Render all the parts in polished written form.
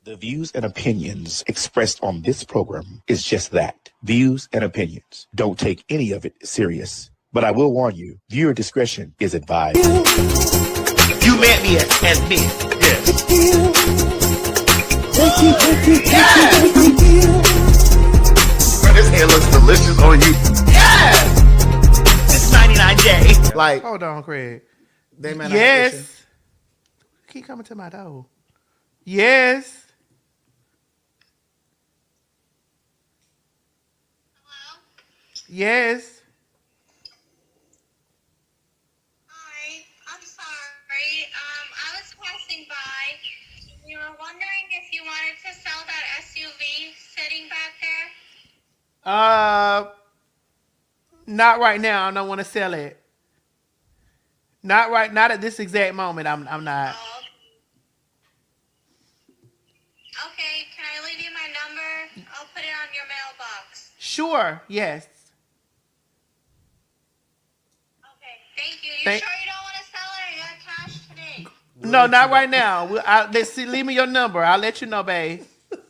The views and opinions expressed on this program is just that. Views and opinions. Don't take any of it serious. But I will warn you, viewer discretion is advised. You met me as me. Yes. Bro, this hair looks delicious on you. Yes. It's 99J. Like, hold on, Craig. They might not yes. Keep coming to my door. Yes. Hello? Yes. Hi, I'm sorry. I was passing by. We were wondering if you wanted to sell that SUV sitting back there. Not right now. I don't want to sell it. Not at this exact moment. I'm not. Oh. Okay, can I leave you my number? I'll put it on your mailbox. Sure. Yes. Okay, thank you. You sure you don't want to sell it or you got cash today? No, not right now. Let's see, leave me your number. I'll let you know, babe. Okay,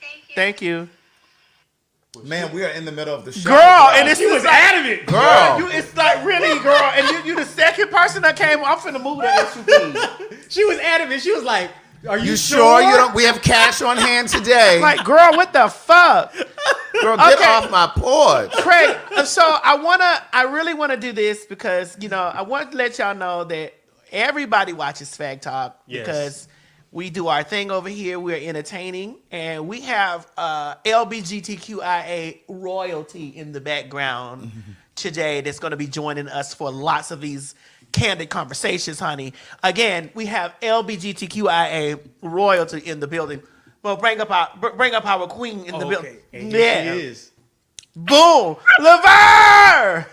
thank you. Thank you. Man, we are in the middle of the show. Girl, and she was adamant. Girl, it's like really, girl. And you the second person that came. I'm finna move the SUV. She was adamant. She was like, "Are you sure you don't? We have cash on hand today." Like, girl, what the fuck? Girl, get off my porch. Craig, so I really wanna do this because I want to let y'all know that everybody watches Fag Talk because we do our thing over here. We're entertaining, and we have LGBTQIA royalty in the background today that's going to be joining us for lots of these candid conversations, honey. Again, we have LGBTQIA royalty in the building. Well, bring up our queen in the building. And here she is. Boom, Laverne.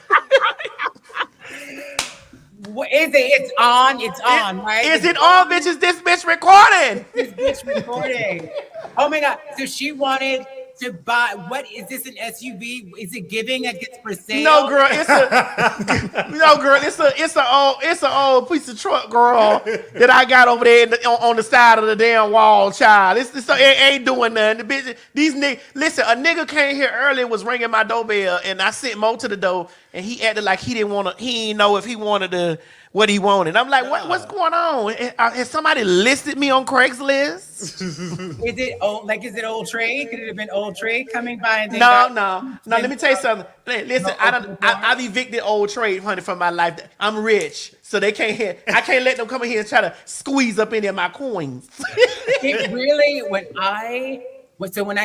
What is it? It's on, right? Is it on, bitch? Is this bitch recording? This bitch recording. Oh my God. So she wanted to buy, what is this, an SUV? Is it giving that gets for sale? No, girl, it's an old piece of truck, girl, that I got over there on the side of the damn wall, child. It ain't doing nothing. The bitch, these niggas, listen, a nigga came here earlier, was ringing my doorbell, and I sent Mo to the door, and he acted like he didn't know if he wanted what he wanted. I'm like, what's going on? Has somebody listed me on Craigslist? Is it old trade? Could it have been old trade coming by? And No. Let me tell you something. Listen, I've evicted old trade, honey, from my life. I'm rich, so I can't let them come in here and try to squeeze up any of my coins. It really, when I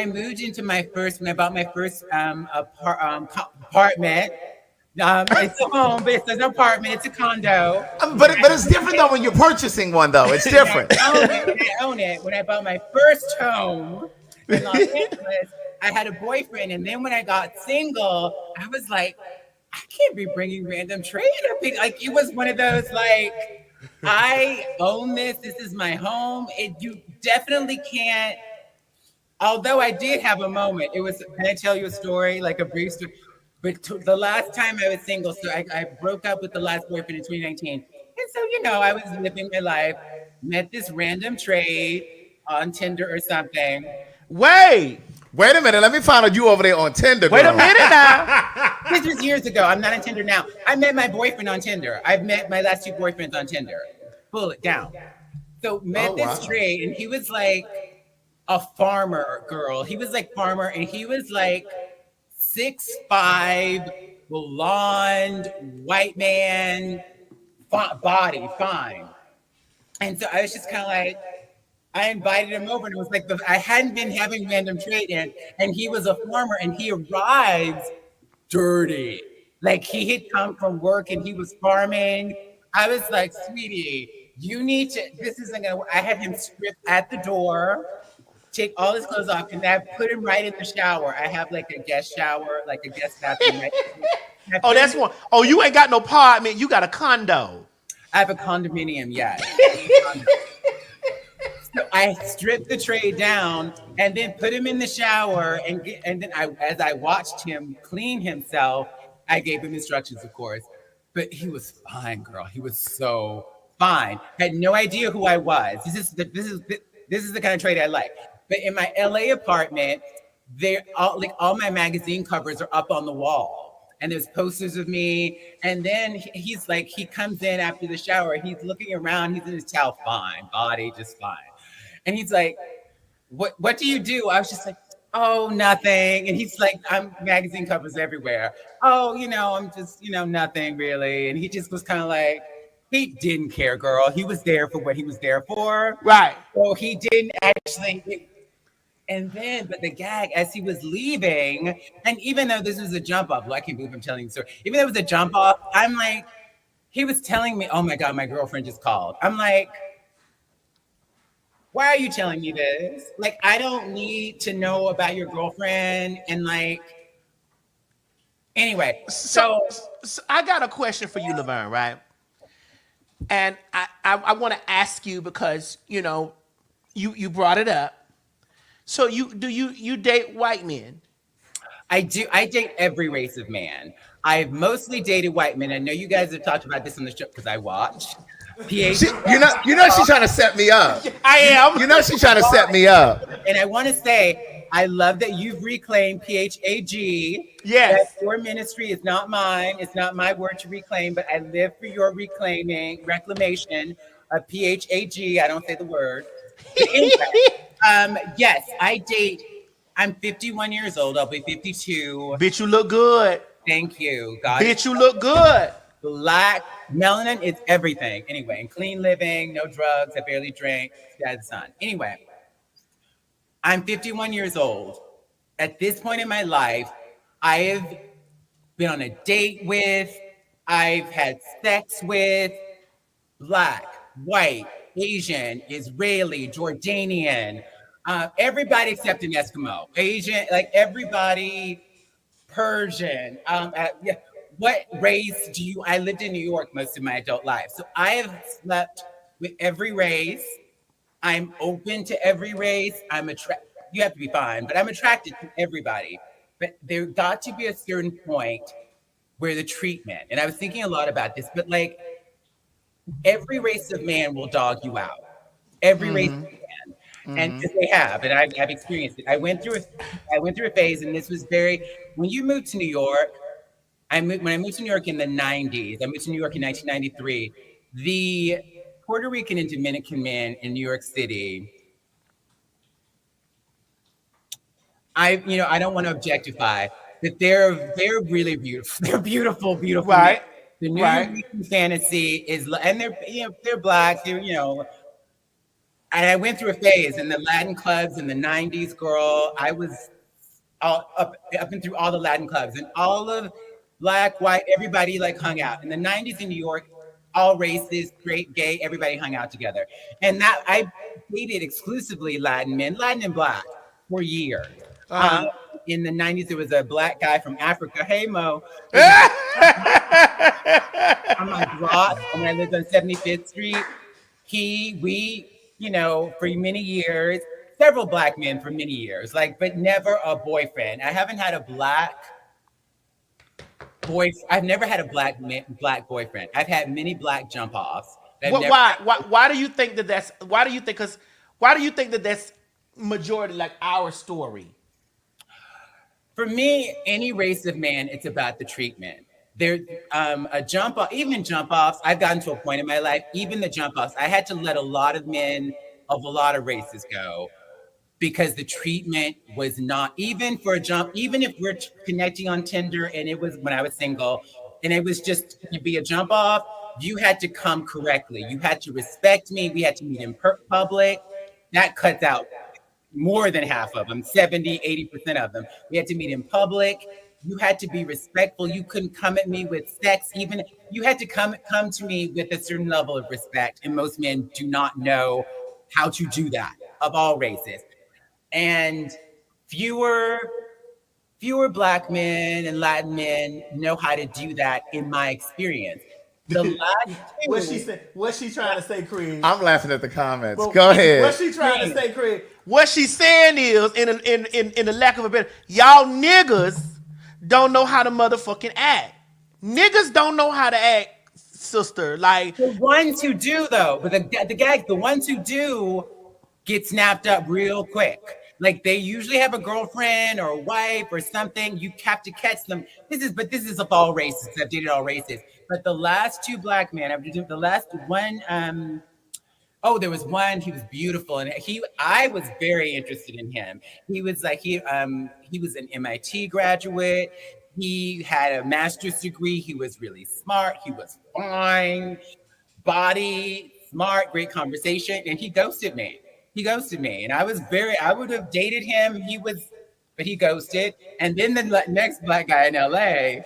moved into when I bought my first apartment. It's a home, but it's an apartment. It's a condo. But it's different though when you're purchasing one though. It's different. I own it. When I bought my first home in Los Angeles, I had a boyfriend, and then when I got single, I was like, I can't be bringing random trade up. Like it was one of those like, I own this. This is my home. You definitely can't. Although I did have a moment. Can I tell you a story, like a brief story? But the last time I was single, so I broke up with the last boyfriend in 2019. And so, I was living my life, met this random trade on Tinder or something. Wait a minute. Let me find out you over there on Tinder, girl. Wait a minute now. This was years ago. I'm not on Tinder now. I met my boyfriend on Tinder. I've met my last two boyfriends on Tinder. Pull it down. So met this trade, and he was like a farmer girl. He was like farmer, and he was like 6'5", blonde, white man, body, fine. And so I was just kind of like, I invited him over, and it was like I hadn't been having random trade in, and he was a farmer, and he arrived dirty. Like he had come from work and he was farming. I was like, sweetie, this isn't gonna work. I had him stripped at the door, take all his clothes off, and I put him right in the shower. I have like a guest shower, like a guest bathroom. Oh, that's one. Oh, you ain't got no apartment. You got a condo. I have a condominium, yes. So I stripped the tray down and then put him in the shower. And then as I watched him clean himself, I gave him instructions, of course. But he was fine, girl. He was so Fine. Had no idea who I was. This is the kind of trait I like. But in my LA apartment, all my magazine covers are up on the wall, and there's posters of me. And then he's like, he comes in after the shower. He's looking around. He's in his towel, fine, body just fine. And he's like, "What do you do?" I was just like, "Oh, nothing." And he's like, "I'm magazine covers everywhere." "Oh, I'm just, nothing really." And he just was kind of like, he didn't care, girl. He was there for what he was there for. Right. So he didn't actually. But the gag, as he was leaving, and even though this was a jump off, I can't believe I'm telling you the story. Even though it was a jump off, I'm like, he was telling me, "Oh my God, my girlfriend just called." I'm like, why are you telling me this? Like, I don't need to know about your girlfriend. And like, anyway, so I got a question for you, Laverne, right? And I want to ask you because, you brought it up. So do you date white men? I do. I date every race of man. I've mostly dated white men. I know you guys have talked about this on the show because I watched. She's trying to set me up. I am. She's trying to set me up. And I want to say, I love that you've reclaimed PHAG. Yes. That your ministry is not mine. It's not my word to reclaim, but I live for your reclamation of PHAG. I don't say the word. But anyway, yes, I date. I'm 51 years old. I'll be 52. Bitch, you look good. Thank you. God. Bitch, you look good. Black melanin is everything. Anyway, and clean living, no drugs. I barely drink. Dad's son. Anyway, I'm 51 years old. At this point in my life, I have been on a date with, I've had sex with Black, white, Asian, Israeli, Jordanian, everybody except an Eskimo, Asian, like everybody, Persian. What race do you? I lived in New York most of my adult life, so I have slept with every race. I'm open to every race. You have to be fine, but I'm attracted to everybody. But there got to be a certain point where the treatment, and I was thinking a lot about this, but like every race of man will dog you out. Every race of man. And they have, and I've experienced it. I went through a phase, and this was when you move to New York. When I moved to New York in the 90s, I moved to New York in 1993. The Puerto Rican and Dominican men in New York City, I don't want to objectify, but they're really beautiful. They're beautiful, beautiful. Right. Men. The New York fantasy is, and they're Black. And I went through a phase in the Latin clubs in the 90s, girl. I was up and through all the Latin clubs, and all of Black, white, everybody like hung out. In the 90s in New York, all races, straight, gay, everybody hung out together. And that I dated exclusively Latin men, Latin and Black, for years. In the 90s, there was a Black guy from Africa. Hey, Mo. On my block, when I lived on 75th Street, we, for many years, several Black men for many years, but never a boyfriend. I haven't had a Black I've never had a black boyfriend. I've had many Black jump offs. Why do you think that's majority like our story? For me, any race of man, it's about the treatment. There, a jump off, even jump offs. I've gotten to a point in my life, even the jump offs, I had to let a lot of men of a lot of races go, because the treatment was not, even for a jump, even if we're connecting on Tinder and it was when I was single and it was just to be a jump off, you had to come correctly. You had to respect me. We had to meet in public. That cuts out more than half of them, 70, 80% of them. We had to meet in public. You had to be respectful. You couldn't come at me with sex. Even you had to come to me with a certain level of respect. And most men do not know how to do that, of all races. And fewer Black men and Latin men know how to do that, in my experience. What's she trying to say, Creed? I'm laughing at the comments. Go ahead. What's she trying to say, Creed? What she's saying is, in the lack of a better, y'all niggas don't know how to motherfucking act. Niggas don't know how to act sister. Like the ones who do though, but the ones who do get snapped up real quick. Like they usually have a girlfriend or a wife or something. You have to catch them. This is of all races. I've dated all races. But the last two black men, the last one, there was one, he was beautiful. And I was very interested in him. He was an MIT graduate. He had a master's degree. He was really smart. He was fine, body, smart, great conversation. And he ghosted me. And I would have dated him. But he ghosted. And then the next black guy in LA.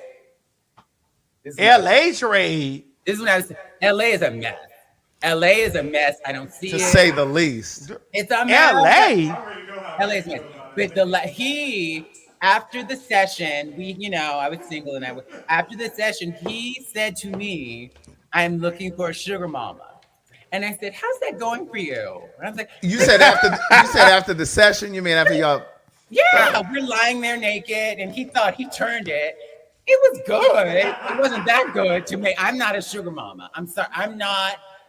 LA trade. This is when I was, LA is a mess. LA is a mess. I don't see it. To say the least. It's a mess. LA. LA is a mess. But after the session, I was single after the session, he said to me, I'm looking for a sugar mama. And I said, how's that going for you? And I was like, You said after the session, you mean after y'all? yeah, we're lying there naked, and he thought he turned it. It was good. It wasn't that good to me. I'm not a sugar mama. I'm sorry.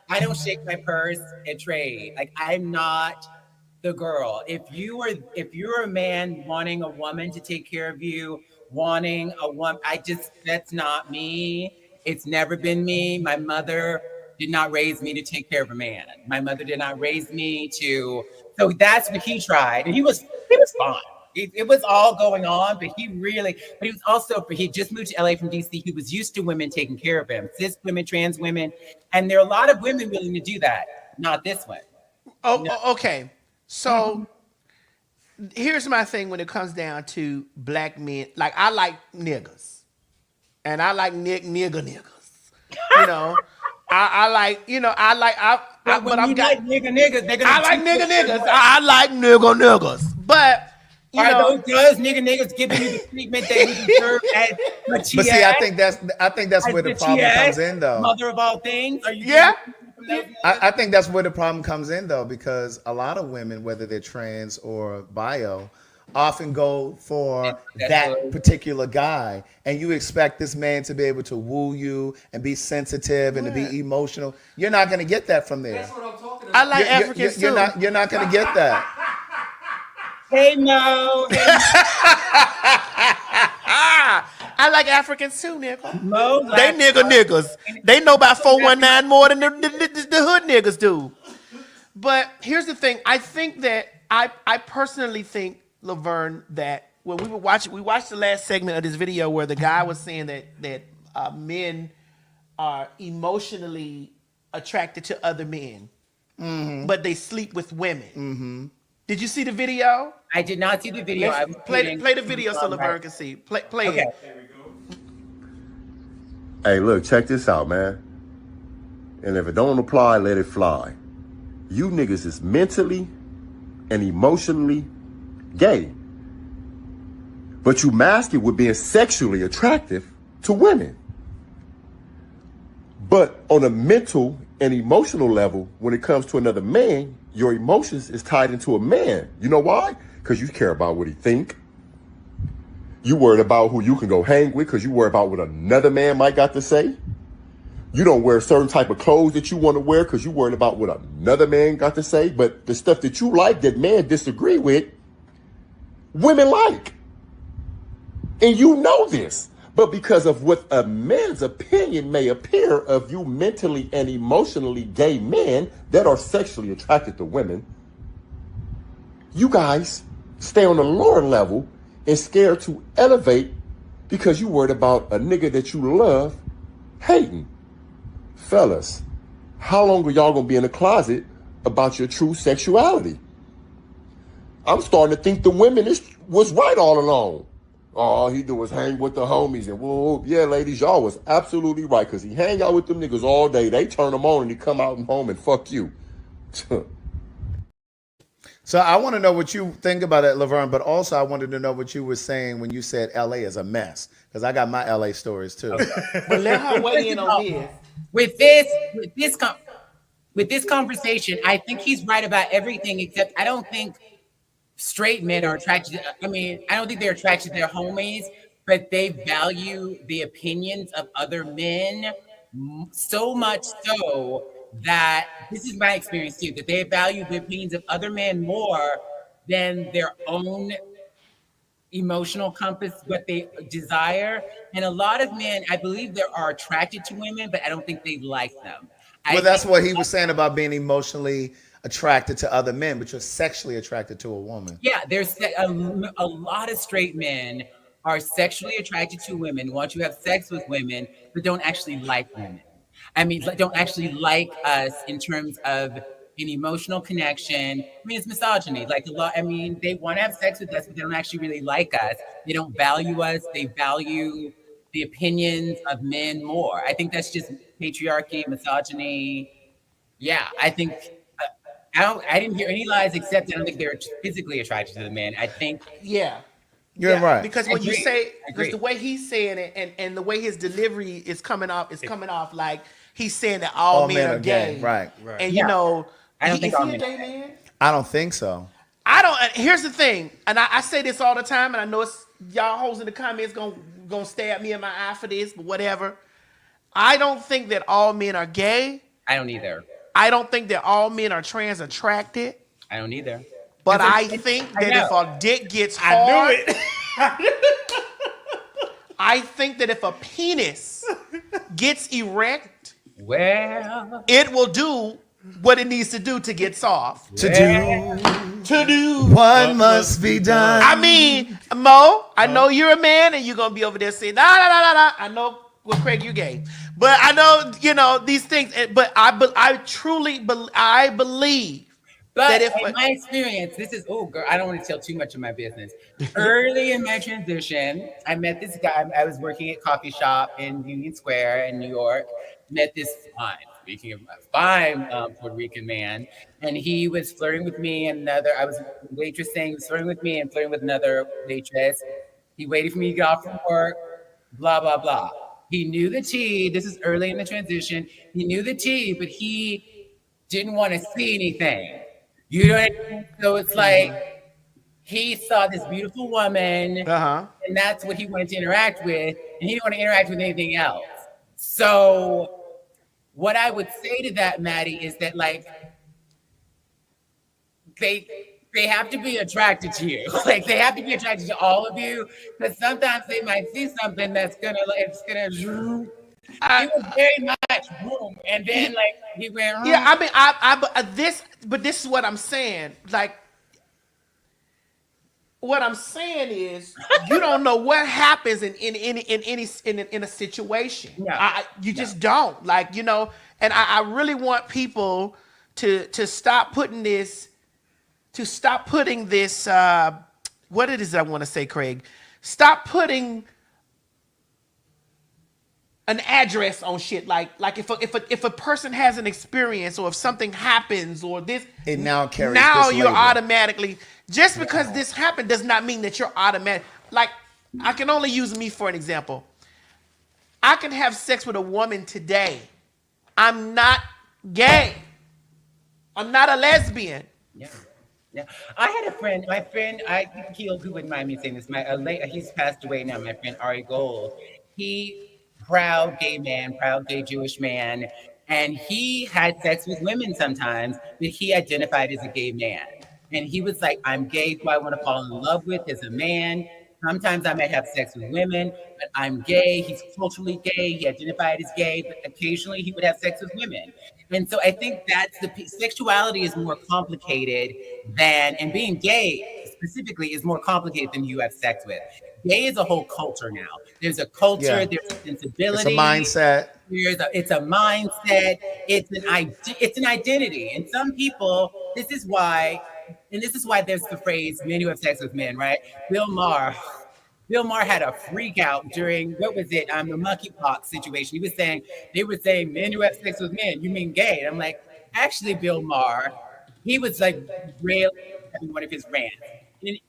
I don't shake my purse and trade. Like, I'm not the girl. If you're a man wanting a woman to take care of you, wanting a woman, that's not me. It's never been me. My mother did not raise me to take care of a man. My mother did not raise me to. So that's what he tried, and he was fine. It was all going on, but he was also, he just moved to LA from DC. He was used to women taking care of him, cis women, trans women, and there are a lot of women willing to do that. Not this one. Okay. So here's my thing when it comes down to black men. Like, I like niggas, and I like niggas. You know, I like niggas. I like niggas, but. Are those niggas giving you the treatment that you deserve as Matthias? But see, I think that's where the problem comes in, though. Mother of all things. Are you? Yeah. I think that's where the problem comes in, though, because a lot of women, whether they're trans or bio, often go for that particular guy, and you expect this man to be able to woo you and be sensitive and to be emotional. You're not going to get that from there. That's what I'm talking about. I like Africans too. You're not going to get that. Hey, no. I like Africans too, nigga. Mo, they niggas. They know about 419 more than the hood niggas do. But here's the thing. I think that I personally think, Laverne, that when we watched the last segment of this video where the guy was saying that men are emotionally attracted to other men, but they sleep with women. Mm-hmm. Did you see the video? I did not see the video. Play the video so Laverne can see. Play okay. it. There we go. Hey, look, check this out, man. And if it don't apply, let it fly. You niggas is mentally and emotionally gay. But you mask it with being sexually attractive to women. But on a mental and emotional level, when it comes to another man, your emotions is tied into a man. You know why? Because you care about what he think. You worried about who you can go hang with because you worry about what another man might got to say. You don't wear certain type of clothes that you want to wear because you worried about what another man got to say. But the stuff that you like that men disagree with, women like. And you know this. But because of what a man's opinion may appear of you mentally and emotionally gay men that are sexually attracted to women, you guys stay on the lower level and scared to elevate because you worried about a nigga that you love hating. Fellas, how long are y'all gonna be in the closet about your true sexuality? I'm starting to think the women was right all along. All he do was hang with the homies and whoa, yeah, ladies, y'all was absolutely right because he hang out with them niggas all day. They turn them on and he come out and home and fuck you. So I want to know what you think about it, Laverne, but also I wanted to know what you were saying when you said LA is a mess, because I got my LA stories too. But let her weigh in on this. With this conversation, I think he's right about everything, except I don't think straight men are attracted I don't think they're attracted to their homies, but they value the opinions of other men So much so that this is my experience too, that they value the opinions of other men more than their own emotional compass, what they desire. And a lot of men, I believe, they are attracted to women, but I don't think they like them. Well, that's what he was saying about being emotionally attracted to other men, but you're sexually attracted to a woman. Yeah, there's a lot of straight men are sexually attracted to women, want to have sex with women, but don't actually like women. I mean, don't actually like us in terms of an emotional connection. I mean, it's misogyny. Like a lot, I mean, they want to have sex with us, but they don't actually really like us. They don't value us. They value the opinions of men more. I think that's just patriarchy, misogyny. Yeah, I think I didn't hear any lies except I don't think they're physically attracted to the men. I think Yeah. You're right. Because when you say, because the way he's saying it and the way his delivery is coming off like he's saying that all men are gay. Right. And you know, I don't think is all he a men gay man? I don't think so. I don't. Here's the thing, and I say this all the time, and I know it's y'all hoes in the comments gonna stab me in my eye for this, but whatever. I don't think that all men are gay. I don't either. I don't think that all men are trans attracted. I don't either. But I think that if a dick gets hard, I knew it. I think that if a penis gets erect, Well, it will do what it needs to do to get soft. To do What what must be done. I mean, Mo, I know you're a man and you're gonna be over there saying, nah. I know, well, Craig, you're gay, but I know, you know, these things. But I truly believe but that if in my experience, this is, oh, girl, I don't want to tell too much of my business. Early in my transition, I met this guy. I was working at a coffee shop in Union Square in New York. Met this speaking of fine Puerto Rican man, and he was flirting with me and I was waitressing, he was flirting with me and flirting with another waitress. He waited for me to get off from work, blah, blah, blah. He knew the tea. This is early in the transition. He knew the tea, but he didn't want to see anything. You know what I mean? So it's like he saw this beautiful woman, and that's what he wanted to interact with, and he didn't want to interact with anything else. So what I would say to that, Maddie, is that like they have to be attracted to you. Like they have to be attracted to all of you, because sometimes they might see something that's gonna he was very much boom, and then like he went. Yeah, I mean, this is what I'm saying. Like, what I'm saying is, you don't know what happens in a situation. You just don't. Like, you know, and I really want people to stop putting this. To stop putting this. What it is I want to say, Craig. Stop putting an address on shit. Like if a person has an experience or if something happens or this, it now carries. Now this you're label. automatically, just because this happened does not mean that you're automatic. Like, I can only use me for an example. I can have sex with a woman today. I'm not gay. I'm not a lesbian. Yeah. Yeah, I had a friend. My friend, I think he wouldn't mind me saying this. He's passed away now. My friend Ari Gold. He proud gay man, proud gay Jewish man, and he had sex with women sometimes, but he identified as a gay man. And he was like, "I'm gay, who I want to fall in love with as a man. Sometimes I might have sex with women, but I'm gay." He's culturally gay. He identified as gay, but occasionally he would have sex with women. And so I think that's sexuality is more complicated and being gay specifically is more complicated than you have sex with. Gay is a whole culture now. There's a culture, there's a sensibility. It's a mindset. It's a mindset. It's an identity. And some people, this is why there's the phrase men who have sex with men, right? Bill Maher had a freak out during, what was it? The monkeypox situation. They were saying men who have sex with men, you mean gay? And I'm like, actually, Bill Maher, he was like railing one of his rants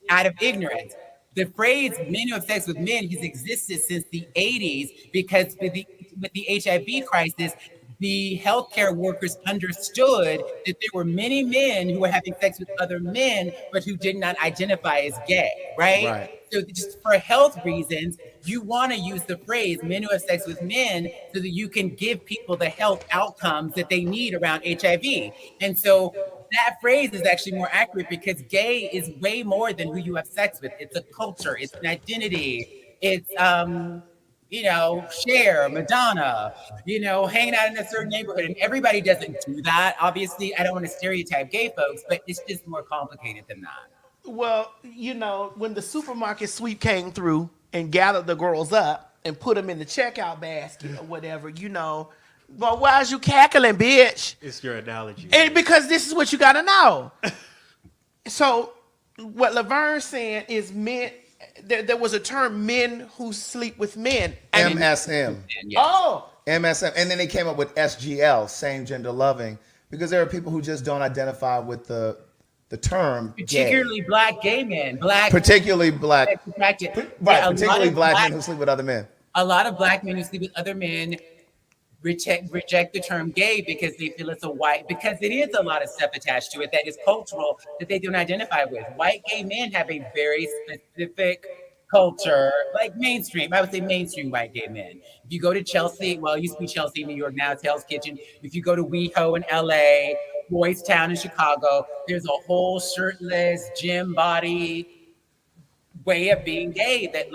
out of ignorance. The phrase men who have sex with men has existed since the 80s because with the HIV crisis, the healthcare workers understood that there were many men who were having sex with other men, but who did not identify as gay, right? So just for health reasons, you want to use the phrase men who have sex with men so that you can give people the health outcomes that they need around HIV. And so that phrase is actually more accurate because gay is way more than who you have sex with. It's a culture, it's an identity, it's Cher, Madonna, hanging out in a certain neighborhood. And everybody doesn't do that. Obviously, I don't want to stereotype gay folks, but it's just more complicated than that. Well, when the supermarket sweep came through and gathered the girls up and put them in the checkout basket or whatever, well, why is you cackling, bitch? It's your analogy. And because this is what you got to know. So what Laverne's saying is men, there was a term, men who sleep with men. MSM. Yes. Oh. MSM. And then they came up with SGL, same gender loving, because there are people who just don't identify with the term particularly gay. Black gay men. Particularly black. Right, particularly black men who sleep with other men. A lot of Black men who sleep with other men reject the term gay because they feel it's because it is a lot of stuff attached to it that is cultural that they don't identify with. White gay men have a very specific culture, like mainstream. I would say mainstream white gay men. If you go to Chelsea, well, it used to be Chelsea, New York, now it's Hell's Kitchen. If you go to WeHo in LA, Boys Town in Chicago, there's a whole shirtless, gym body way of being gay that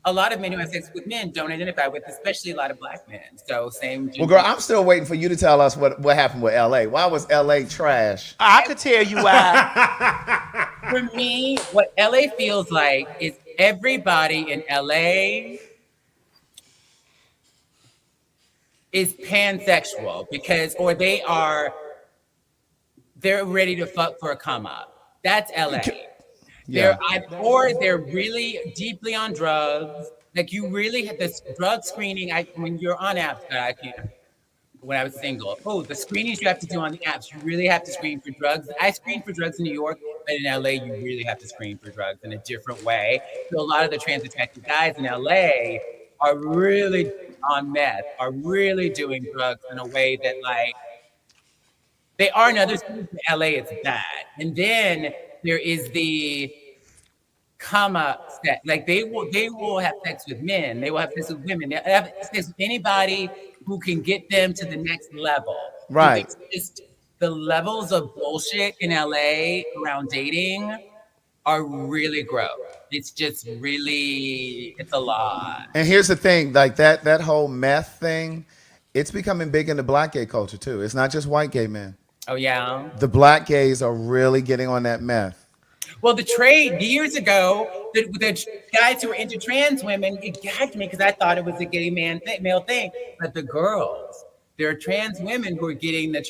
a lot of men who have sex with men don't identify with, especially a lot of Black men. So same. Well, girl, I'm still waiting for you to tell us what happened with LA. Why was LA trash? I could tell you why. For me, what LA feels like is everybody in LA is pansexual they're ready to fuck for a come up. That's LA. Yeah. They're really deeply on drugs. Like you really have this drug screening. When you're on apps, when I was single, the screenings you have to do on the apps, you really have to screen for drugs. I screened for drugs in New York, but in LA, you really have to screen for drugs in a different way. So a lot of the trans attracted guys in LA are really on meth, are really doing drugs in a way that they are in other cities. In LA, it's bad. And then there is the come up set. They will have sex with men. They will have sex with women. They have sex with anybody who can get them to the next level. Right. So it's just the levels of bullshit in LA around dating are really gross. It's just really, it's a lot. And here's the thing, that whole meth thing, it's becoming big in the Black gay culture too. It's not just white gay men. Oh yeah. The Black gays are really getting on that meth. Well, the trade years ago, the guys who were into trans women, it gagged me because I thought it was a gay male thing. But the girls, there are trans women who are getting the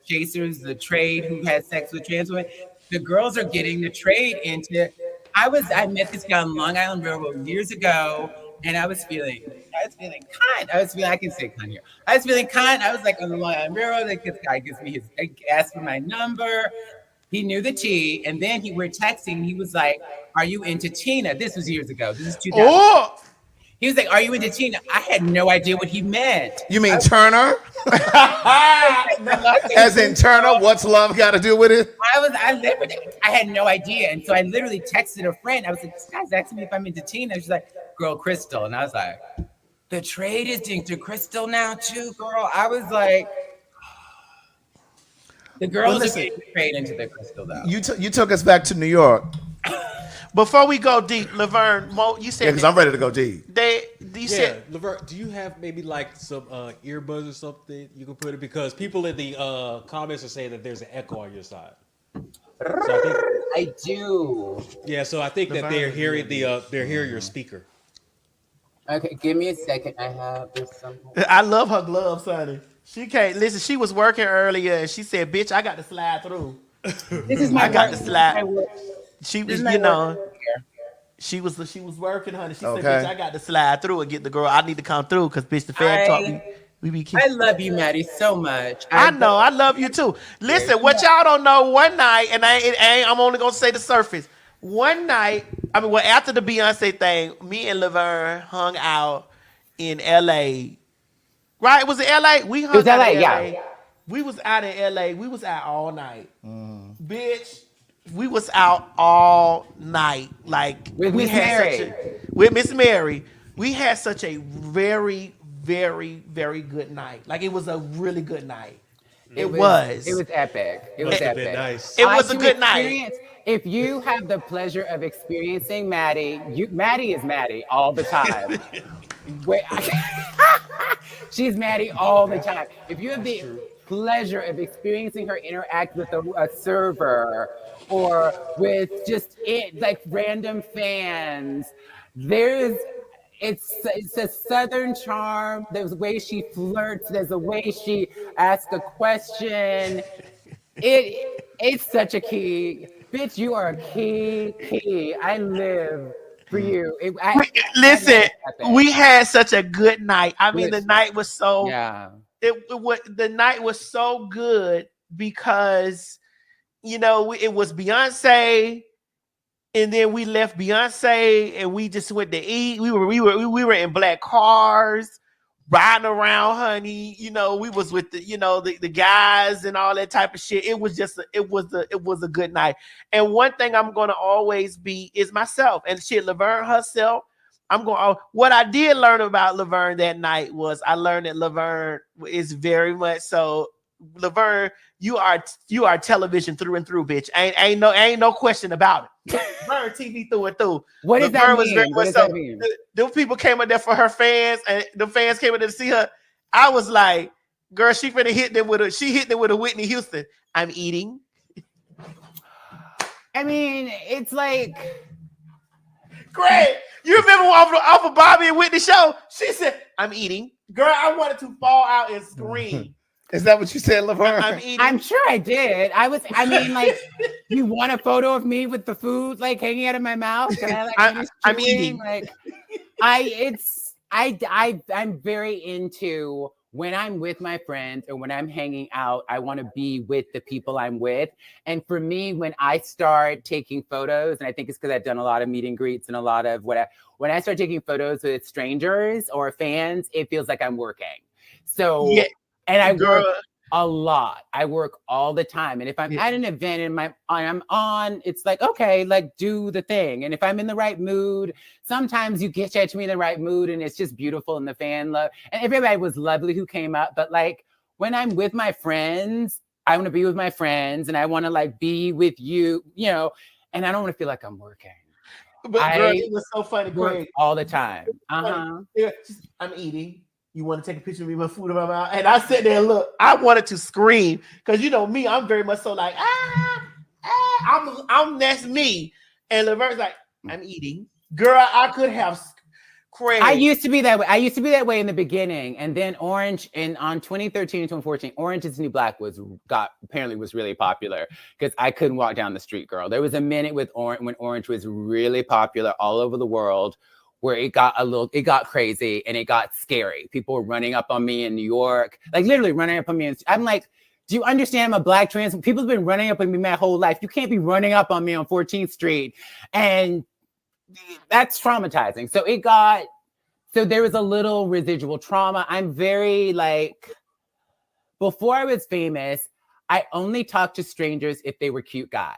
chasers, the trade, who had sex with trans women. The girls are getting the trade into. I met this guy on Long Island Railroad years ago, and I was feeling kind. I can say kind here. I was feeling kind. I was on the Long Island Railroad. This guy asked for my number. He knew the T, and then we're texting. He was like, "Are you into Tina?" This was years ago. This is 2000. Oh! He was like, "Are you into Tina?" I had no idea what he meant. You mean Turner? As in Turner, what's love got to do with it? I had no idea. And so I literally texted a friend. I was like, this guy's asking me if I'm into Tina. She's like, girl, Crystal. And I was like, the trade is into Crystal now too, girl. I was like, the girls are getting trade into the Crystal though. You took us back to New York. Before we go deep, Laverne, you said because I'm ready to go deep. Said, Laverne, do you have maybe some earbuds or something you can put it? Because people in the comments are saying that there's an echo on your side. So I do. Yeah, so I think that they're hearing your speaker. Okay, give me a second. I love her gloves, honey. She can't listen. She was working earlier, and she said, "Bitch, I got to slide through." This is my. I got to slide. She was, she was working, honey. She said, "Bitch, I got to slide through and get the girl. I need to come through because, bitch, the fam taught me." I love you, Maddie, so much. I know. I love you too. Listen, what y'all don't know, one night, and I'm only gonna say the surface. One night, after the Beyonce thing, me and Laverne hung out in LA. Right? Was it LA? We hung out in LA. Yeah. We was out in LA. We was out all night. Bitch, we was out all night. Like With we Miss had Mary. with Miss Mary. We had such a very, very, very good night. Like it was a really good night. It was. It was epic. It was Must have been epic. nice. It was a To good night. experience- If you have the pleasure of experiencing Maddie, Maddie is Maddie all the time. She's Maddie all the time. If you have the pleasure of experiencing her interact with a server or with just like random fans, it's a southern charm. There's a way she flirts. There's a way she asks a question. It's such a key. Bitch, you are a key. I live for you. Listen, we had such a good night. I mean, the night was so the night was so good because it was Beyonce, and then we left Beyonce and we just went to eat. We were in black cars riding around, honey. We was with the guys and all that type of shit. It was a good night. And one thing I'm gonna always be is myself. And shit, Laverne herself. What I did learn about Laverne that night was I learned that Laverne is very much so. Laverne, you are television through and through, bitch. Ain't no question about it. Laverne TV through and through. What does that mean? What does that mean? Those people came up there for her fans, and the fans came up there to see her. I was like, girl, she finna hit them with a Whitney Houston. I'm eating. I mean, it's like, great. You remember off of Bobby and Whitney show? She said, I'm eating. Girl, I wanted to fall out and scream. Is that what you said, Laverne? I'm eating. I'm sure I did. I mean, like, you want a photo of me with the food like hanging out of my mouth? Can I I'm eating. Like, I'm very into when I'm with my friends or when I'm hanging out, I want to be with the people I'm with. And for me, when I start taking photos, and I think it's because I've done a lot of meet and greets and a lot of whatever, when I start taking photos with strangers or fans, it feels like I'm working. So, yeah. And I work a lot. I work all the time. And if I'm at an event and I'm on, it's like, okay, like do the thing. And if I'm in the right mood, sometimes you catch me in the right mood and it's just beautiful and the fan love. And everybody was lovely who came up. But like when I'm with my friends, I want to be with my friends and I want to like be with you, and I don't want to feel like I'm working. But girl, it was so funny. Work all the time. I'm eating. You want to take a picture of me with my food in my mouth? And I sat there and look, I wanted to scream because me, I'm very much so like, that's me. And Laverne's like, I'm eating. Girl, I could have crazy. I used to be that way. I used to be that way in the beginning. And then Orange on 2013 and 2014, Orange is the New Black was really popular because I couldn't walk down the street, girl. There was a minute with when Orange was really popular all over the world, where it got crazy and it got scary. People were running up on me in New York, like literally running up on me. I'm like, do you understand I'm a Black trans? People have been running up on me my whole life. You can't be running up on me on 14th Street. And that's traumatizing. So there was a little residual trauma. I'm very like, before I was famous, I only talked to strangers if they were cute guys.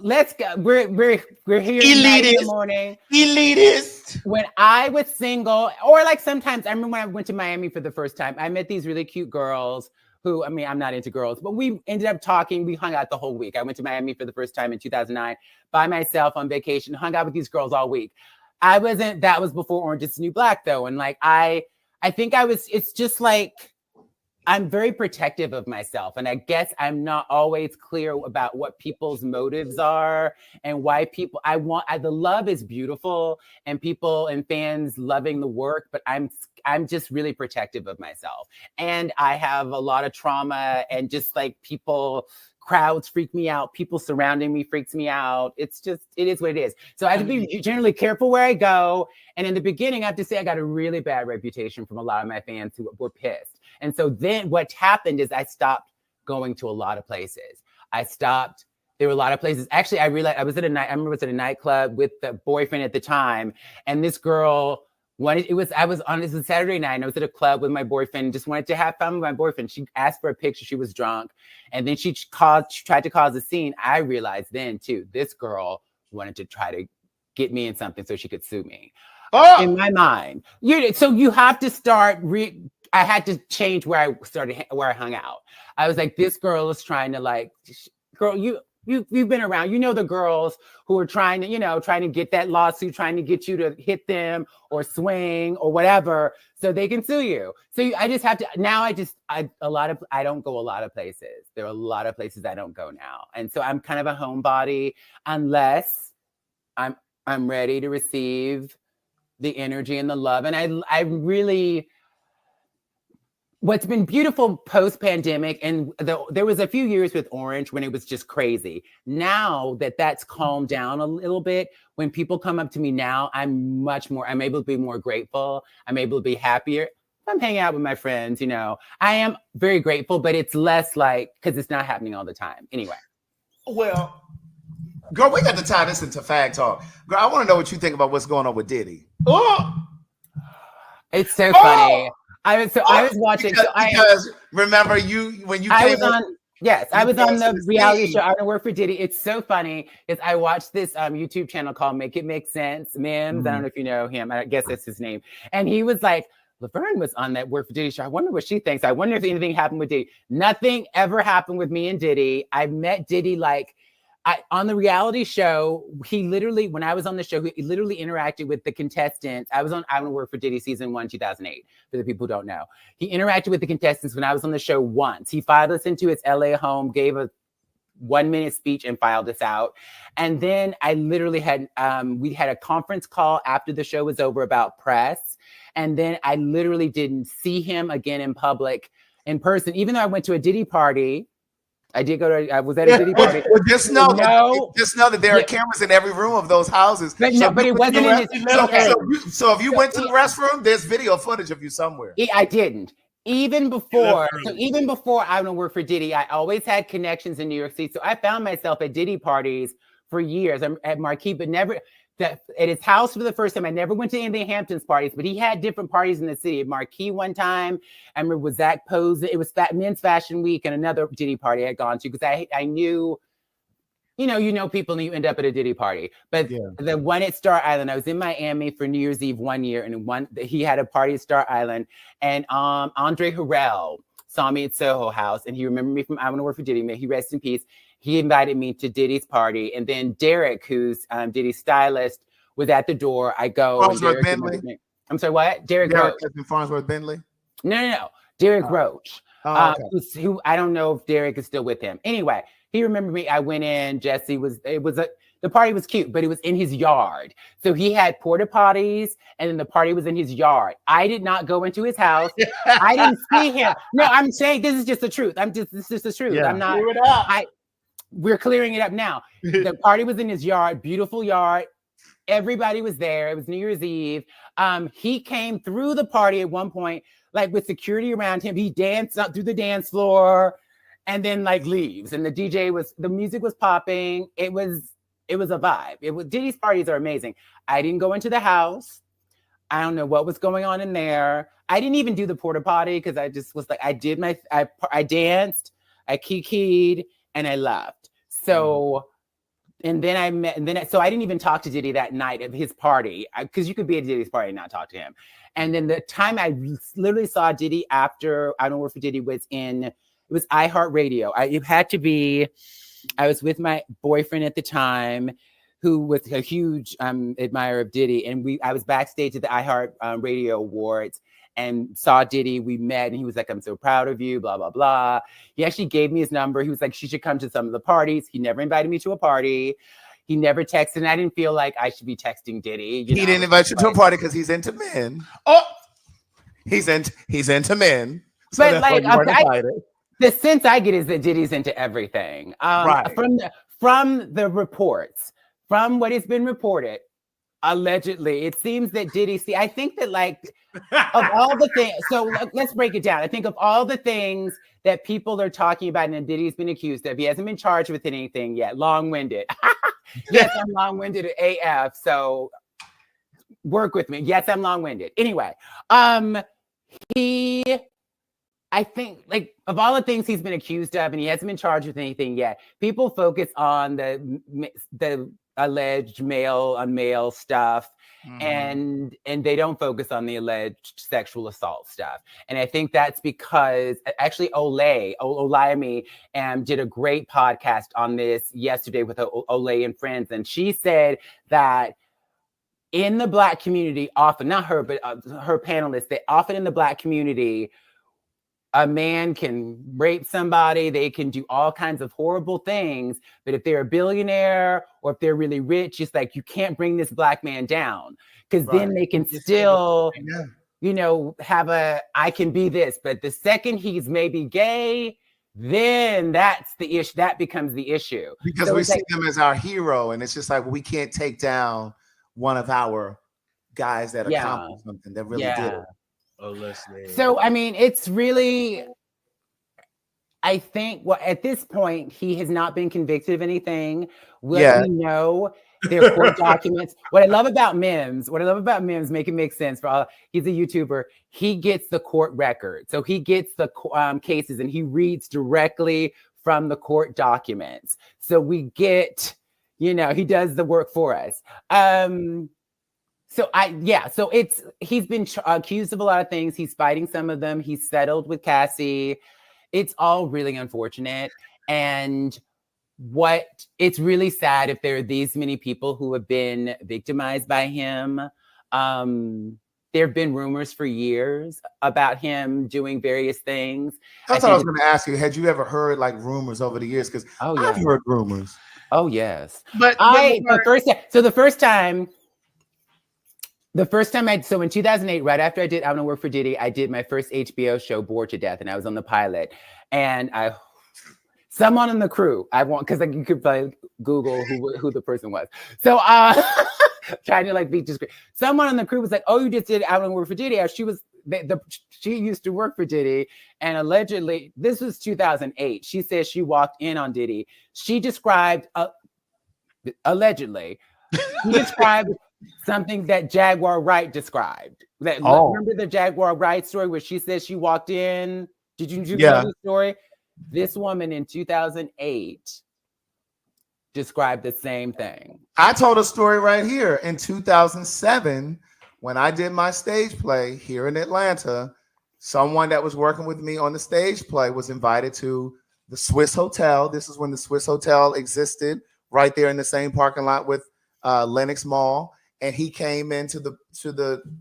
Let's go. We're here in the morning. Elitist. When I was single, or like sometimes I remember when I went to Miami for the first time, I met these really cute girls who, I mean, I'm not into girls, but we ended up talking. We hung out the whole week. I went to Miami for the first time in 2009 by myself on vacation, hung out with these girls all week. That was before Orange is the New Black though. And like, I think it's just like, I'm very protective of myself. And I guess I'm not always clear about what people's motives are and why the love is beautiful and people and fans loving the work, but I'm just really protective of myself. And I have a lot of trauma and just like crowds freak me out. People surrounding me freaks me out. It is what it is. So I have to be generally careful where I go. And in the beginning, I have to say I got a really bad reputation from a lot of my fans who were pissed. And so then what happened is I stopped going to a lot of places. There were a lot of places. Actually, I realized I remember I was at a nightclub with the boyfriend at the time. And this girl It was a Saturday night and I was at a club with my boyfriend, just wanted to have fun with my boyfriend. She asked for a picture, she was drunk, and then she tried to cause a scene. I realized then too, this girl wanted to try to get me in something so she could sue me. In my mind. So you have to start I had to change where I hung out. I was like, this girl is trying to like, girl, you've been around, the girls who are trying to get that lawsuit, trying to get you to hit them or swing or whatever so they can sue you. So I just have to, now I don't go a lot of places. There are a lot of places I don't go now. And so I'm kind of a homebody unless I'm ready to receive the energy and the love. And I really, what's been beautiful post-pandemic, and there was a few years with Orange when it was just crazy. Now that's calmed down a little bit, when people come up to me now, I'm able to be more grateful. I'm able to be happier. I'm hanging out with my friends, I am very grateful, but it's less like, because it's not happening all the time. Anyway. Well, girl, we got to tie this into fag talk. Girl, I want to know what you think about what's going on with Diddy. It's so funny. I was watching. Because remember when you came on. Yes, I was on the reality show. I don't work for Diddy. It's so funny because I watched this YouTube channel called Make It Make Sense. Mims. I don't know if you know him. I guess that's his name. And he was like, Laverne was on that Work for Diddy show. I wonder what she thinks. I wonder if anything happened with Diddy. Nothing ever happened with me and Diddy. I met Diddy on the reality show, when I was on the show, he literally interacted with the contestants. I Don't Work for Diddy season 1, 2008, for the people who don't know. He interacted with the contestants when I was on the show once. He filed us into his LA home, gave a 1-minute speech and filed us out. And then I literally we had a conference call after the show was over about press. And then I literally didn't see him again in public, in person, even though I went to a Diddy party. I did go to. I was at a Diddy party. Well, just know that there are cameras in every room of those houses. But it wasn't in his. So if you went to the restroom, there's video footage of you somewhere. I didn't. Even before I don't work for Diddy, I always had connections in New York City. So I found myself at Diddy parties for years. I'm at Marquis, but never at his house for the first time. I never went to any of the Hamptons parties, but he had different parties in the city. At Marquis one time, I remember was Zach Pose. It was Men's Fashion Week, and another Diddy party I had gone to because I knew, you know people and you end up at a Diddy party. But the one at Star Island, I was in Miami for New Year's Eve one year, and he had a party at Star Island, and Andre Harrell saw me at Soho House, and he remembered me from I Want to Work for Diddy. May he rest in peace. He invited me to Diddy's party, and then Derek, who's Diddy's stylist, was at the door. I go. Farnsworth Bentley. I'm sorry, what? Derek Roach. Farnsworth Bentley. No. Derek Roach. Okay. Who I don't know if Derek is still with him. Anyway, he remembered me. I went in. Jesse was. The party was cute, but it was in his yard. So he had porta potties, and then the party was in his yard. I did not go into his house. I didn't see him. No, I'm saying this is just the truth. This is just the truth. Yeah. I'm not. Clear it up. We're clearing it up now. The party was in his yard, beautiful yard. Everybody was there. It was New Year's Eve. He came through the party at one point, like with security around him. He danced up through the dance floor and then leaves. And the music was popping. It was a vibe. Diddy's parties are amazing. I didn't go into the house. I don't know what was going on in there. I didn't even do the porta potty because I just was I danced, I kikied, and I left. So, so I didn't even talk to Diddy that night at his party because you could be at Diddy's party and not talk to him. And then the time I literally saw Diddy after I Don't Work for Diddy was iHeartRadio. It had to be, I was with my boyfriend at the time, who was a huge admirer of Diddy. And I was backstage at the iHeartRadio Awards and saw Diddy. We met and he was like, I'm so proud of you, blah, blah, blah. He actually gave me his number. He was like, she should come to some of the parties. He never invited me to a party. He never texted. And I didn't feel like I should be texting Diddy. He didn't invite you to a party because he's into men. Oh, he's into men. So but the sense I get is that Diddy's into everything. Right. From the reports, from what has been reported, allegedly, it seems that Diddy, I think that of all the things, so let's break it down. I think of all the things that people are talking about and Diddy's been accused of, he hasn't been charged with anything yet. Long-winded. Yes, I'm long-winded AF. So work with me. Yes, I'm long-winded. Anyway, I think, like, of all the things he's been accused of, and he hasn't been charged with anything yet, people focus on the alleged male on male stuff, and they don't focus on the alleged sexual assault stuff. And I think that's because actually Olayemi did a great podcast on this yesterday with Olay and friends, and she said that in the Black community, often, not her, but her panelists, that often in the Black community, a man can rape somebody, they can do all kinds of horrible things, but if they're a billionaire or if they're really rich, it's like, you can't bring this Black man down, because then they can still, you know, have I can be this. But the second he's maybe gay, then that's the issue. That becomes the issue. Because we see him as our hero, and it's just like, well, we can't take down one of our guys that accomplished something that really did it. So, I mean, it's really, I think, well, at this point, he has not been convicted of anything. We know their court documents. What I love about Mims, make it make sense for all, he's a YouTuber. He gets the court record. So he gets the cases and he reads directly from the court documents. So we get, you know, he does the work for us. So he's been accused of a lot of things. He's fighting some of them. He's settled with Cassie. It's all really unfortunate. And it's really sad if there are these many people who have been victimized by him. There have been rumors for years about him doing various things. That's what I was going to ask you. Had you ever heard like rumors over the years? Because I've heard rumors. Oh, yes. The first time so in 2008, right after I want to work for Diddy, I did my first HBO show, Bored to Death, and I was on the pilot. And someone in the crew, because like you could probably Google who the person was. So trying to like be discreet. Someone on the crew was like, "Oh, you just did I want to work for Diddy." She used to work for Diddy, and allegedly, this was 2008. She says she walked in on Diddy. She described allegedly. She described something that Jaguar Wright described. Remember the Jaguar Wright story where she says she walked in? Did you know the story? This woman in 2008 described the same thing. I told a story right here in 2007 when I did my stage play here in Atlanta. Someone that was working with me on the stage play was invited to the Swiss Hotel. This is when the Swiss Hotel existed, right there in the same parking lot with Lenox Mall. And he came into the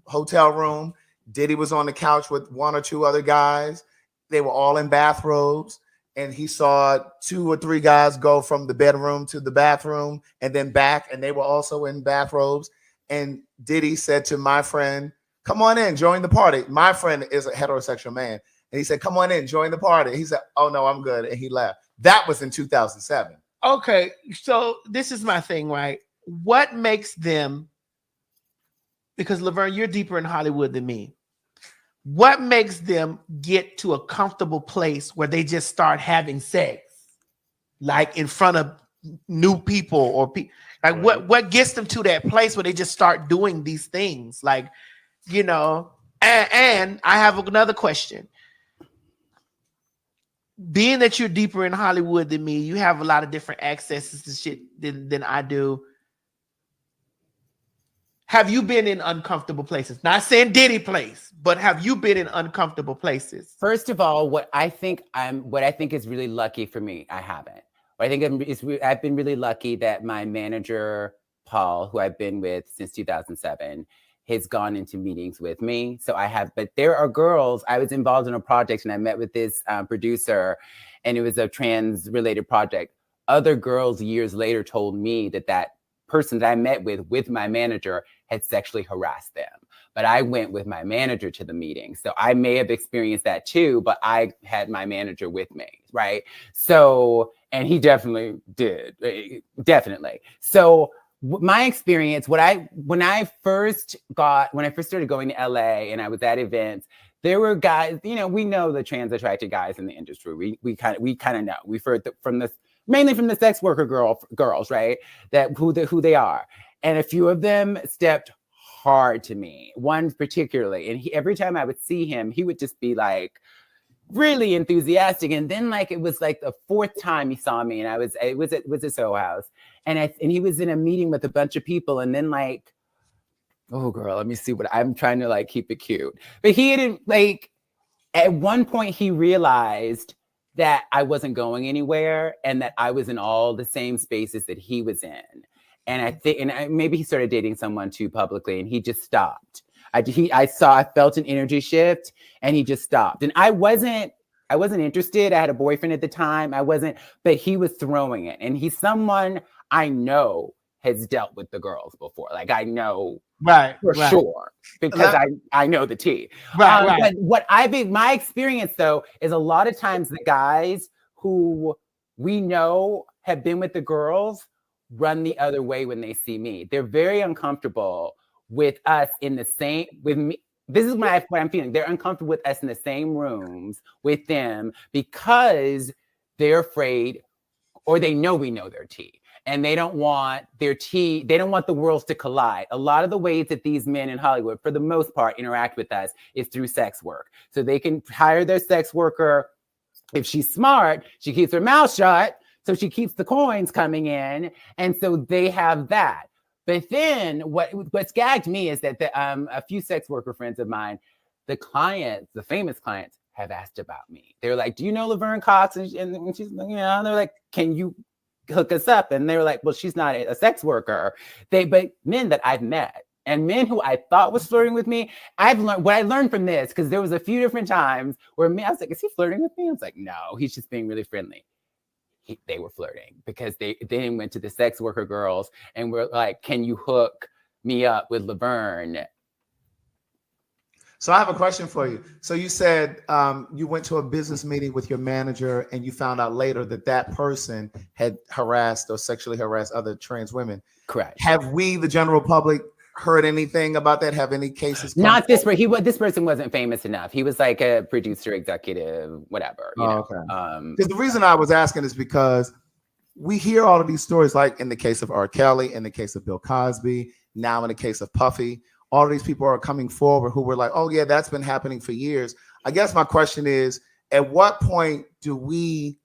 hotel room. Diddy was on the couch with one or two other guys. They were all in bathrobes. And he saw 2 or 3 guys go from the bedroom to the bathroom and then back. And they were also in bathrobes. And Diddy said to my friend, "Come on in, join the party." My friend is a heterosexual man. And he said, "Come on in, join the party." He said, "Oh, no, I'm good." And he left. That was in 2007. Okay. So this is my thing, right? What makes them, because Laverne, you're deeper in Hollywood than me. What makes them get to a comfortable place where they just start having sex, like in front of new people or like what gets them to that place where they just start doing these things, like, you know? And I have another question. Being that you're deeper in Hollywood than me, you have a lot of different accesses to shit than I do. Have you been in uncomfortable places? Not saying Diddy place, but have you been in uncomfortable places? First of all, what I think is really lucky for me, I haven't. What I think I've been really lucky that my manager, Paul, who I've been with since 2007, has gone into meetings with me. So I have, but there are girls, I was involved in a project and I met with this producer and it was a trans-related project. Other girls years later told me that person that I met with my manager had sexually harassed them. But I went with my manager to the meeting. So I may have experienced that too, but I had my manager with me, right? So, and he definitely did, definitely. So my experience, when I first started going to LA and I was at events, there were guys, you know, we know the trans attracted guys in the industry. We kind of know. We've heard from this, mainly from the sex worker girls, right? That who they are. And a few of them stepped hard to me. One particularly, and every time I would see him, he would just be like really enthusiastic. And then like it was like the fourth time he saw me, and it was at Soho House, and he was in a meeting with a bunch of people, and then like, oh girl, let me see what I'm trying to like keep it cute. But he didn't like. At one point, he realized that I wasn't going anywhere and that I was in all the same spaces that he was in. And I think, maybe he started dating someone too publicly, and he just stopped. I felt an energy shift, and he just stopped. And I wasn't interested. I had a boyfriend at the time. But he was throwing it. And he's someone I know has dealt with the girls before. Like I know for sure, because I know the tea. But my experience though is a lot of times the guys who we know have been with the girls run the other way when they see me. They're very uncomfortable with us with me. This is what I'm feeling. They're uncomfortable with us in the same rooms with them because they're afraid, or they know we know their tea. And they don't want their tea, they don't want the worlds to collide. A lot of the ways that these men in Hollywood, for the most part, interact with us is through sex work. So they can hire their sex worker. If she's smart, she keeps her mouth shut, so she keeps the coins coming in. And so they have that. But then what's gagged me is that a few sex worker friends of mine, the famous clients, have asked about me. They're like, do you know Laverne Cox? And she's like, yeah. And they're like, can you hook us up? And they were like, well, she's not a sex worker. But men that I've met, and men who I thought was flirting with me, I've learned what I learned from this, because there was a few different times where I was like, is he flirting with me? I was like, no, he's just being really friendly. They were flirting, because they then went to the sex worker girls and were like, can you hook me up with Laverne? So I have a question for you. So you said you went to a business meeting with your manager, and you found out later that person had harassed or sexually harassed other trans women. Correct. Have we, the general public, heard anything about that? Have any cases? Not this, this person wasn't famous enough. He was like a producer, executive, whatever. Okay. Because the reason I was asking is because we hear all of these stories, like in the case of R. Kelly, in the case of Bill Cosby, now in the case of Puffy. All of these people are coming forward who were like, oh yeah, that's been happening for years. I guess my question is, at what point do we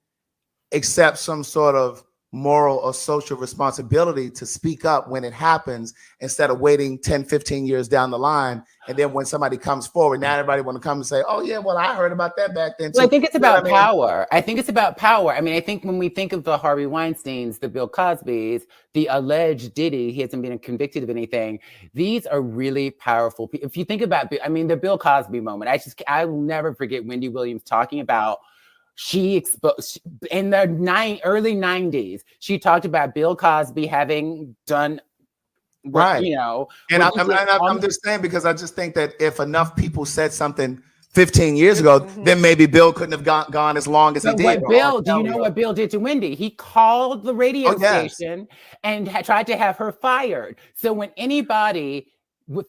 accept some sort of moral or social responsibility to speak up when it happens, instead of waiting 10, 15 years down the line? And then when somebody comes forward, now everybody want to come and say, oh yeah, well, I heard about that back then. Well, I think it's about power. I think it's about power. I mean, I think when we think of the Harvey Weinsteins, the Bill Cosbys, the alleged Diddy, he hasn't been convicted of anything. These are really powerful people. If you think about, I mean, the Bill Cosby moment, I will never forget Wendy Williams talking about, she exposed in the early 90s, she talked about Bill Cosby having done right, you know. And I'm just saying, because I just think that if enough people said something 15 years ago, then maybe Bill couldn't have gone as long as he did. Do you know what Bill did to Wendy? He called the radio station and tried to have her fired. So when anybody,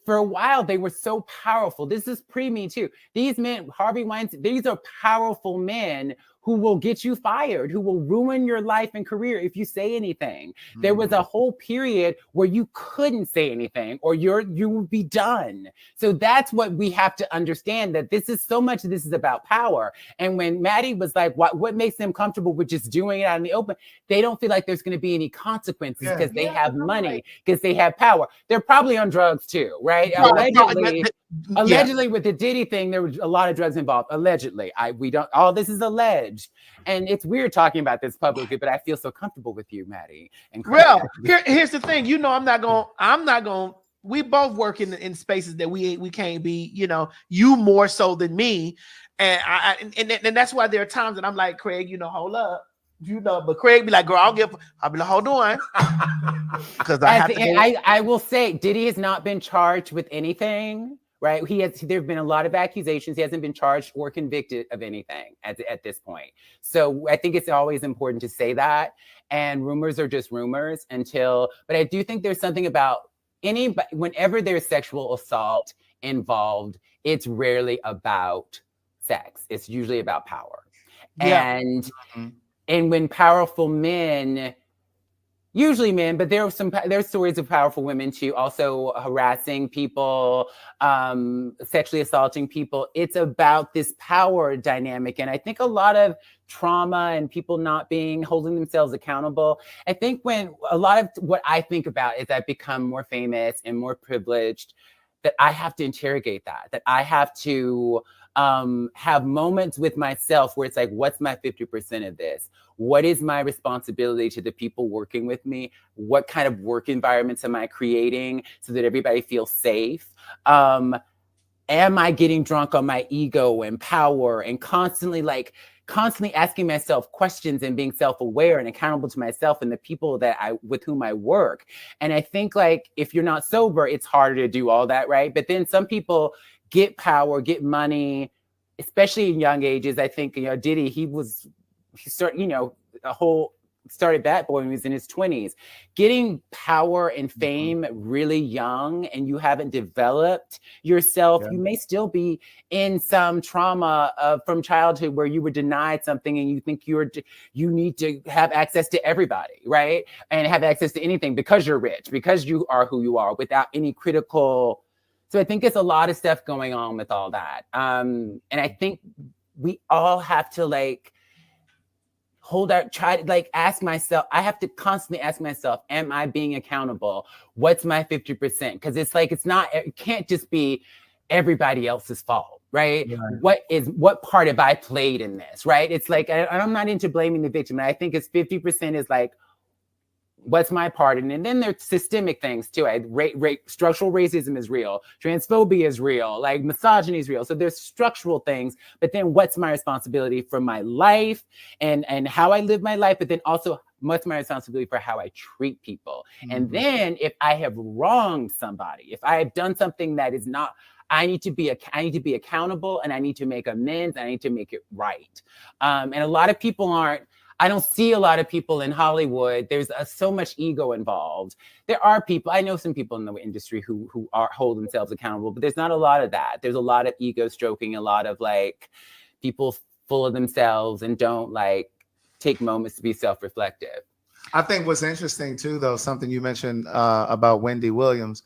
for a while, they were so powerful. This is pre-Me Too. These men, Harvey Weinstein, these are powerful men who will get you fired, who will ruin your life and career if you say anything. Mm-hmm. There was a whole period where you couldn't say anything, or you would be done. So that's what we have to understand, that this is about power. And when Maddie was like, what makes them comfortable with just doing it out in the open? They don't feel like there's going to be any consequences because they have money, because they have power. They're probably on drugs too, right? Allegedly, with the Diddy thing, there was a lot of drugs involved. Allegedly, all this is alleged, and it's weird talking about this publicly, but I feel so comfortable with you, Maddie. And well, here's the thing. You know, I'm not going. We both work in spaces that we can't be. You know, you more so than me, and and that's why there are times that I'm like, Craig, you know, hold up. You know, but Craig be like, girl, I'll be like, hold on. Because I will say, Diddy has not been charged with anything. Right, there have been a lot of accusations. He hasn't been charged or convicted of anything at this point. So I think it's always important to say that. And rumors are just rumors but I do think there's something about whenever there's sexual assault involved, it's rarely about sex. It's usually about power. Yeah. And when powerful men Usually men, but there's stories of powerful women too, also harassing people, sexually assaulting people. It's about this power dynamic. And I think a lot of trauma and people not holding themselves accountable. I think when a lot of what I think about is I've become more famous and more privileged, that I have to interrogate that I have to have moments with myself where it's like, what's my 50% of this? What is my responsibility to the people working with me? What kind of work environments am I creating so that everybody feels safe? Am I getting drunk on my ego and power and constantly asking myself questions and being self-aware and accountable to myself and the people with whom I work? And I think like, if you're not sober, it's harder to do all that, right? But then some people get power, get money, especially in young ages. I think, Diddy, started Bad Boy when he was in his 20s. Getting power and fame really young, and you haven't developed yourself, you may still be in some trauma from childhood where you were denied something and you think you need to have access to everybody, right? And have access to anything because you're rich, because you are who you are, without any critical. So I think it's a lot of stuff going on with all that. And I think we all have to ask myself, I have to constantly ask myself, am I being accountable? What's my 50%? Because it can't just be everybody else's fault, right? What part have I played in this, right? It's like, I'm not into blaming the victim. I think it's 50% is like, what's my part in it? And then there's systemic things too. Structural racism is real. Transphobia is real. Like misogyny is real. So there's structural things, but then what's my responsibility for my life and how I live my life? But then also what's my responsibility for how I treat people? And then if I have wronged somebody, if I have done something that is not, I need to be accountable, and I need to make amends. I need to make it right. And a lot of people I don't see a lot of people in Hollywood. There's so much ego involved. There are people, I know some people in the industry who hold themselves accountable, but there's not a lot of that. There's a lot of ego stroking, a lot of people full of themselves and don't take moments to be self-reflective. I think what's interesting too, though, something you mentioned about Wendy Williams,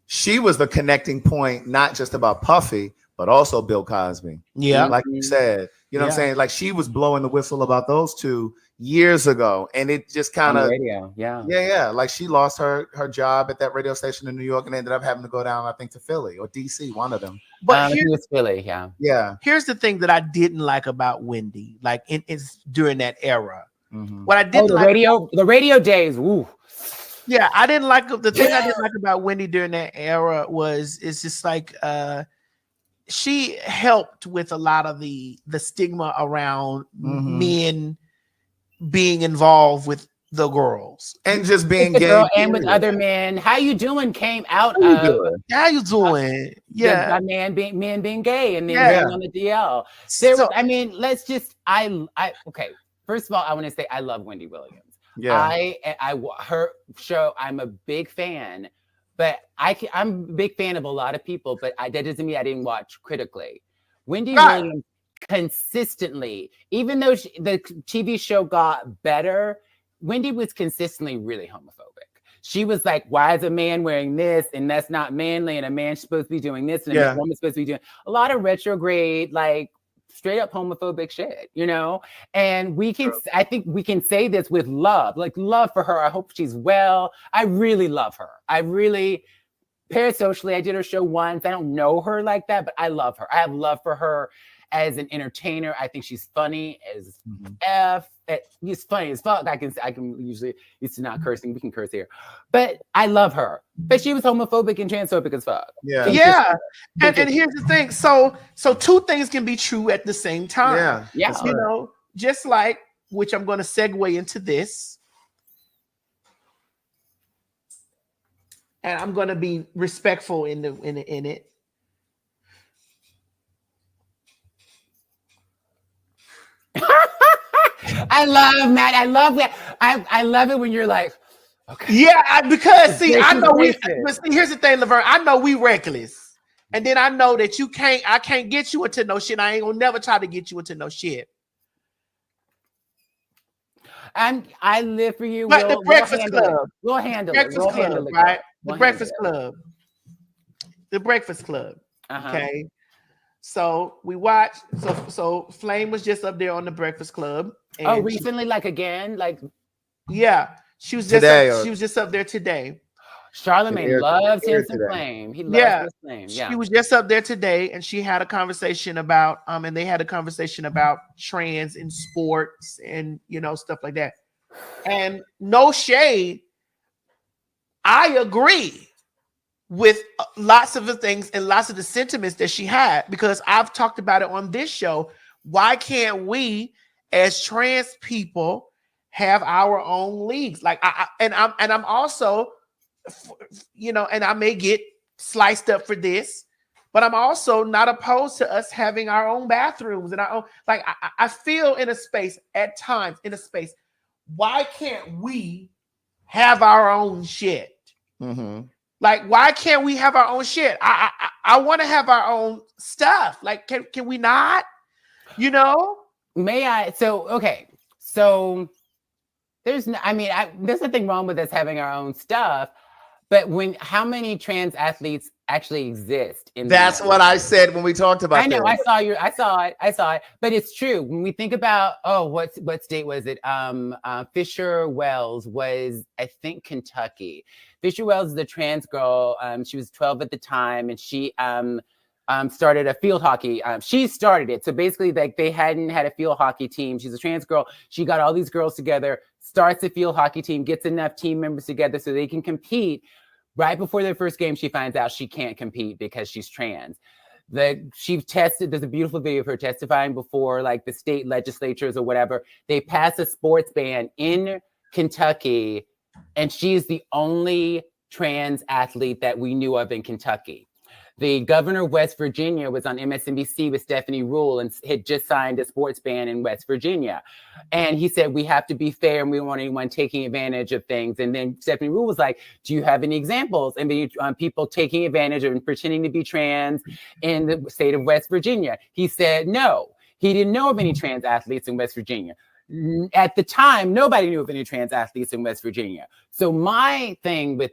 she was the connecting point, not just about Puffy, but also Bill Cosby. Yeah. Like you said, what I'm saying? Like she was blowing the whistle about those two years ago. And it just kind of, yeah. Like she lost her job at that radio station in New York and ended up having to go down, I think, to Philly or DC, one of them. But it was Philly, yeah. Here's the thing that I didn't like about Wendy, it's during that era. What I didn't the radio days, woo. Yeah, I didn't like the thing I didn't like about Wendy during that era it's just she helped with a lot of the stigma around men being involved with the girls and just being gay girl and with other men. How you doing came out of how you doing? Yeah, men being gay and then being on the DL. Okay. First of all, I want to say I love Wendy Williams. Yeah, her show. I'm a big fan. But I'm a big fan of a lot of people, but that doesn't mean I didn't watch critically. Wendy Williams consistently, even though the TV show got better, Wendy was consistently really homophobic. She was like, why is a man wearing this? And that's not manly. And a man's supposed to be doing this. And a woman's supposed to be doing a lot of retrograde, straight up homophobic shit, and I think we can say this with love, love for her. I hope she's well. I really love her. Parasocially, I did her show once. I don't know her like that, but I love her. I have love for her as an entertainer. I think she's funny as F. She's funny as fuck. I can usually used to not cursing. We can curse here, but I love her. But she was homophobic and transphobic as fuck. Yeah. And here's the thing. So two things can be true at the same time. Yeah. Just like, which I'm going to segue into this, and I'm going to be respectful in it. I love Matt. I love that. I love it when you're like, okay. Yeah, because I know here's the thing, Laverne. I know we reckless. And then I know that I can't get you into no shit. I ain't gonna never try to get you into no shit. I live for you. But the Breakfast handle it. Club. We'll handle it. Breakfast We'll Club, handle it. right? We'll The Breakfast handle Club. The Breakfast Club. Uh-huh. Okay. So we watched. So Flame was just up there on the Breakfast Club. Oh, recently, like again, like yeah, she was just Today, up, she was just up there today. Charlemagne loves him some today. Flame. He loves his Flame. Yeah. She was just up there today, and she had a conversation about and they had a conversation about trans in sports and stuff like that. And no shade, I agree with lots of the things and lots of the sentiments that she had, because I've talked about it on this show. Why can't we, as trans people, have our own leagues? Like I'm also, and I may get sliced up for this, but I'm also not opposed to us having our own bathrooms and our own. Like I feel in a space at times why can't we have our own shit? Mm-hmm. Like, why can't we have our own shit? I want to have our own stuff. Like, can we not? May I? So okay. So there's nothing wrong with us having our own stuff, but how many trans athletes actually exist in That's what I said when we talked about I know, this. I saw it. But it's true. When we think about what state was it? Fisher Wells was, I think, Kentucky. Fisher Wells is a trans girl. She was 12 at the time, and she started a field hockey. She started it. So basically, like, they hadn't had a field hockey team. She's a trans girl. She got all these girls together, starts a field hockey team, gets enough team members together so they can compete. Right before their first game, she finds out she can't compete because she's trans. She tested, there's a beautiful video of her testifying before like the state legislatures or whatever. They passed a sports ban in Kentucky, and she's the only trans athlete that we knew of in Kentucky. The governor of West Virginia was on MSNBC with Stephanie Rule and had just signed a sports ban in West Virginia. And he said, we have to be fair and we don't want anyone taking advantage of things. And then Stephanie Rule was like, do you have any examples? And people taking advantage of and pretending to be trans in the state of West Virginia? He said, no, he didn't know of any trans athletes in West Virginia. At the time, nobody knew of any trans athletes in West Virginia. So my thing with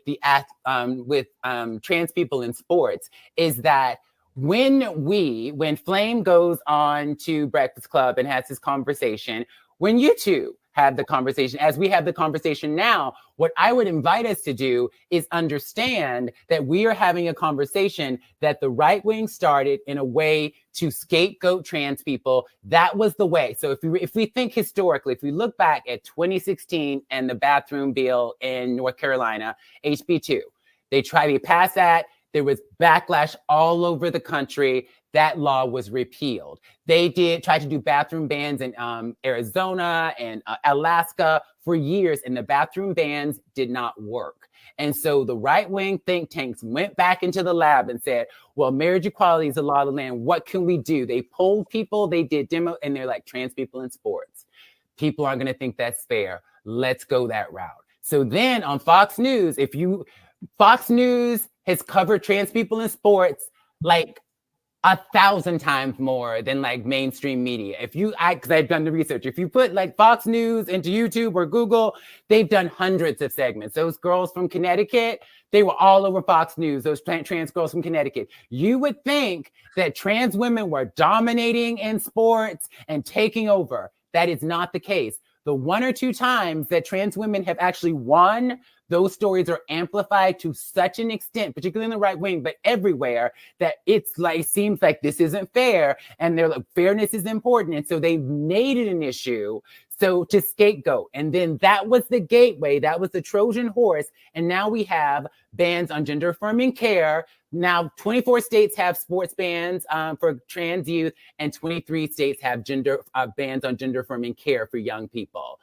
trans people in sports is that when Flame goes on to Breakfast Club and has this conversation, when you two have the conversation, as we have the conversation now, what I would invite us to do is understand that we are having a conversation that the right wing started in a way to scapegoat trans people. That was the way. So if we think historically, if we look back at 2016 and the bathroom bill in North Carolina, HB2, they passed that. There was backlash all over the country. That law was repealed. They tried to do bathroom bans in Arizona and Alaska for years, and the bathroom bans did not work. And so the right-wing think tanks went back into the lab and said, well, marriage equality is the law of the land. What can we do? They polled people, they did demo, and they're like, trans people in sports. People aren't going to think that's fair. Let's go that route. So then on Fox News, Fox News has covered trans people in sports like 1,000 times more than like mainstream media. Because I've done the research. If you put like Fox News into YouTube or Google, they've done hundreds of segments. Those girls from Connecticut, they were all over Fox News, those trans girls from Connecticut. You would think that trans women were dominating in sports and taking over. That is not the case. The one or two times that trans women have actually won, those stories are amplified to such an extent, particularly in the right wing, but everywhere, that seems like this isn't fair. And they're like, fairness is important. And so they made it an issue. So to scapegoat. And then that was the gateway. That was the Trojan horse. And now we have bans on gender affirming care. Now 24 states have sports bans for trans youth, and 23 states have bans on gender affirming care for young people.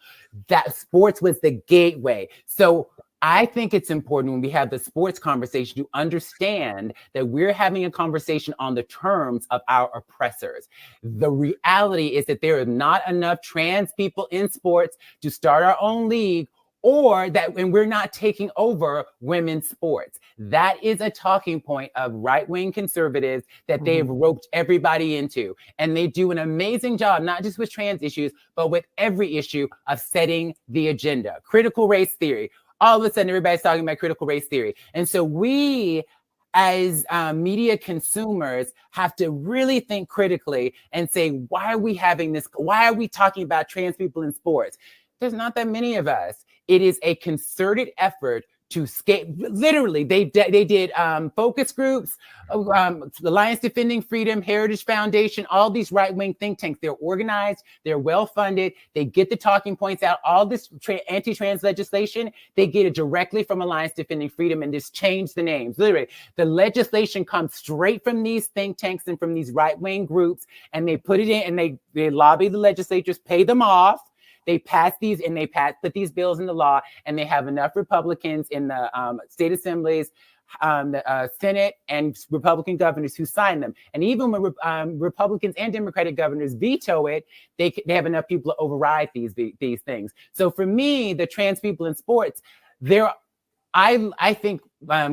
That sports was the gateway. So I think it's important when we have the sports conversation to understand that we're having a conversation on the terms of our oppressors. The reality is that there are not enough trans people in sports to start our own league or that when we're not taking over women's sports. That is a talking point of right-wing conservatives that they've roped everybody into. And they do an amazing job, not just with trans issues, but with every issue of setting the agenda. Critical race theory. All of a sudden, everybody's talking about critical race theory. And so we, as media consumers, have to really think critically and say, why are we having this? Why are we talking about trans people in sports? There's not that many of us. It is a concerted effort to escape. Literally, they did focus groups, Alliance Defending Freedom, Heritage Foundation, all these right-wing think tanks. They're organized, they're well-funded, they get the talking points out. All this anti-trans legislation, they get it directly from Alliance Defending Freedom and just change the names. Literally, the legislation comes straight from these think tanks and from these right-wing groups, and they put it in and they lobby the legislatures, pay them off. They pass these and put these bills into law, and they have enough Republicans in the state assemblies, the Senate, and Republican governors who sign them. And even when Republicans and Democratic governors veto it, they have enough people to override these things. So for me, the trans people in sports, I think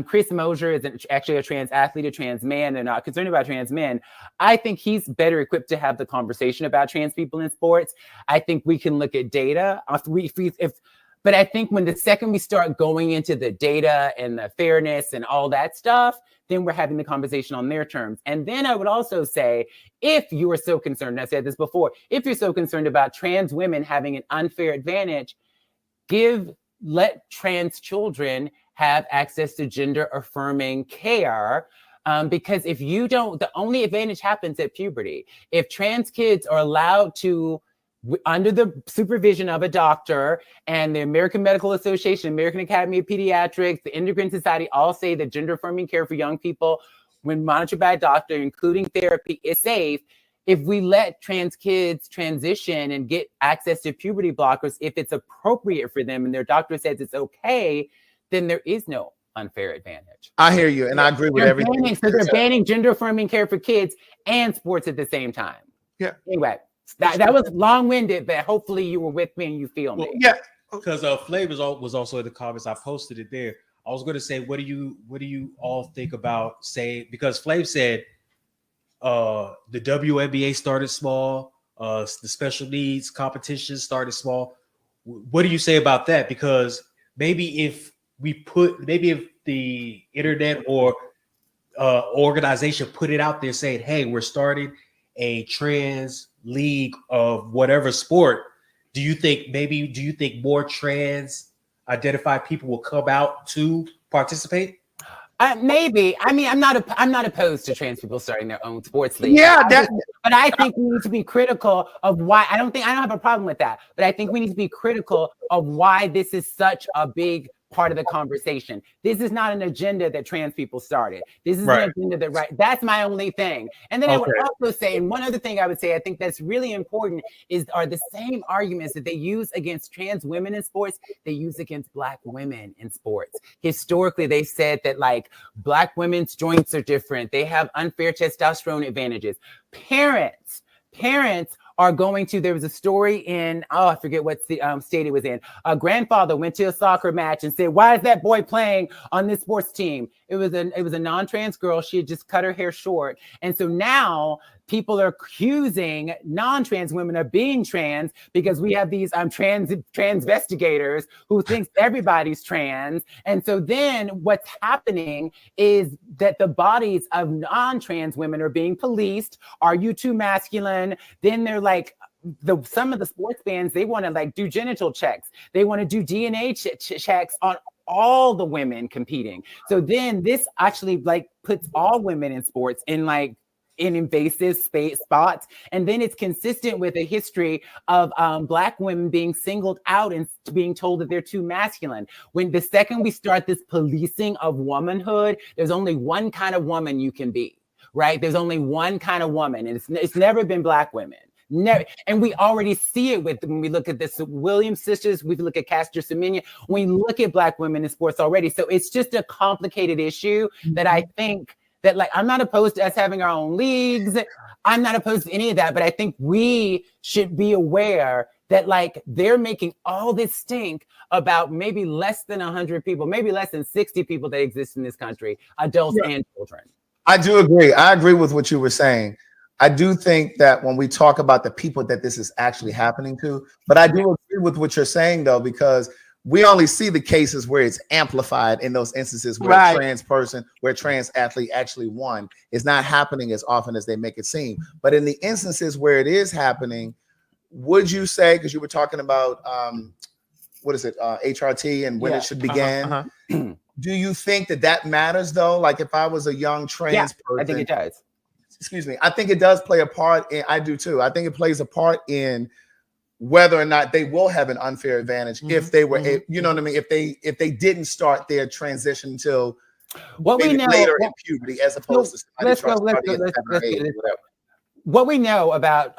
Chris Mosier is actually a trans athlete, a trans man, and not concerned about trans men. I think he's better equipped to have the conversation about trans people in sports. I think we can look at data. But I think when the second we start going into the data and the fairness and all that stuff, then we're having the conversation on their terms. And then I would also say, if you are so concerned, and I said this before, if you're so concerned about trans women having an unfair advantage, let trans children have access to gender affirming care. Because if you don't, the only advantage happens at puberty. If trans kids are allowed to, under the supervision of a doctor, and the American Medical Association, American Academy of Pediatrics, the Endocrine Society all say that gender affirming care for young people, when monitored by a doctor, including therapy, is safe. If we let trans kids transition and get access to puberty blockers, if it's appropriate for them and their doctor says it's okay, then there is no unfair advantage. I hear you, and I agree with everything. So they're banning gender affirming care for kids and sports at the same time. Yeah. Anyway, that was long-winded, but hopefully you were with me and you feel me. Yeah. Because Flav was also in the comments. I posted it there. I was going to say, what do you all think about, say, because Flav said the WNBA started small, the special needs competition started small. What do you say about that? Because maybe if the internet or organization put it out there saying, hey, we're starting a trans league of whatever sport, do you think more trans identified people will come out to participate? Maybe. I mean, I'm not opposed to trans people starting their own sports league. Yeah, but I think we need to be critical of why. I don't have a problem with that, but I think we need to be critical of why this is such a big part of the conversation. This is not an agenda that trans people started. This is an agenda that's my only thing. And then I would also say, and one other thing I would say, I think that's really important are the same arguments that they use against trans women in sports, they use against Black women in sports. Historically, they said that like Black women's joints are different. They have unfair testosterone advantages. Parents are going to, there was a story in, I forget what state it was in. A grandfather went to a soccer match and said, why is that boy playing on this sports team? It was a non-trans girl. She had just cut her hair short. And so now people are accusing non-trans women of being trans because we have these transvestigators who thinks everybody's trans. And so then what's happening is that the bodies of non-trans women are being policed. Are you too masculine? Then they're like, some of the sports fans, they want to like do genital checks. They want to do DNA checks on all the women competing. So then this actually like puts all women in sports in invasive spots. And then it's consistent with a history of Black women being singled out and being told that they're too masculine. When the second we start this policing of womanhood, there's only one kind of woman you can be, right? There's only one kind of woman, and it's never been Black women. Never. And we already see it when we look at the Williams sisters, we look at Caster Semenya, we look at Black women in sports already. So it's just a complicated issue that I think that like, I'm not opposed to us having our own leagues. I'm not opposed to any of that, but I think we should be aware that like they're making all this stink about maybe less than 100 people, maybe less than 60 people that exist in this country, adults and children. I do agree. I agree with what you were saying. I do think that when we talk about the people that this is actually happening to, but I do agree with what you're saying though, because we only see the cases where it's amplified in those instances where a trans person, where a trans athlete actually won. It's not happening as often as they make it seem. But in the instances where it is happening, would you say, because you were talking about what is it, HRT and when it should begin? Do you think that that matters though? Like if I was a young trans person, I think it does. Excuse me. I think it does play a part in, I do too. I think it plays a part in whether or not they will have an unfair advantage if they were, you know what I mean? If they didn't start their transition until what we know later in puberty, as opposed to let's go. What we know about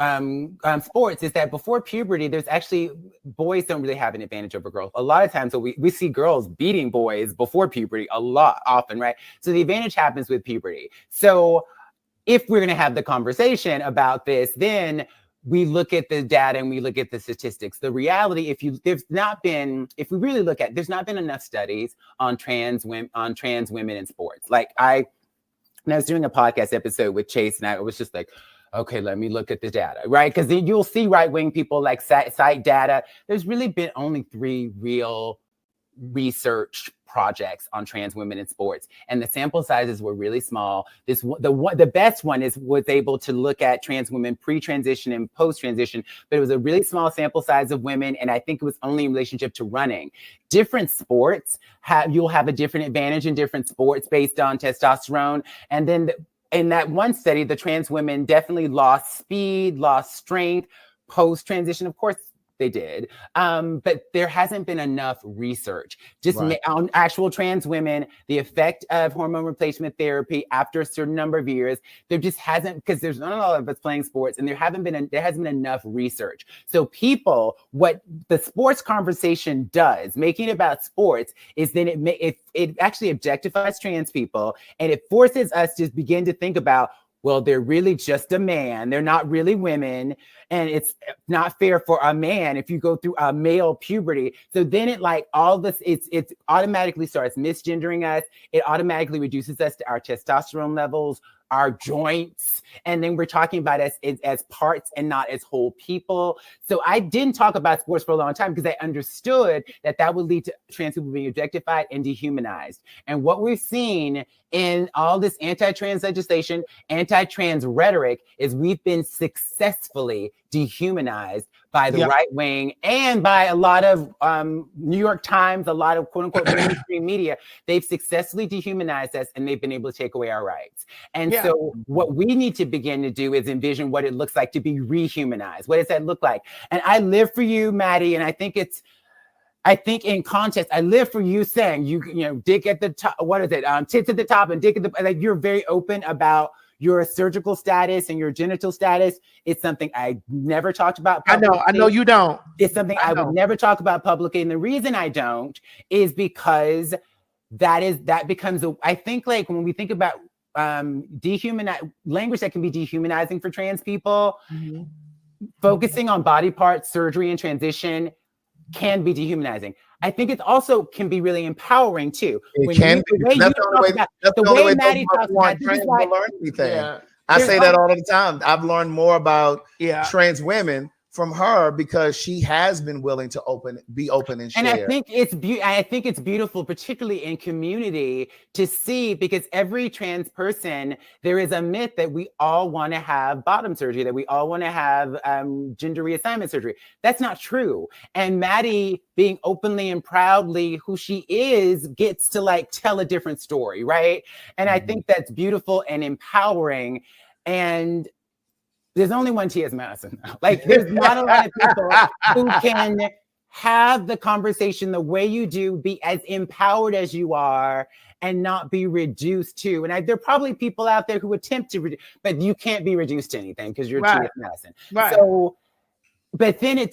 sports is that before puberty, there's actually boys don't really have an advantage over girls. A lot of times, so we see girls beating boys before puberty often, right? So the advantage happens with puberty. So if we're going to have the conversation about this, then we look at the data and we look at the statistics. The reality, there's not been enough studies on trans women in sports. Like when I was doing a podcast episode with Chase, and I was just like, okay, let me look at the data, right? Because then you'll see right-wing people like cite data. There's really been only 3 real research projects on trans women in sports, and the sample sizes were really small. The best one was able to look at trans women pre-transition and post-transition, but it was a really small sample size of women, and I think it was only in relationship to running. Different sports you'll have a different advantage in different sports based on testosterone, and then in that one study, the trans women definitely lost speed, lost strength, post-transition. Of course, they did. But there hasn't been enough research on actual trans women, the effect of hormone replacement therapy after a certain number of years. There just hasn't, because there's not a lot of us playing sports, and there hasn't been enough research. So what the sports conversation does, making it about sports, is then it actually objectifies trans people, and it forces us to begin to think about, well, they're really just a man. They're not really women. And it's not fair for a man if you go through a male puberty. So then it automatically starts misgendering us. It automatically reduces us to our testosterone levels, our joints. And then we're talking about us as parts and not as whole people. So I didn't talk about sports for a long time because I understood that would lead to trans people being objectified and dehumanized. And what we've seen in all this anti-trans legislation, anti-trans rhetoric, is we've been successfully dehumanized by the right wing and by a lot of New York Times, a lot of quote unquote mainstream media. They've successfully dehumanized us, and they've been able to take away our rights. And so what we need to begin to do is envision what it looks like to be rehumanized. What does that look like? And I live for you, Maddie, and I think in context, I live for you saying, you know, dick at the top, what is it? Tits at the top and dick at the, like, you're very open about your surgical status and your genital status. It's something I never talked about publicly. I know you don't. It's something I would never talk about publicly. And the reason I don't is because that becomes I think, like, when we think about language that can be dehumanizing for trans people, focusing on body parts, surgery, and transition can be dehumanizing. I think it also can be really empowering too. It can be. That's the only way Maddie talks about trans to learn anything. I say that all the time. I've learned more about trans women from her because she has been willing to be open and share. And I think it's beautiful, particularly in community, to see, because every trans person, there is a myth that we all want to have bottom surgery, that we all want to have gender reassignment surgery. That's not true. And Maddie, being openly and proudly who she is, gets to, like, tell a different story, right? And I think that's beautiful and empowering. And there's only one T.S. Madison. Like, there's not a lot of people who can have the conversation the way you do, be as empowered as you are, and not be reduced to. And there are probably people out there who attempt to, but you can't be reduced to anything because you're T.S. Madison. Right. So, but then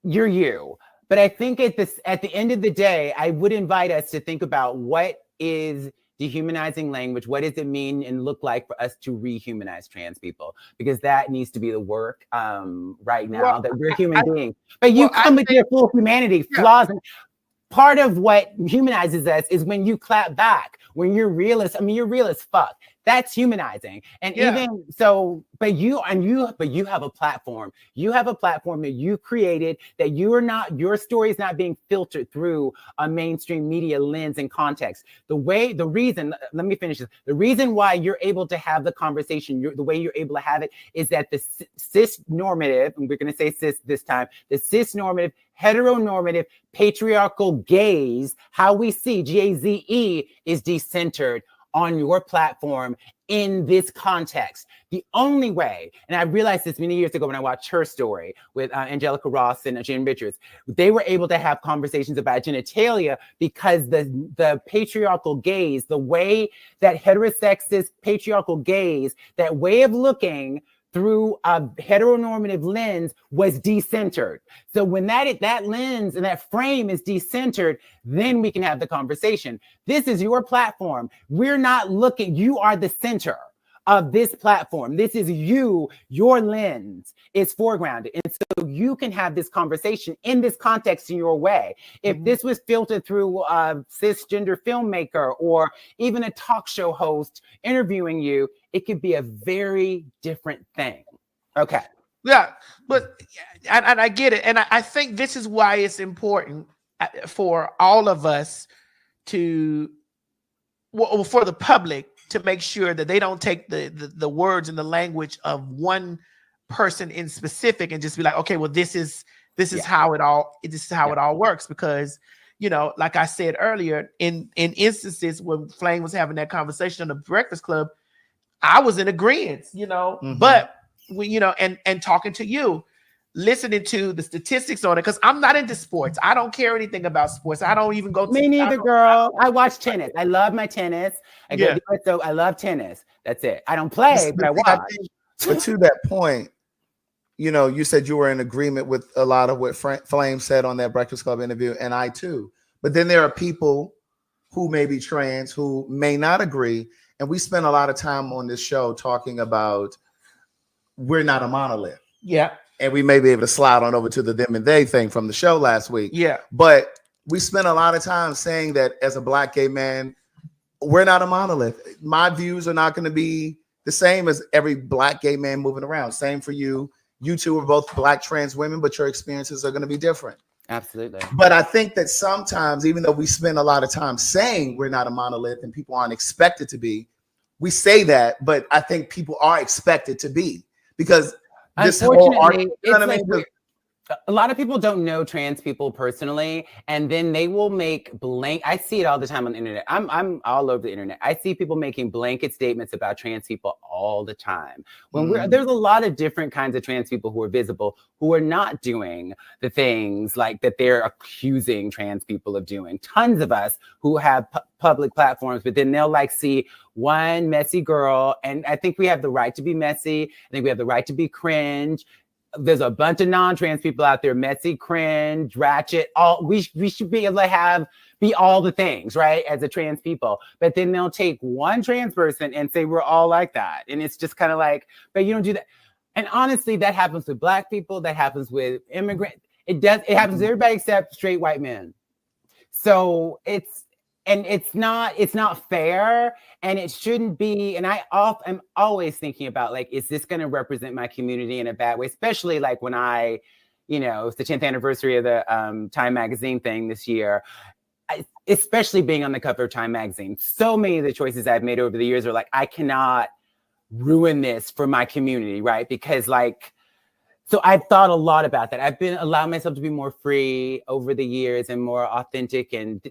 you're you. But I think at the end of the day, I would invite us to think about what is dehumanizing language. What does it mean and look like for us to rehumanize trans people? Because that needs to be the work right now, Well, that we're human beings. But you come with your full humanity, flaws, and part of what humanizes us is when you clap back, when you're realist. I mean, you're real as fuck. That's humanizing. And even so, but you have a platform. You have a platform that you created, that your story is not being filtered through a mainstream media lens and context. Let me finish this. The reason why you're able to have the conversation, the way you're able to have it, is that the cis normative, and we're going to say cis this time, the cis normative, heteronormative, patriarchal gaze, how we see GAZE, is decentered on your platform in this context. The only way, and I realized this many years ago when I watched Her Story with Angelica Ross and Jen Richards, they were able to have conversations about genitalia because the patriarchal gaze, the way that heterosexist patriarchal gaze, that way of looking through a heteronormative lens, was decentered. So when that lens and that frame is decentered, then we can have the conversation. This is your platform. We're not looking, you are the center of this platform. This is you, your lens is foregrounded. And so you can have this conversation in this context in your way. If this was filtered through a cisgender filmmaker or even a talk show host interviewing you, it could be a very different thing. Okay. Yeah, but and I get it. And I think this is why it's important for all of us to, well, for the public, to make sure that they don't take the words and the language of one person in specific and just be like, okay, well, this is how it all works. Because, you know, like I said earlier, in instances when Flame was having that conversation on the Breakfast Club, I was in agreement, you know, but we, you know, and talking to you, listening to the statistics on it, because I'm not into sports. I don't care anything about sports. I don't even go to. Me neither, girl. I watch tennis. I love my tennis. So I love tennis. That's it. I don't play, but I watch. But to that point, you know, you said you were in agreement with a lot of what Flame said on that Breakfast Club interview, and I too. But then there are people who may be trans who may not agree. And we spend a lot of time on this show talking about we're not a monolith. Yeah. And we may be able to slide on over to the them and they thing from the show last week. Yeah. But we spent a lot of time saying that as a Black gay man, we're not a monolith. My views are not going to be the same as every Black gay man moving around. Same for you. You two are both Black trans women, but your experiences are going to be different. Absolutely. But I think that sometimes, even though we spend a lot of time saying we're not a monolith and people aren't expected to be, we say that, but I think people are expected to be, because this whole Unfortunately, a lot of people don't know trans people personally, and then they will make I see it all the time on the internet. I'm all over the internet. I see people making blanket statements about trans people all the time. When there's a lot of different kinds of trans people who are visible, who are not doing the things like that they're accusing trans people of doing. Tons of us who have public platforms, but then they'll like see one messy girl, and I think we have the right to be messy. I think we have the right to be cringe. There's a bunch of non-trans people out there, messy, cringe, ratchet. We should be able to be all the things, right, as a trans people. But then they'll take one trans person and say we're all like that, and it's just kind of like, but you don't do that. And honestly, that happens with Black people. That happens with immigrants. It happens to everybody except straight white men. So it's not fair, and it shouldn't be. And I'm always thinking about, like, is this going to represent my community in a bad way? Especially like when it's the 10th anniversary of the Time Magazine thing this year. Especially being on the cover of Time Magazine, so many of the choices I've made over the years are like, I cannot ruin this for my community, right? Because so I've thought a lot about that. I've been allowing myself to be more free over the years and more authentic. And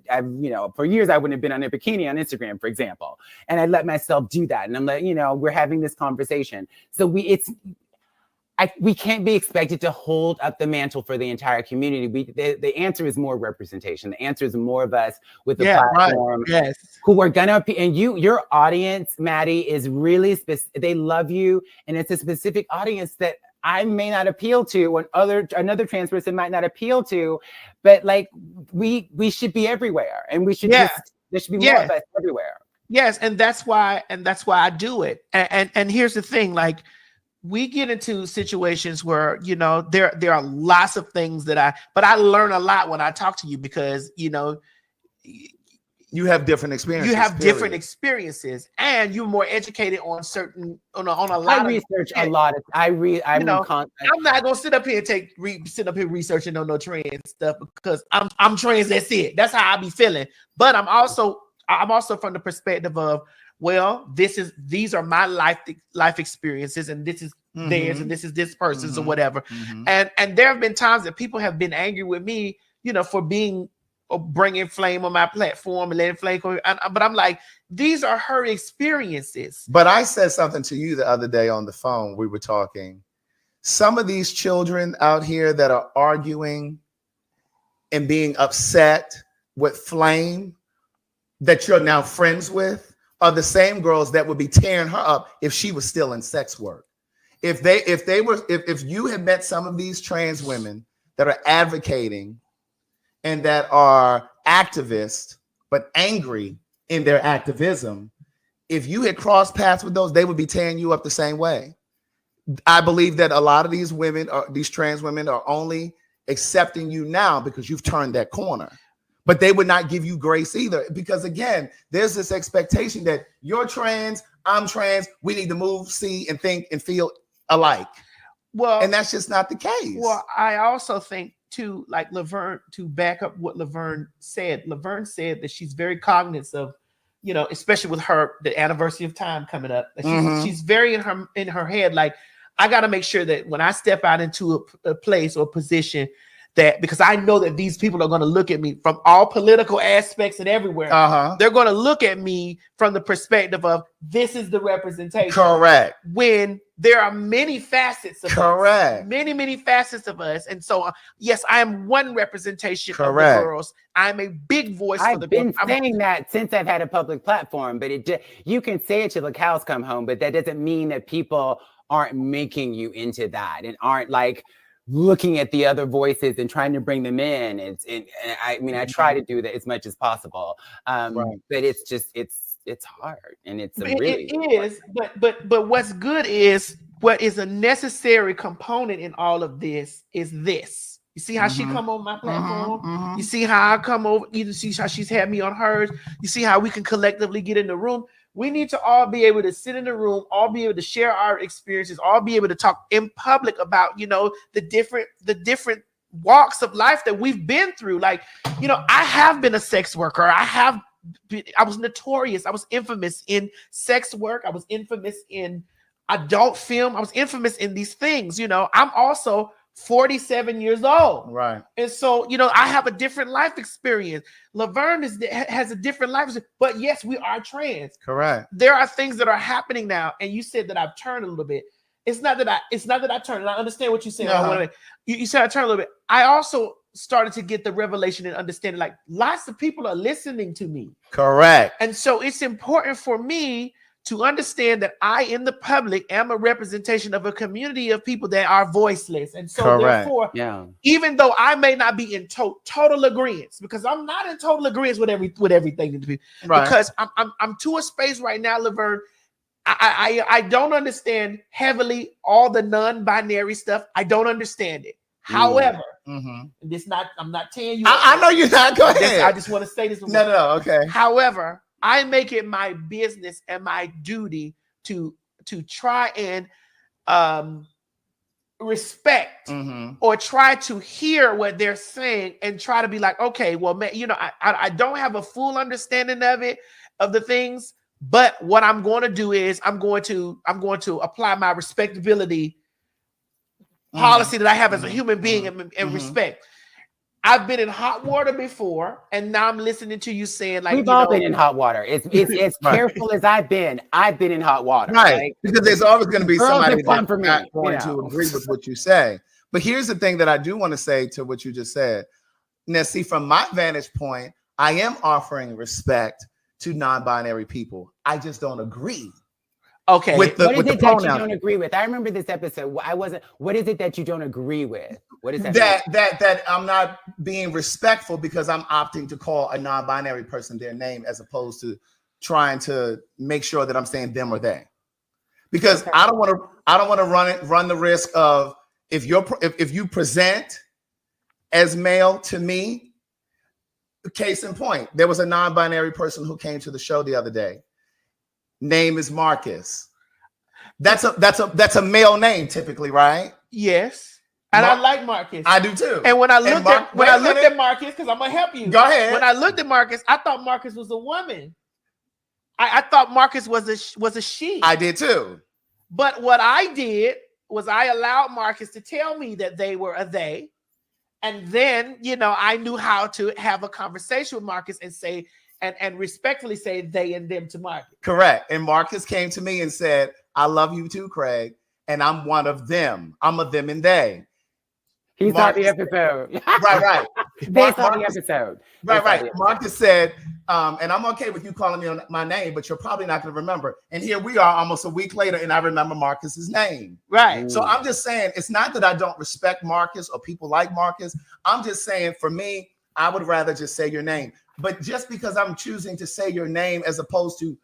for years, I wouldn't have been on a bikini on Instagram, for example. And I let myself do that. And I'm like, we're having this conversation. So we can't be expected to hold up the mantle for the entire community. The answer is more representation. The answer is more of us with the platform, who are gonna, and your audience, Maddie, is really they love you, and it's a specific audience that I may not appeal to, and another trans person might not appeal to, but like we should be everywhere, and we should there should be more of us everywhere. Yes, and that's why I do it. And here's the thing, like we get into situations where, you know, there are lots of things that I learn a lot when I talk to you because, you know, you have different experiences. You have different experiences, and you're more educated on certain on a lot. I research a lot. I'm not gonna sit up here and sit up here researching on no trans stuff because I'm trans. That's it. That's how I be feeling. But I'm also from the perspective of, well, these are my life experiences, and this is theirs, and this is this person's or whatever. And there have been times that people have been angry with me, you know, for bringing flame on my platform and letting flame go. But I'm like, these are her experiences. But I said something to you the other day on the phone. We were talking. Some of these children out here that are arguing and being upset with flame that you're now friends with are the same girls that would be tearing her up if she was still in sex work. If you had met some of these trans women that are advocating and that are activists, but angry in their activism, if you had crossed paths with those, they would be tearing you up the same way. I believe that a lot of these women, these trans women, are only accepting you now because you've turned that corner. But they would not give you grace either. Because again, there's this expectation that you're trans, I'm trans, we need to move, see, and think and feel alike. Well, and that's just not the case. Well, I also think too, like Laverne, to back up what Laverne said that she's very cognizant of, you know, especially with the anniversary of time coming up. She's very in her head, like, I got to make sure that when I step out into a place or position, that because I know that these people are going to look at me from all political aspects and everywhere. They're going to look at me from the perspective of this is the representation. Correct. When there are many facets of us. Many facets of us. And so, yes, I am one representation of the girls. I'm a big voice for the girls. I've been saying that since I've had a public platform, but you can say it till the cows come home, but that doesn't mean that people aren't making you into that and aren't like looking at the other voices and trying to bring them in. I try to do that as much as possible. But it's just, it's hard and it is. But what's good is what is a necessary component in all of this is this. You see how she come on my platform? You see how I come over? You see how she's had me on hers? You see how we can collectively get in the room? We need to all be able to sit in the room, all be able to share our experiences, all be able to talk in public about, you know, the different walks of life that we've been through. Like, you know, I have been a sex worker. I was notorious. I was infamous in sex work. I was infamous in adult film. I was infamous in these things. You know, I'm also 47 years old. Right. And so, you know, I have a different life experience. Laverne has a different life experience, but yes, we are trans. Correct. There are things that are happening now. And you said that I've turned a little bit. It's not that I turned, and I understand what you're saying. You said I turned a little bit. I also started to get the revelation and understanding, like, lots of people are listening to me. Correct. And so it's important for me to understand that I, in the public, am a representation of a community of people that are voiceless. And so therefore, even though I may not be in total agreement, because I'm not in total agreement with everything, because I'm to a space right now, Laverne, I don't understand heavily all the non-binary stuff. I don't understand it. However, I'm not telling you. I know you're not. Go ahead. I just want to say this. No, okay. However, I make it my business and my duty to try and respect or try to hear what they're saying and try to be like, okay, well, man, you know, I don't have a full understanding of the things, but what I'm going to do is I'm going to apply my respectability policy that I have as a human being and respect. I've been in hot water before, and now I'm listening to you saying, like, we've all been in hot water. It's as careful as I've been in hot water. Right. Like, because there's always going to be somebody that's not going to agree with what you say. But here's the thing that I do want to say to what you just said. Now, see, from my vantage point, I am offering respect to non-binary people. I just don't agree. Okay. What is it that you don't agree with? I remember this episode. What is it that you don't agree with? What is that? That I'm not being respectful because I'm opting to call a non-binary person their name as opposed trying to make sure that I'm saying them or they, because I don't want to run the risk of if you present as male to me. Case in point, there was a non-binary person who came to the show the other day. Name is Marcus. That's a male name typically, right? Yes. And I like Marcus. I do too. And when I looked at Marcus, because I'm gonna help you. Go ahead. When I looked at Marcus, I thought Marcus was a woman. I thought Marcus was a she. I did too. But what I did was I allowed Marcus to tell me that they were a they. And then, I knew how to have a conversation with Marcus and say, and respectfully say they and them to Marcus. Correct. And Marcus came to me and said, I love you too, Craig. And I'm one of them. I'm a them and they. He's on the episode. Right. Based on the episode. Right. Marcus said, and I'm okay with you calling me my name, but you're probably not going to remember. And here we are almost a week later, and I remember Marcus's name. Right. So I'm just saying, it's not that I don't respect Marcus or people like Marcus. I'm just saying, for me, I would rather just say your name. But just because I'm choosing to say your name as opposed to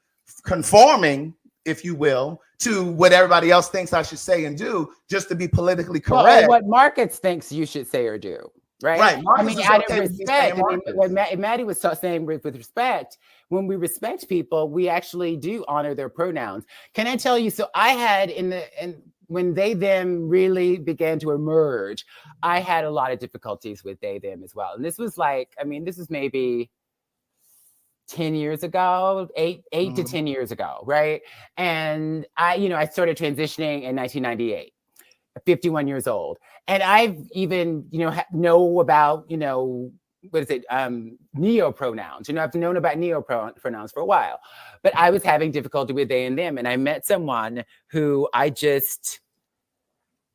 conforming, if you will, to what everybody else thinks I should say and do, just to be politically correct. Well, what Marcus thinks you should say or do. Right. Marcus out of respect. What Maddie was saying with respect, when we respect people, we actually do honor their pronouns. Can I tell you? So I had when they them really began to emerge, I had a lot of difficulties with they them as well. And this was this was maybe 10 years ago, eight to 10 years ago, right? And I started transitioning in 1998. 51 years old. And I've even, know about, what is it? Neo-pronouns. I've known about neo-pronouns for a while, but I was having difficulty with they and them. And I met someone who I just,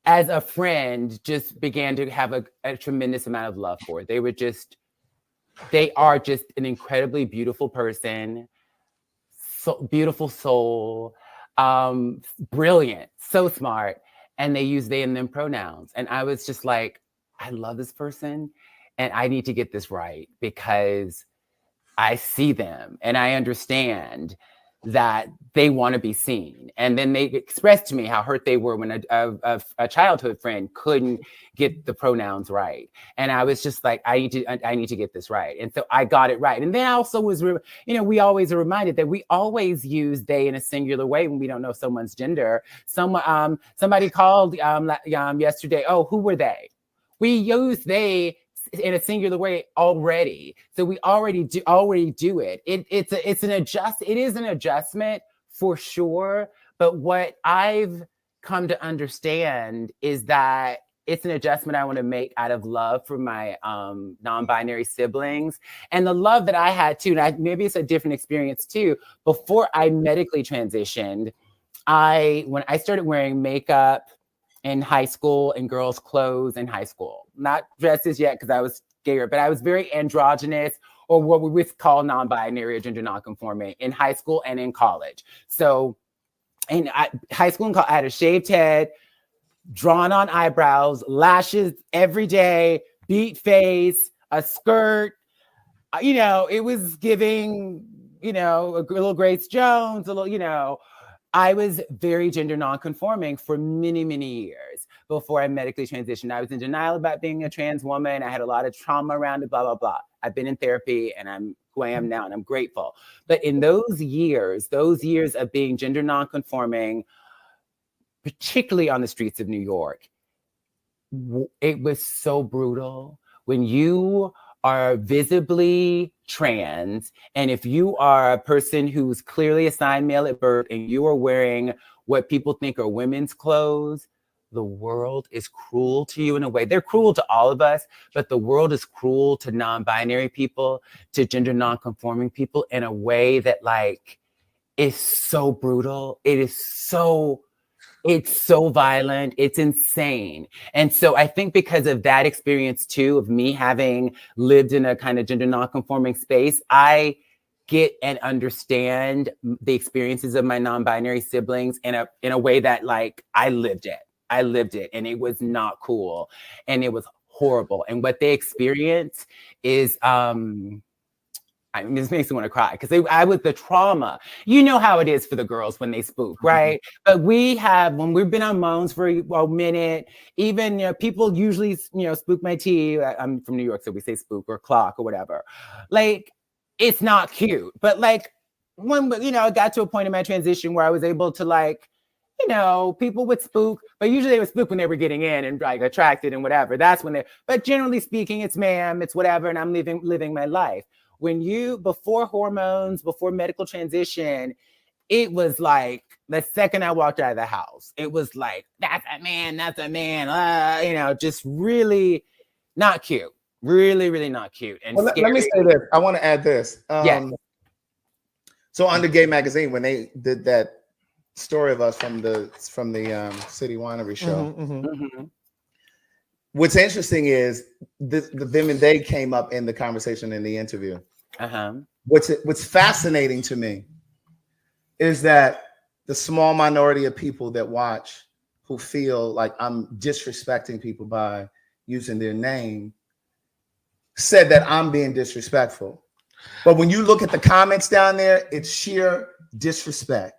as a friend, just began to have a tremendous amount of love for. They are just an incredibly beautiful person, so beautiful soul, brilliant, so smart. And they use they and them pronouns. And I was just like, I love this person and I need to get this right because I see them and I understand that they want to be seen. And then they expressed to me how hurt they were when a childhood friend couldn't get the pronouns right. And I was just like, I need to get this right. And so I got it right. And then I also was, we always are reminded that we always use they in a singular way when we don't know someone's gender. Somebody called yesterday, oh, who were they? We use they in a singular way already. So we already do it. It is an adjustment for sure. But what I've come to understand is that it's an adjustment I want to make out of love for my non-binary siblings and the love that I had too. And maybe it's a different experience too. Before I medically transitioned, when I started wearing makeup in high school and girls' clothes in high school. Not dresses yet because I was scared, but I was very androgynous, or what we would call non-binary or gender non-conforming in high school and in college. So in high school and college, I had a shaved head, drawn on eyebrows, lashes every day, beat face, a skirt. It was giving, a little Grace Jones, a little, I was very gender non-conforming for many, many years before I medically transitioned. I was in denial about being a trans woman. I had a lot of trauma around it, blah, blah, blah. I've been in therapy and I'm who I am now and I'm grateful. But in those years of being gender non-conforming, particularly on the streets of New York, it was so brutal. When you are visibly trans, and if you are a person who's clearly assigned male at birth and you are wearing what people think are women's clothes, the world is cruel to you in a way. They're cruel to all of us, but the world is cruel to non-binary people, to gender non-conforming people in a way that is so brutal. It's so violent. It's insane. And so I think because of that experience too, of me having lived in a kind of gender non-conforming space, I get and understand the experiences of my non-binary siblings in a way that I lived it and it was not cool and it was horrible. And what they experience is I mean, this makes me want to cry because I was the trauma. You know how it is for the girls when they spook, right? But when we've been on moans for a minute, even, you know, people usually, you know, spook my tea. I'm from New York, so we say spook or clock or whatever. Like, it's not cute. But like, when, you know, I got to a point in my transition where I was able to, like, you know, people would spook, but usually they would spook when they were getting in and like attracted and whatever. That's when but generally speaking, it's ma'am, it's whatever, and I'm living my life. When before hormones, before medical transition, it was like the second I walked out of the house, it was like, that's a man, you know, just really not cute. Really, really not cute. And well, let me say this. I want to add this. Yeah. So under Gay Magazine, when they did that story of us from the City Winery show, what's interesting is the them and they came up in the conversation in the interview. What's fascinating to me is that the small minority of people that watch who feel like I'm disrespecting people by using their name said that I'm being disrespectful. But when you look at the comments down there, it's sheer disrespect.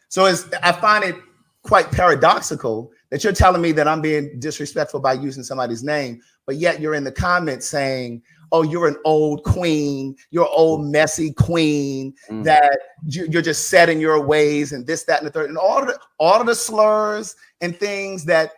So I find it quite paradoxical that you're telling me that I'm being disrespectful by using somebody's name, but yet you're in the comments saying, oh, you're an old queen, you're an old messy queen, that you're just set in your ways and this, that, and the third. And all of the slurs and things that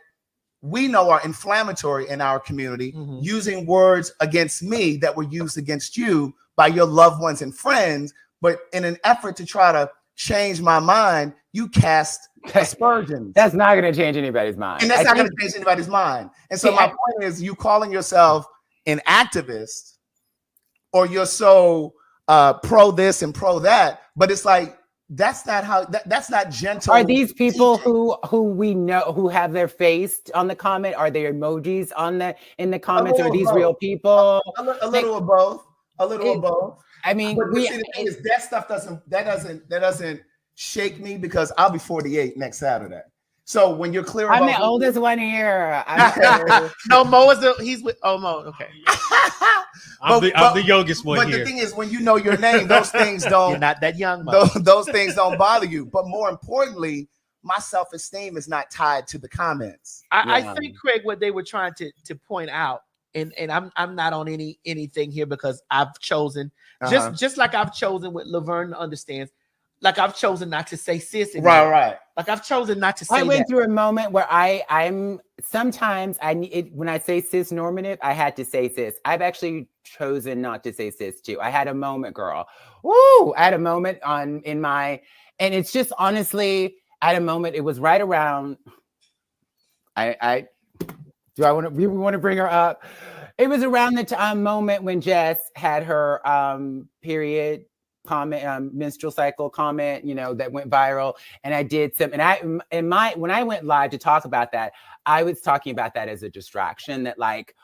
we know are inflammatory in our community, using words against me that were used against you by your loved ones and friends. But in an effort to try to change my mind, you cast aspersions. That's not going to change anybody's mind. And that's not going to change anybody's mind. And so my point is, you calling yourself an activist, or you're so pro this and pro that, but it's like, that's not how, that's not gentle. Are these people who we know, who have their face on the comment? Are there emojis in the comments? Are these real people? A little of both. A little of both. I mean, but the thing is, that stuff doesn't shake me, because I'll be 48 next Saturday. So when you're clear about, I'm the oldest one here. No, Mo he's with Mo. Okay. I'm the youngest one here. But the thing is, when you know your name, those things don't. You're not that young, Mo. Those things don't bother you. But more importantly, my self-esteem is not tied to the comments. I think, Craig, what they were trying to point out, and I'm not on anything here, because I've chosen just like I've chosen with Laverne understands. Like I've chosen not to say sis anymore. Right. Like I've chosen not to say. I went through a moment where I'm sometimes when I say cis normative, I had to say sis. I've actually chosen not to say cis too. I had a moment, girl. Woo! I had a moment and it's just honestly at a moment. It was right around. We want to bring her up. It was around the moment when Jess had her period comment, menstrual cycle comment, you know, that went viral, and I did some, when I went live to talk about that, I was talking about that as a distraction, that like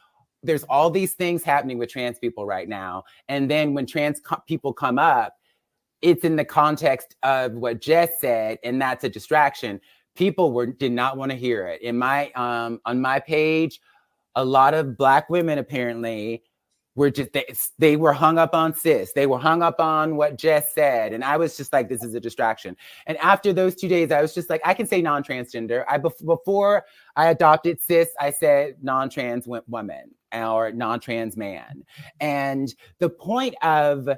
there's all these things happening with trans people right now, and then when trans people come up, it's in the context of what Jess said, and that's a distraction. People did not want to hear it. In my on my page, a lot of Black women apparently were just, they were hung up on cis. They were hung up on what Jess said. And I was just like, this is a distraction. And after those 2 days, I was just like, I can say non-transgender. Before I adopted cis, I said non-trans woman or non-trans man. And the point of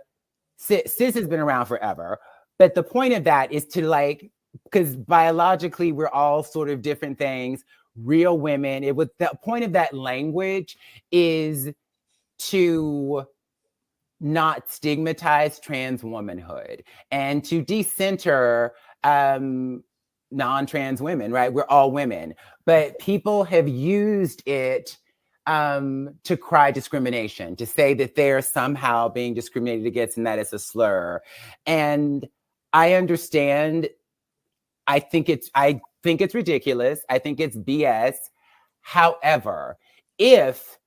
cis has been around forever. But the point of that is to like, because biologically, we're all sort of different things, real women. The point of that language is to not stigmatize trans womanhood and to decenter non-trans women, right? We're all women, but people have used it to cry discrimination, to say that they're somehow being discriminated against and that it's a slur. And I understand. I think it's ridiculous. I think it's BS. However, if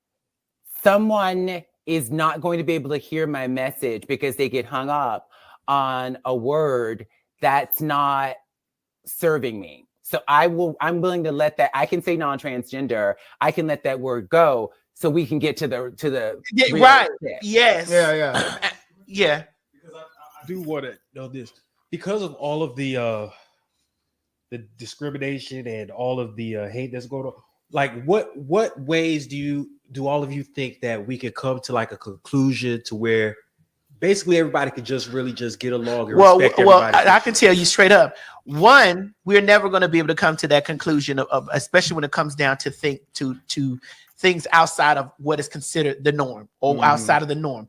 someone is not going to be able to hear my message because they get hung up on a word that's not serving me. So I'm willing to let that, I can say non-transgender, I can let that word go so we can get to the right. Shit. Yes. Yeah. Yeah. Because I do want to know this because of all of the discrimination and all of the hate that's going on. Like, what ways do all of you think that we could come to like a conclusion to where basically everybody could just really just get along and respect everybody? I can tell you straight up. One, we're never going to be able to come to that conclusion of especially when it comes down to things outside of what is considered the norm or outside of the norm.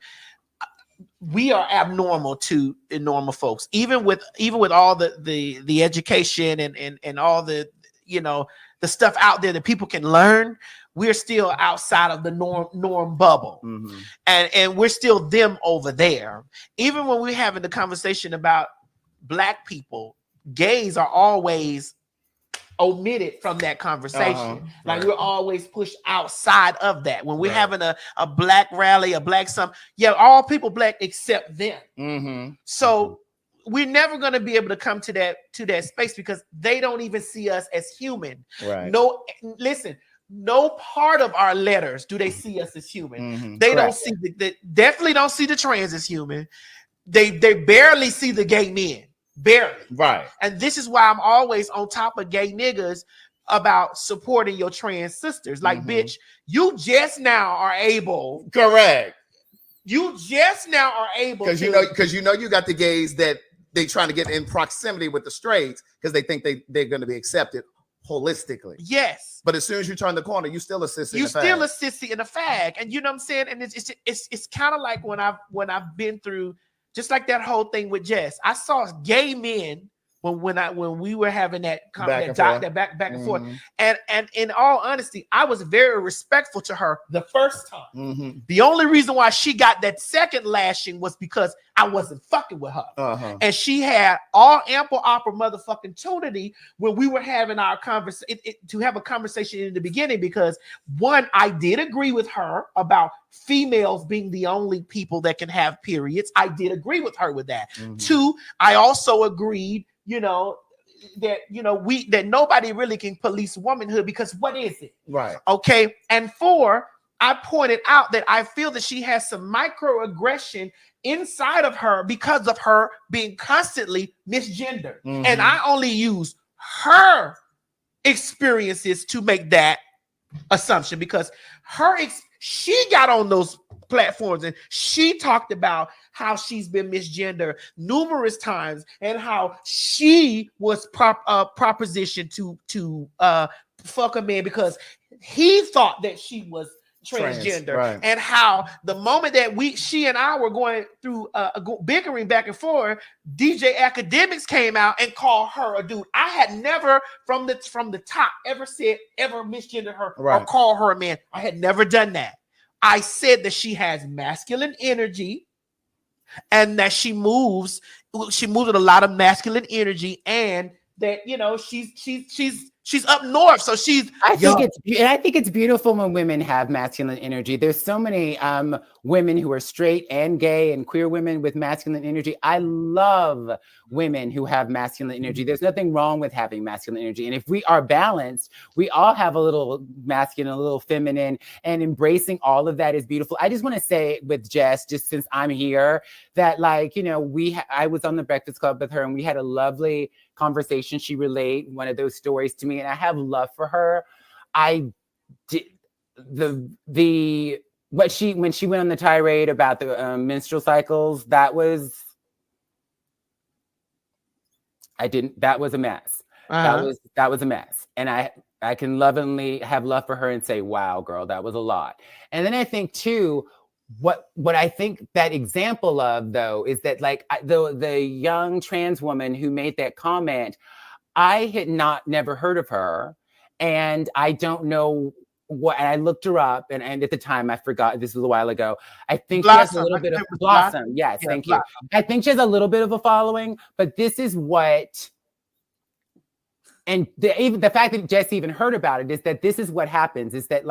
We are abnormal to normal folks, even with all the education and all the the stuff out there that people can learn. We're still outside of the norm bubble, and we're still them over there. Even when we're having the conversation about Black people, gays are always omitted from that conversation. Like we're always pushed outside of that. When we're having a Black rally, a Black something, all people Black except them. So we're never going to be able to come to that space because they don't even see us as human. Right. No, listen. No part of our letters do they see us as human. They don't see they definitely don't see the trans as human. They barely see the gay men. Barely. Right. And this is why I'm always on top of gay niggas about supporting your trans sisters. Like, bitch, you just now are able. Correct. You just now are able because you got the gays that they trying to get in proximity with the straights because they think they're going to be accepted holistically. Yes. But as soon as you turn the corner, you still a sissy. You still a sissy and a fag. And you know what I'm saying? And it's kind of like when I've been through just like that whole thing with Jess. I saw gay men when we were having that back and forth. And in all honesty, I was very respectful to her the first time. The only reason why she got that second lashing was because I wasn't fucking with her. And she had all ample opportunity when we were having our conversation to have a conversation in the beginning, because one, I did agree with her about females being the only people that can have periods. I did agree with her with that. Two, I also agreed that nobody really can police womanhood because what is it? Right. Okay. And four, I pointed out that I feel that she has some microaggression inside of her because of her being constantly misgendered. And I only use her experiences to make that assumption because she got on those platforms and she talked about how she's been misgendered numerous times and how she was propositioned to fuck a man because he thought that she was transgender, and how the moment that she and I were going through bickering back and forth, DJ Academics came out and called her a dude. I had never from the top ever misgendered her or called her a man. I had never done that. I said that she has masculine energy and that she moves with a lot of masculine energy, and that she's up north, so I think it's beautiful when women have masculine energy. There's so many women who are straight and gay and queer women with masculine energy. I love women who have masculine energy. There's nothing wrong with having masculine energy. And if we are balanced, we all have a little masculine, a little feminine, and embracing all of that is beautiful. I just want to say with Jess, just since I'm here, that I was on the Breakfast Club with her and we had a lovely conversation. She relayed one of those stories to me, and I have love for her. I did when she went on the tirade about the menstrual cycles, that was a mess. That was a mess. And I can lovingly have love for her and say, wow, girl, that was a lot. And then I think too, what I think that example of though is that the young trans woman who made that comment, I had never heard of her, and I don't know what. And I looked her up, and at the time I forgot. This was a while ago. I think Blossom. She has a little bit of Blossom. Yes, yeah, thank Blossom. You. I think she has a little bit of a following, but this is what. And the fact that Jess even heard about it is that this is what happens. Is that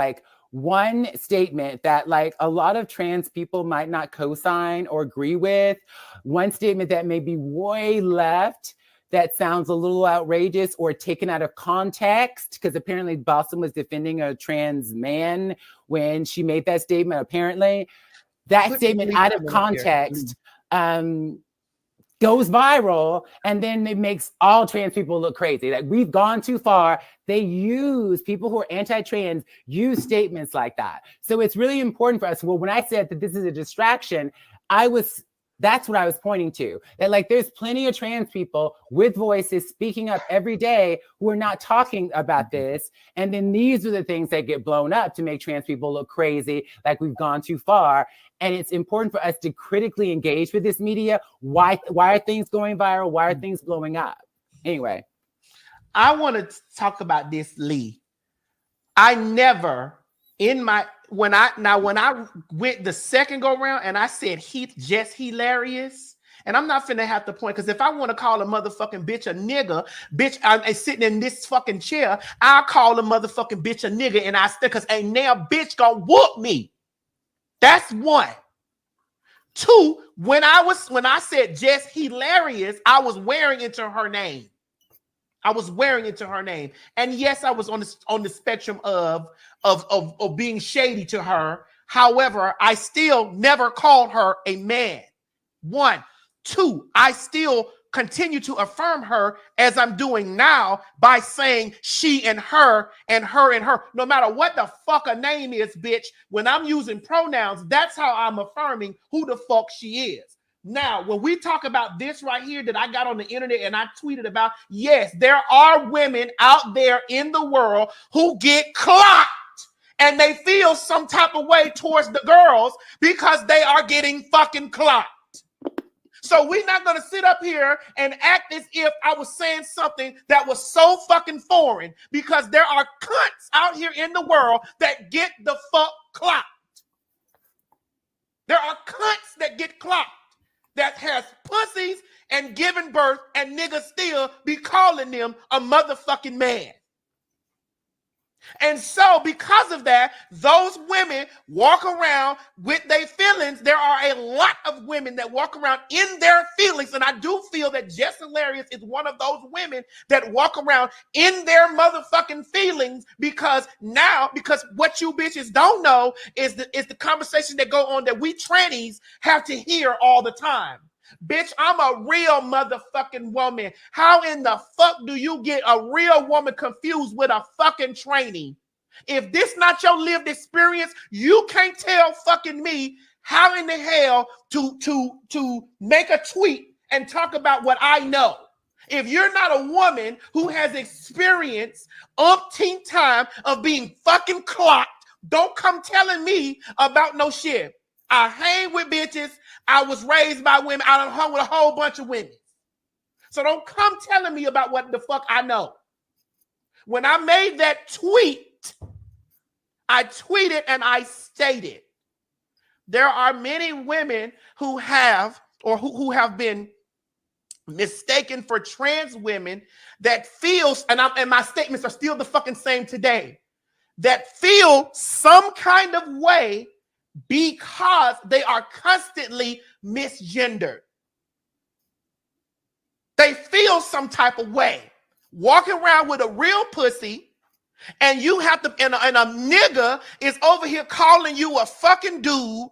one statement that a lot of trans people might not co-sign or agree with, one statement that may be way left, that sounds a little outrageous or taken out of context, because apparently Blossom was defending a trans man when she made that statement. Apparently, that statement out of context goes viral, and then it makes all trans people look crazy. Like, we've gone too far. They use, people who are anti-trans use statements like that. So it's really important for us. Well, when I said that this is a distraction, that's what I was pointing to. That, like, there's plenty of trans people with voices speaking up every day who are not talking about this. And then these are the things that get blown up to make trans people look crazy, like we've gone too far. And it's important for us to critically engage with this media. Why are things going viral? Why are things blowing up? Anyway. I want to talk about this, Lee. I never, when I went the second go round and I said Heath just hilarious, and I'm not finna have to point, because if I want to call a motherfucking bitch a nigga, bitch, I'm sitting in this fucking chair, I'll call a motherfucking bitch a nigga, and I still, because ain't now bitch gonna whoop me. That's one. Two, when I said just hilarious, I was wearing into her name. And yes, I was on the spectrum of being shady to her. However, I still never called her a man. One. Two, I still continue to affirm her as I'm doing now by saying she and her and her and her. No matter what the fuck a name is, bitch, when I'm using pronouns, that's how I'm affirming who the fuck she is. Now, when we talk about this right here that I got on the internet and I tweeted about, yes, there are women out there in the world who get clocked and they feel some type of way towards the girls because they are getting fucking clocked. So we're not going to sit up here and act as if I was saying something that was so fucking foreign, because there are cunts out here in the world that get the fuck clocked. There are cunts that get clocked, that has pussies and giving birth, and niggas still be calling them a motherfucking man. And so because of that, those women walk around with their feelings. There are a lot of women that walk around in their feelings. And I do feel that Jess Hilarious is one of those women that walk around in their motherfucking feelings, because what you bitches don't know is the conversation that go on that we trannies have to hear all the time. Bitch, I'm a real motherfucking woman. How in the fuck do you get a real woman confused with a fucking trainee? If this not your lived experience, you can't tell fucking me how in the hell to make a tweet and talk about what I know. If you're not a woman who has experienced umpteen time of being fucking clocked, don't come telling me about no shit. I hang with bitches. I was raised by women. I done hung with a whole bunch of women. So don't come telling me about what the fuck I know. When I made that tweet, I tweeted and I stated, there are many women who have been mistaken for trans women that feels, and my statements are still the fucking same today, that feel some kind of way because they are constantly misgendered. They feel some type of way walking around with a real pussy, and you have to, and a nigga is over here calling you a fucking dude,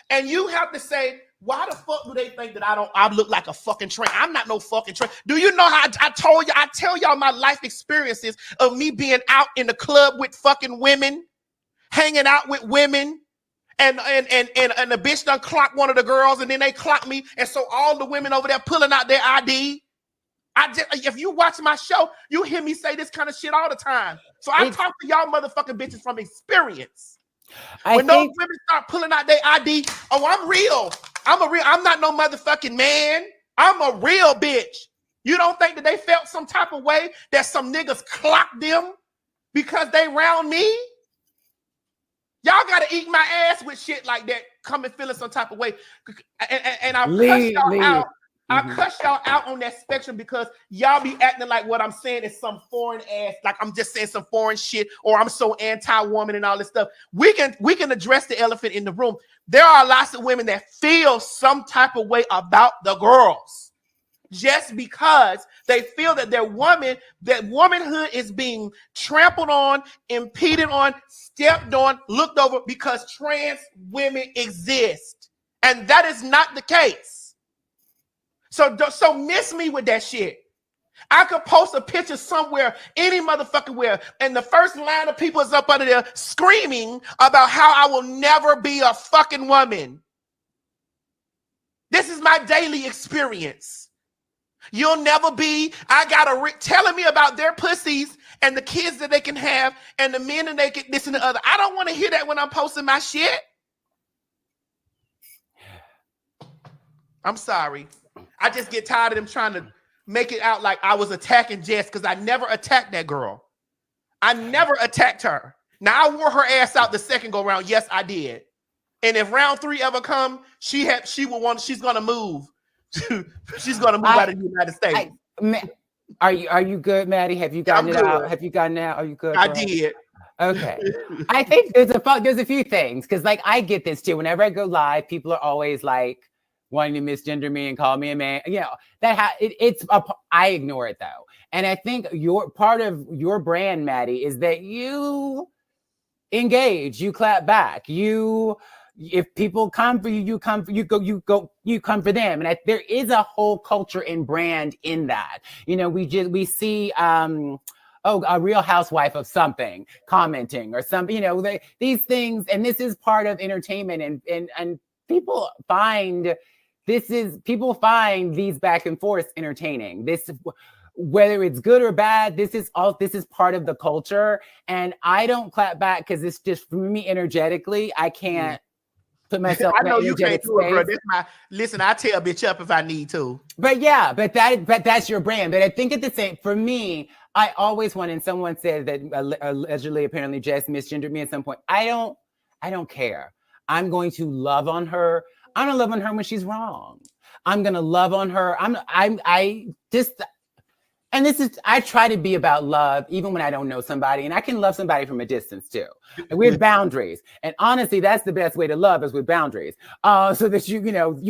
and you have to say, why the fuck do they think that I look like a fucking train? I'm not no fucking train. Do you know how I tell y'all my life experiences of me being out in the club with fucking women, hanging out with women, and the bitch done clocked one of the girls, and then they clocked me, and so all the women over there pulling out their ID. If you watch my show, you hear me say this kind of shit all the time. So I talk to y'all motherfucking bitches from experience. When those women start pulling out their ID, oh, I'm real. I'm not no motherfucking man. I'm a real bitch. You don't think that they felt some type of way that some niggas clocked them because they round me? Y'all gotta eat my ass with shit like that, coming feeling some type of way. And I cuss y'all out. I cuss y'all out on that spectrum because y'all be acting like what I'm saying is some foreign ass, like I'm just saying some foreign shit, or I'm so anti-woman and all this stuff. We can address the elephant in the room. There are lots of women that feel some type of way about the girls just because they feel that that womanhood is being trampled on, impeded on, stepped on, looked over because trans women exist. And that is not the case. So miss me with that shit. I could post a picture somewhere, any motherfucking where, and the first line of people is up under there screaming about how I will never be a fucking woman. This is my daily experience. You'll never be. I got telling me about their pussies and the kids that they can have and the men that they can this and the other. I don't want to hear that when I'm posting my shit. I'm sorry. I just get tired of them trying to make it out like I was attacking Jess because I never attacked that girl. I never attacked her. Now I wore her ass out the second go round. Yes, I did. And if round 3 ever come, she's gonna move. She's gonna move out of the United States. Are you good, Maddie? Have you gotten it out? Have you gotten it out? Are you good? I did. Okay. I think there's a few things because like I get this too. Whenever I go live, people are always like wanting to misgender me and call me a man. You know, I ignore it though. And I think your part of your brand, Maddie, is that you engage, you clap back, if people come for you, you come for them. And there is a whole culture and brand in that. You know, we see a Real Housewife of something commenting or something, you know, these things, and this is part of entertainment and people find these back and forth entertaining. Whether it's good or bad, this is part of the culture. And I don't clap back because it's just for me energetically, I can't put myself I know in you can't do it, bro. space. Listen, I tear a bitch up if I need to. But yeah, but that's your brand. But I think at the same, for me, I always want, and someone said that allegedly, apparently Jess misgendered me at some point. I don't care. I'm going to love on her. I'm gonna love on her when she's wrong. I'm gonna love on her. I try to be about love even when I don't know somebody, and I can love somebody from a distance too. With boundaries. And honestly, that's the best way to love is with boundaries. So that you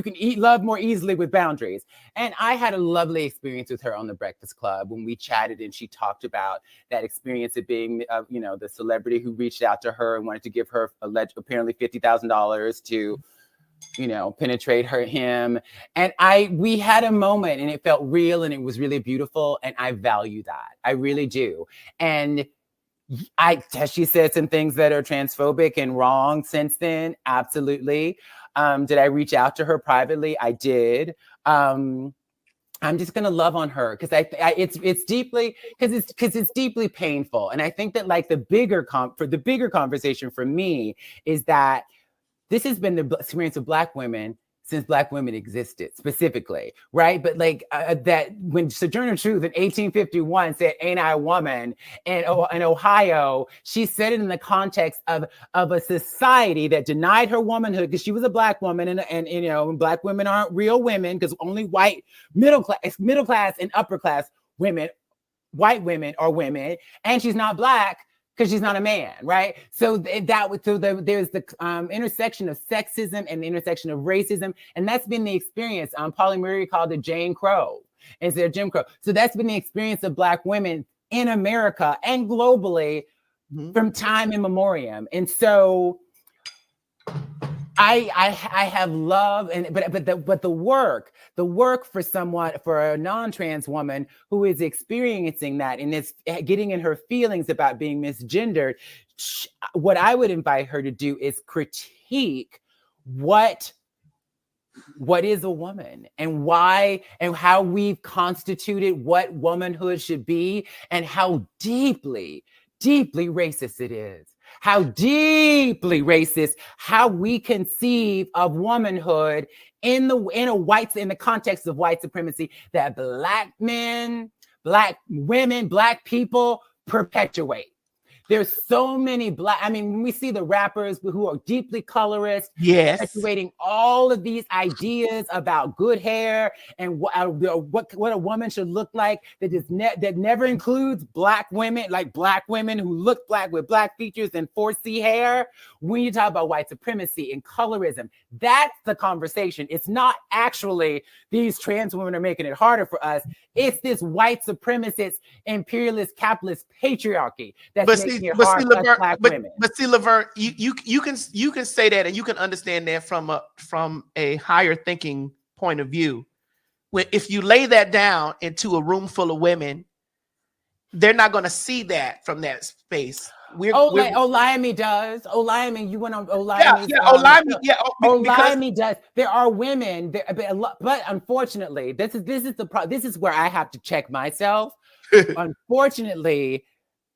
can love more easily with boundaries. And I had a lovely experience with her on the Breakfast Club when we chatted, and she talked about that experience of being, the celebrity who reached out to her and wanted to give her apparently $50,000 to, penetrate him. And we had a moment and it felt real and it was really beautiful. And I value that. I really do. And she said some things that are transphobic and wrong since then. Absolutely. Did I reach out to her privately? I did. I'm just going to love on her because it's deeply painful. And I think that like the bigger conversation for me is that this has been the experience of Black women since Black women existed specifically, right? But like that when Sojourner Truth in 1851 said, "Ain't I a woman?" in Ohio, she said it in the context of a society that denied her womanhood because she was a Black woman, and Black women aren't real women because only white middle class and upper class women, white women are women, and she's not Black because she's not a man, right? So there's the intersection of sexism and the intersection of racism, and that's been the experience. Pauli Murray called it Jane Crow instead of Jim Crow. So that's been the experience of Black women in America and globally from time immemorial. And so I have love, but the work for a non-trans woman who is experiencing that and is getting in her feelings about being misgendered, what I would invite her to do is critique what is a woman and why and how we've constituted what womanhood should be and how deeply, deeply racist it is. How deeply racist, how we conceive of womanhood in the context of white supremacy that Black men, Black women, Black people perpetuate. There's so many when we see the rappers who are deeply colorist, perpetuating all of these ideas about good hair and what a woman should look like that never includes Black women, like Black women who look Black with Black features and 4C hair. When you talk about white supremacy and colorism, that's the conversation. It's not actually these trans women are making it harder for us. It's this white supremacist, imperialist, capitalist patriarchy that's making it hard for us Black women. But see, Laverne, you can say that and you can understand that from a higher thinking point of view. if you lay that down into a room full of women, they're not going to see that from that space. Olayemi does. Olayemi, you went on Olayemi. Olayemi does. There are women, but unfortunately, this is where I have to check myself. Unfortunately,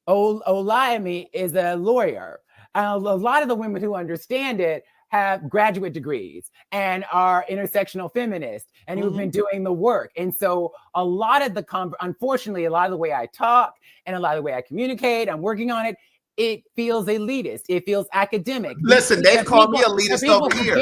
Olayemi is a lawyer. A lot of the women who understand it have graduate degrees and are intersectional feminists and who've been doing the work. And so a lot of unfortunately, a lot of the way I talk and a lot of the way I communicate, I'm working on it, it feels elitist. It feels academic. Listen, they've called me elitist over here.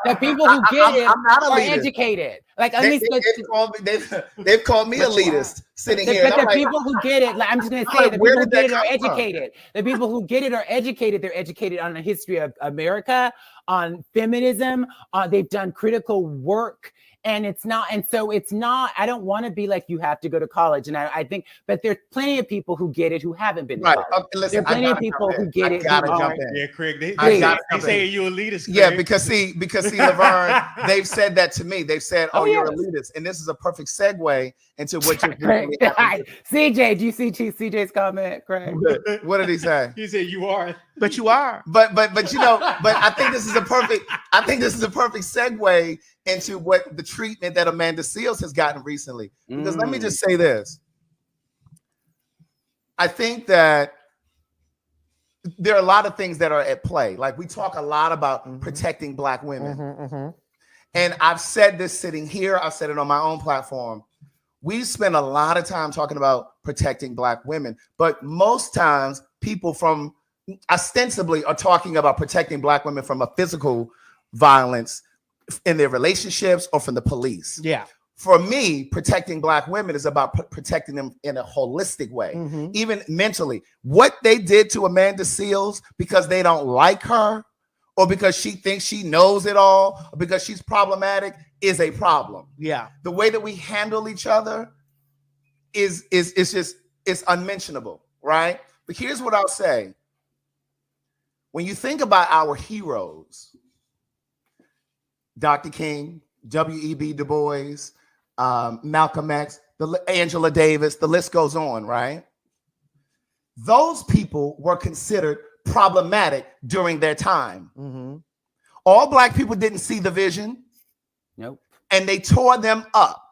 The people who get it I'm not are elitist. Educated. Like they've called me elitist sitting here. But the people who get it, like I'm just going to say, the people who get it are educated. The people who get it are educated. They're educated on the history of America, on feminism. They've done critical work. And it's not, I don't want to be like, you have to go to college. And I think, but there's plenty of people who get it who haven't been to college. Okay, listen, there are plenty of people who get it. Yeah, Craig, they say you elitist. Craig. Yeah, because see, Laverne, they've said that to me. They've said, you're elitist. And this is a perfect segue into what you're doing. CJ, do you see CJ's comment, Craig? What did he say? He said you are. But you are. But I think this is a perfect segue into what the treatment that Amanda Seales has gotten recently. Because let me just say this. I think that there are a lot of things that are at play. Like we talk a lot about protecting Black women. And I've said this sitting here, I've said it on my own platform. We spend a lot of time talking about protecting Black women, but most times people from ostensibly are talking about protecting Black women from a physical violence in their relationships or from the police. Yeah. For me, protecting Black women is about protecting them in a holistic way, even mentally. What they did to Amanda Seales because they don't like her or because she thinks she knows it all or because she's problematic is a problem. Yeah. The way that we handle each other is unmentionable, right? But here's what I'll say. When you think about our heroes, Dr. King, W.E.B. Du Bois, Malcolm X, Angela Davis, the list goes on, right? Those people were considered problematic during their time. All Black people didn't see the vision. Nope. And they tore them up.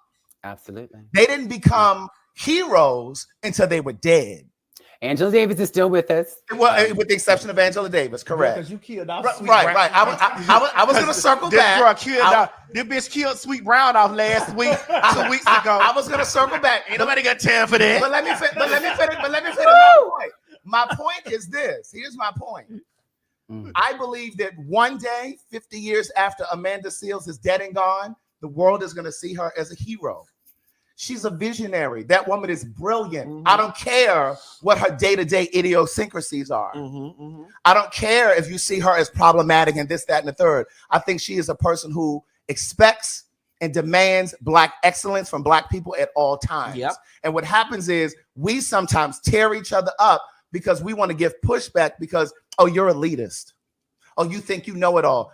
Absolutely. They didn't become heroes until they were dead. Angela Davis is still with us. Well, with the exception of Angela Davis, correct? Because you killed off right. I was going to circle back. This bitch killed Sweet Brown off last week, 2 weeks ago. I was going to circle back. Ain't nobody got time for that. But let me finish my point. My point is this. Here's my point. I believe that one day, 50 years after Amanda Seales is dead and gone, the world is going to see her as a hero. She's a visionary. That woman is brilliant. I don't care what her day-to-day idiosyncrasies are. I don't care if you see her as problematic and this, that, and the third. I think she is a person who expects and demands Black excellence from Black people at all times. Yep. And what happens is we sometimes tear each other up because we want to give pushback because, oh, you're elitist. Oh, you think you know it all.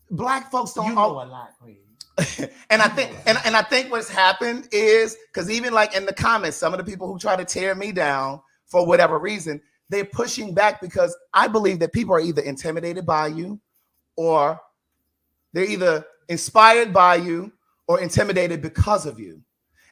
Black folks don't know a lot, please. And I think what's happened is because even like in the comments, some of the people who try to tear me down for whatever reason, they're pushing back because I believe that people are either intimidated by you or they're either inspired by you or intimidated because of you.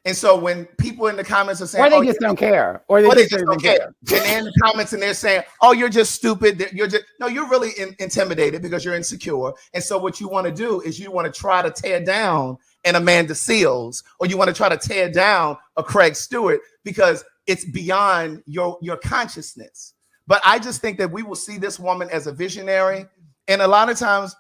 And so when people in the comments are saying, or they just don't care, or they just don't care. And they're in the comments and they're saying, oh, you're just stupid. You're really intimidated because you're insecure. And so what you want to do is you want to try to tear down an Amanda Seales, or you want to try to tear down a Craig Stewart because it's beyond your consciousness. But I just think that we will see this woman as a visionary. And a lot of times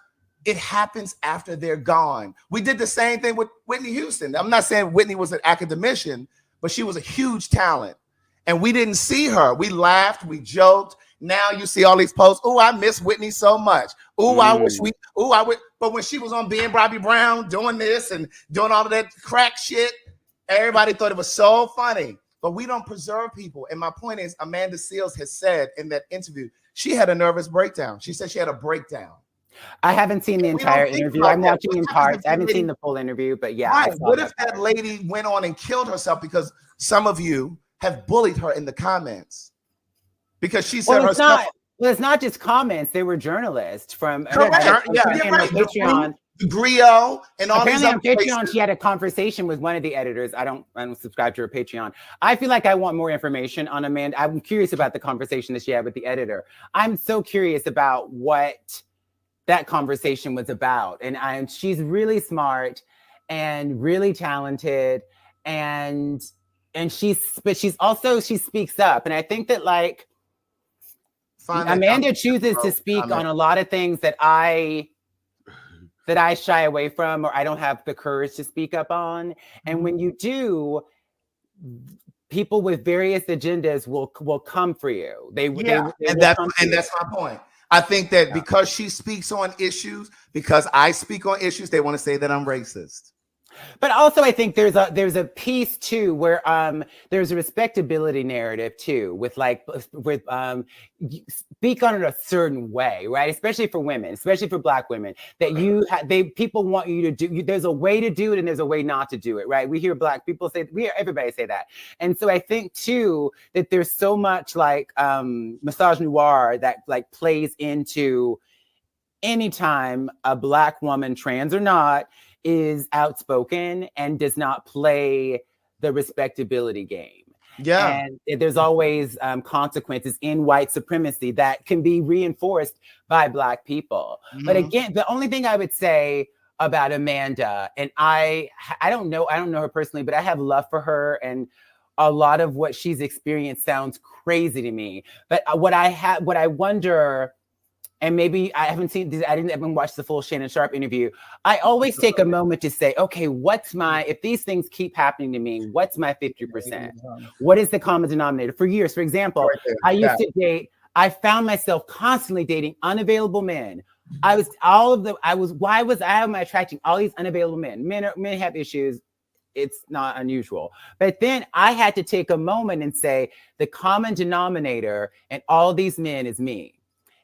it happens after they're gone. We did the same thing with Whitney Houston. I'm not saying Whitney was an academician, but she was a huge talent. And we didn't see her. We laughed, we joked. Now you see all these posts. Oh, I miss Whitney so much. Oh, I wish I would. But when she was on being Bobby Brown, doing this and doing all of that crack shit, everybody thought it was so funny. But we don't preserve people. And my point is, Amanda Seales has said in that interview, she had a nervous breakdown. She said she had a breakdown. I haven't seen the We entire don't think interview. about I'm that. watching What in happens parts. if I haven't the seen lady- the full interview, but yeah. I Right. saw What if part. that lady went on and killed herself because some of you have bullied her in the comments? Because she said Well, it's herself. not. Well, it's not just comments. They were journalists from. Correct. Yeah, You're right. Patreon. The Griot and all these Apparently other on Patreon, places. she had a conversation with one of the editors. I don't subscribe to her Patreon. I feel like I want more information on Amanda. I'm curious about the conversation that she had with the editor. I'm so curious about what that conversation was about. And she's really smart and really talented, and she speaks up. And I think that like Amanda chooses to speak on a lot of things that I shy away from, or I don't have the courage to speak up on. And when you do, people with various agendas will come for you. And that's my point. I think that because she speaks on issues, because I speak on issues, they want to say that I'm racist. But also, I think there's a piece too where there's a respectability narrative too, with you speak on it a certain way, right? Especially for women, especially for Black women, that people want you to do. There's a way to do it and there's a way not to do it, right? We hear Black people say, everybody say that, and so I think too that there's so much like misogynoir that like plays into anytime a Black woman, trans or not, is outspoken and does not play the respectability game. Yeah. And there's always consequences in white supremacy that can be reinforced by Black people. Mm-hmm. But again, the only thing I would say about Amanda, and I don't know her personally, but I have love for her, and a lot of what she's experienced sounds crazy to me. But what I wonder, and maybe I didn't watch the full Shannon Sharp interview. I always take a moment to say, okay, if these things keep happening to me, what's my 50%? What is the common denominator? For years, for example, I found myself constantly dating unavailable men. Why am I attracting all these unavailable men? Men have issues. It's not unusual. But then I had to take a moment and say, the common denominator in all these men is me.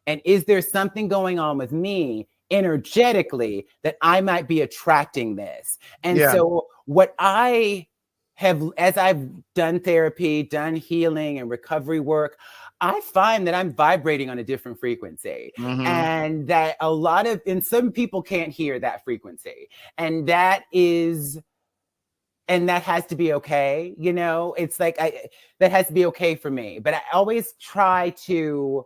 And is there something going on with me energetically that I might be attracting this? And so what I have, as I've done therapy, done healing and recovery work, I find that I'm vibrating on a different frequency. Mm-hmm. And that some people can't hear that frequency. And that has to be okay. You know, it's like, that has to be okay for me. But I always try to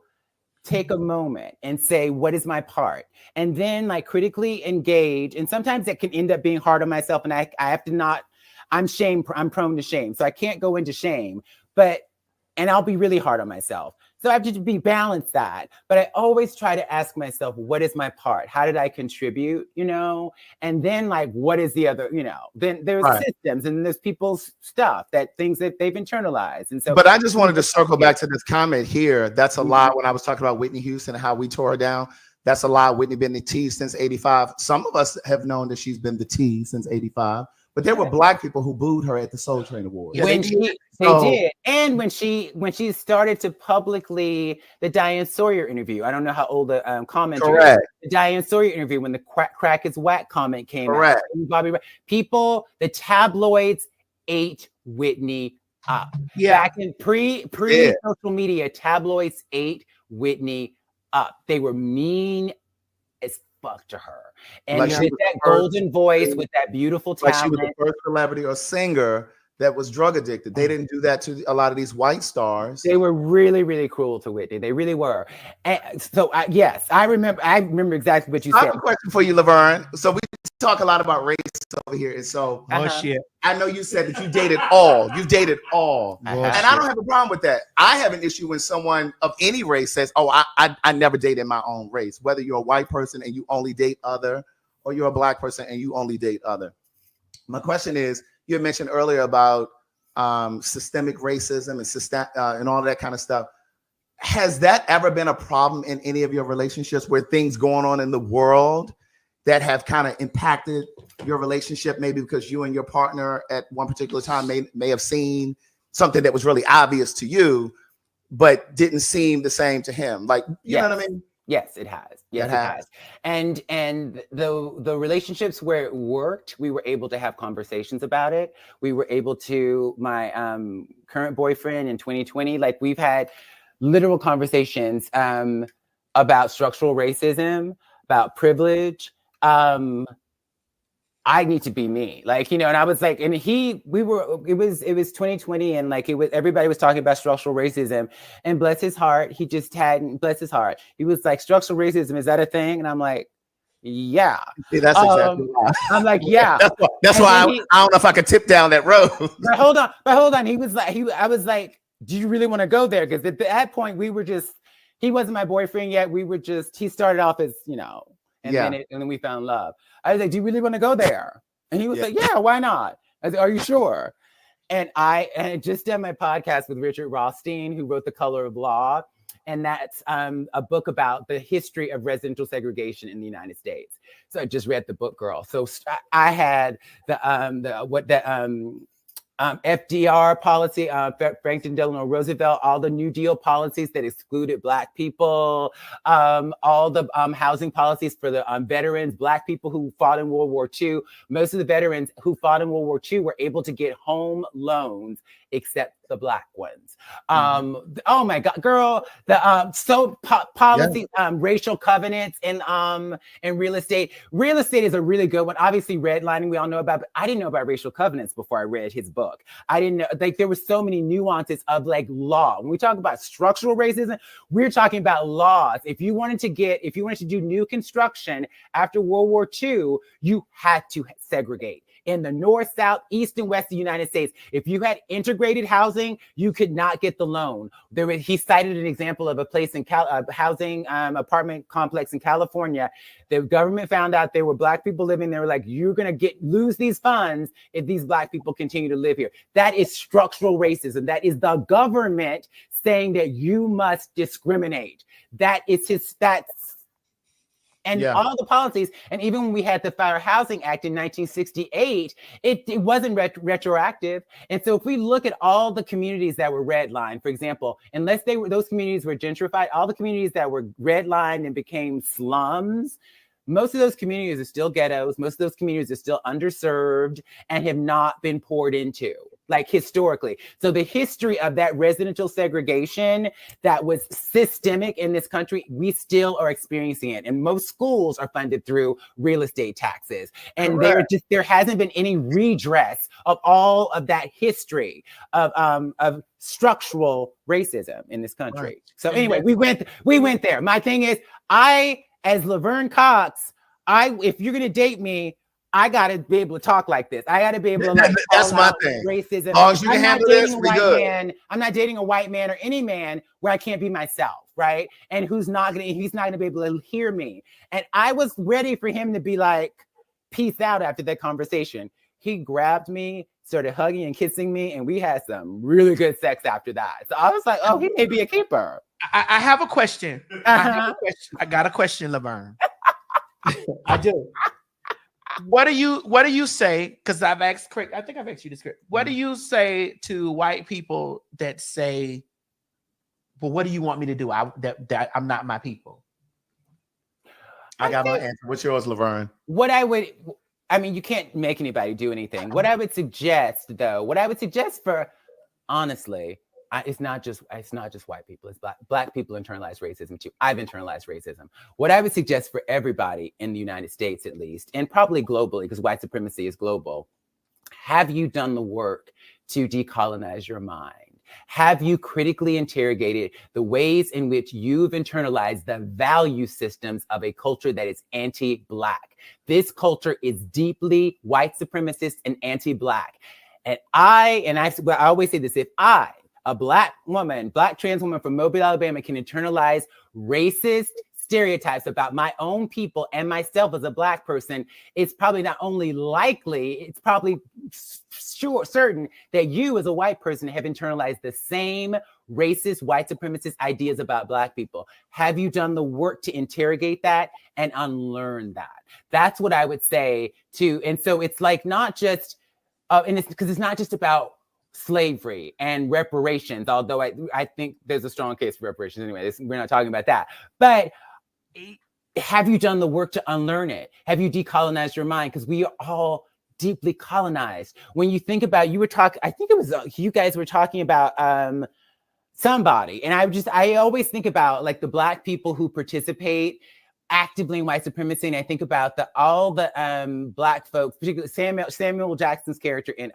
take a moment and say, what is my part? And then like critically engage. And sometimes it can end up being hard on myself. And I have to not, I'm prone to shame. So I can't go into shame, and I'll be really hard on myself. So I have to be balanced that. But I always try to ask myself, what is my part? How did I contribute? You know? And then like, what is the other, you know, then there's systems and there's people's stuff, things that they've internalized. And so, but I just wanted to circle back to this comment here. That's a lie. When I was talking about Whitney Houston and how we tore her down, that's a lie. Whitney been the T since 85. Some of us have known that she's been the T since 85. But there were Black people who booed her at the Soul Train Awards. They did. And when she started to publicly, the Diane Sawyer interview, I don't know how old the commenter is. The Diane Sawyer interview, when the crack is whack comment came out. The tabloids ate Whitney up. Yeah. Back in pre-social media, tabloids ate Whitney up. They were mean as fuck to her. And with that golden voice, with that beautiful talent. Like she was the first celebrity or singer that was drug addicted. They didn't do that to a lot of these white stars. They were really, really cruel to Whitney. They really were. And so, yes, I remember exactly what you said. I have a question for you, Laverne. So we talk a lot about race over here. And so shit. I know you said that you dated all. You've dated all. And I don't have a problem with that. I have an issue when someone of any race says, oh, I never dated my own race. Whether you're a white person and you only date other, or you're a Black person and you only date other. My question is, you had mentioned earlier about systemic racism and all that kind of stuff. Has that ever been a problem in any of your relationships where things going on in the world that have kind of impacted your relationship, maybe because you and your partner at one particular time may have seen something that was really obvious to you, but didn't seem the same to him? Like, you know what I mean? Yes, it has. Yes, It it has. has. And the relationships where it worked, we were able to have conversations about it. We were able to, my current boyfriend in 2020, like we've had literal conversations about structural racism, about privilege. I need to be me, like, you know, and I was like, and it was 2020, and like, everybody was talking about structural racism, and bless his heart, he just hadn't, bless his heart, he was like, structural racism, is that a thing? And I'm like, yeah. See, that's exactly why. I'm like, yeah. That's why I don't know if I could tip down that road. But hold on. He was like, I was like, do you really want to go there? Because at that point, he wasn't my boyfriend yet. He started off as, you know, and then we found love. I was like, do you really want to go there? And he was like, yeah, why not? I said, are you sure? And I just did my podcast with Richard Rothstein, who wrote The Color of Law. And that's a book about the history of residential segregation in the United States. So I just read the book, girl. So I had the FDR policy, Franklin Delano Roosevelt, all the New Deal policies that excluded Black people, all the housing policies for the veterans, Black people who fought in World War II. Most of the veterans who fought in World War II were able to get home loans, except the Black ones. Oh my God, girl, the policies, racial covenants in real estate. Real estate is a really good one. Obviously, redlining we all know about, but I didn't know about racial covenants before I read his book. I didn't know, like, there were so many nuances of like law. When we talk about structural racism, we're talking about laws. If you wanted to do new construction after World War II, you had to segregate. In the North, South, East, and West of the United States, if you had integrated housing, you could not get the loan. He cited an example of a place in housing apartment complex in California. The government found out there were Black people living there. Were like, you're going to lose these funds if these Black people continue to live here. That is structural racism. That is the government saying that you must discriminate. And all the policies, and even when we had the Fair Housing Act in 1968, it wasn't retroactive. And so if we look at all the communities that were redlined, for example, unless those communities were gentrified, all the communities that were redlined and became slums, most of those communities are still ghettos. Most of those communities are still underserved and have not been poured into, like, historically. So the history of that residential segregation that was systemic in this country, we still are experiencing it. And most schools are funded through real estate taxes. And there hasn't been any redress of all of that history of structural racism in this country. Right. So anyway, we went there. My thing is, as Laverne Cox, if you're gonna date me, I gotta be able to talk like this. I gotta be able to that's my thing. Racism. As long as you can handle this, we good. I'm not dating a white man or any man where I can't be myself, right? And he's not gonna be able to hear me. And I was ready for him to be like, peace out after that conversation. He grabbed me, started hugging and kissing me, and we had some really good sex after that. So I was like, oh, he may be a keeper. I have a question. I got a question, Laverne. I do. What do you say? Because I've asked Craig, I think I've asked you this. What do you say to white people that say, "Well, what do you want me to do? That I'm not my people." I got my answer. What's yours, Laverne? You can't make anybody do anything. What I would suggest, for, honestly, it's not just white people. It's black people internalize racism too. I've internalized racism. What I would suggest for everybody in the United States, at least, and probably globally, because white supremacy is global, have you done the work to decolonize your mind? Have you critically interrogated the ways in which you've internalized the value systems of a culture that is anti-Black? This culture is deeply white supremacist and anti-Black. And I always say this: if I, a Black woman, Black trans woman from Mobile, Alabama, can internalize racist stereotypes about my own people and myself as a Black person, it's probably not only likely, it's probably certain that you as a white person have internalized the same racist, white supremacist ideas about Black people. Have you done the work to interrogate that and unlearn that? That's what I would say too. And so it's like not just, and it's because it's not just about slavery and reparations, although I think there's a strong case for reparations anyway. We're not talking about that. But have you done the work to unlearn it? Have you decolonized your mind? Because we are all deeply colonized. When you think about, you were talking, I think it was you guys were talking about somebody, and I always think about like the Black people who participate actively in white supremacy, and I think about all the Black folks, particularly Samuel Jackson's character in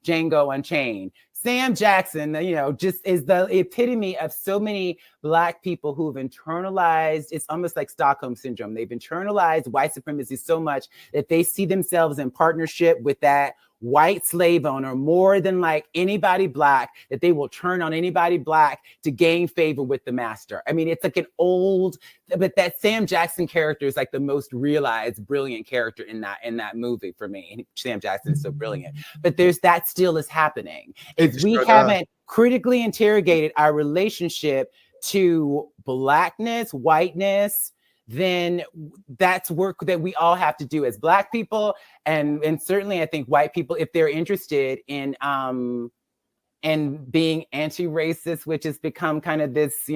Django Unchained. Sam Jackson, just is the epitome of so many Black people who've internalized, it's almost like Stockholm syndrome. They've internalized white supremacy so much that they see themselves in partnership with that white slave owner more than like anybody Black, that they will turn on anybody Black to gain favor with the master. I mean, it's like but that Sam Jackson character is like the most realized, brilliant character in that movie for me. And Sam Jackson is so brilliant, but that still is happening. If we haven't critically interrogated our relationship to Blackness, whiteness, then that's work that we all have to do as Black people, and certainly I think white people, if they're interested in being anti-racist, which has become kind of this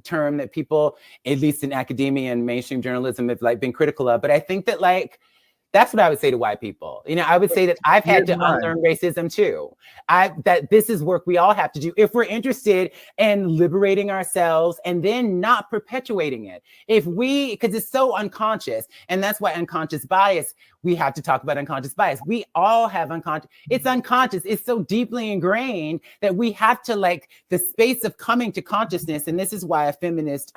term that people, at least in academia and mainstream journalism, have like been critical of. But I think that like that's what I would say to white people. I would say that I've had to unlearn racism too. That this is work we all have to do if we're interested in liberating ourselves and then not perpetuating it. Because it's so unconscious, and that's why unconscious bias, we have to talk about unconscious bias. We all have unconscious. It's unconscious. It's so deeply ingrained that we have to like the space of coming to consciousness. And this is why a feminist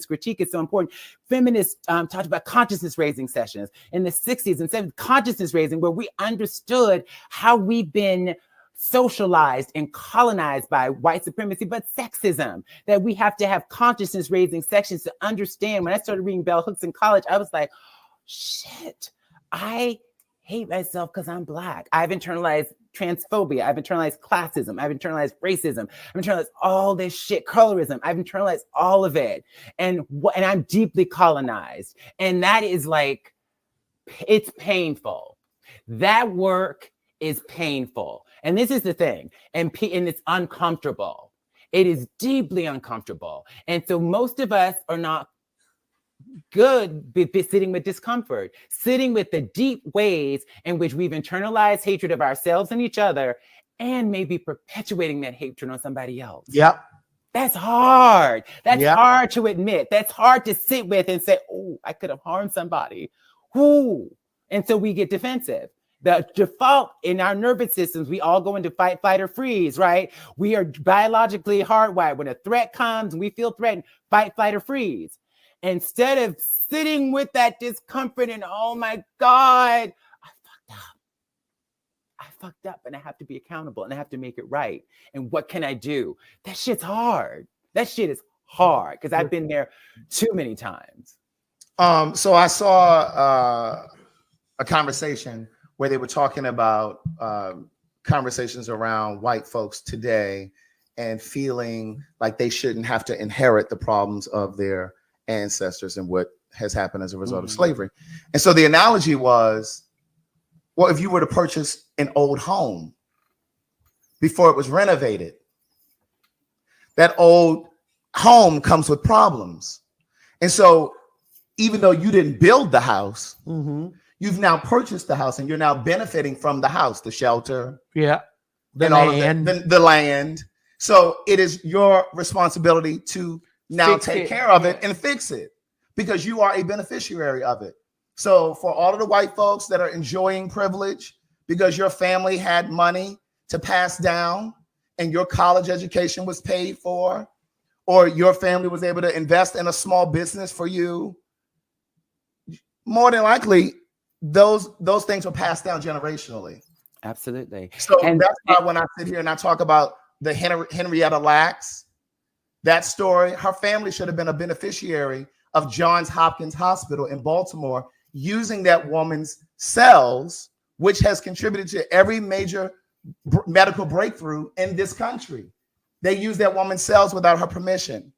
critique is so important. Feminists talked about consciousness raising sessions in the 60s and 70s, consciousness raising, where we understood how we've been socialized and colonized by white supremacy, but sexism, that we have to have consciousness raising sections to understand. When I started reading Bell Hooks in college, I was like, shit, I hate myself because I'm Black. I've internalized transphobia. I've internalized classism. I've internalized racism. I've internalized all this shit, colorism. I've internalized all of it. And I'm deeply colonized. And that is like, it's painful. That work is painful. And this is the thing. And it's uncomfortable. It is deeply uncomfortable. And so most of us are not good sitting with discomfort, sitting with the deep ways in which we've internalized hatred of ourselves and each other, and maybe perpetuating that hatred on somebody else. Yep. That's hard. That's hard to admit. That's hard to sit with and say, oh, I could have harmed somebody. Ooh. And so we get defensive. The default in our nervous systems, we all go into fight, flight, or freeze, right? We are biologically hardwired. When a threat comes and we feel threatened, fight, flight, or freeze. Instead of sitting with that discomfort and, oh my God, I fucked up and I have to be accountable and I have to make it right. And what can I do? That shit's hard. That shit is hard because I've been there too many times. So I saw a conversation where they were talking about conversations around white folks today and feeling like they shouldn't have to inherit the problems of their ancestors and what has happened as a result of slavery. And so the analogy was, well, if you were to purchase an old home before it was renovated, that old home comes with problems. And so even though you didn't build the house, you've now purchased the house and you're now benefiting from the house, the shelter, the land. The land. So it is your responsibility to now take care of it and fix it because you are a beneficiary of it. So for all of the white folks that are enjoying privilege because your family had money to pass down and your college education was paid for, or your family was able to invest in a small business for you, more than likely, those things were passed down generationally. Absolutely. So that's why when I sit here and I talk about the Henrietta Lacks, that story, her family should have been a beneficiary of Johns Hopkins Hospital in Baltimore using that woman's cells, which has contributed to every major medical breakthrough in this country. They use that woman's cells without her permission.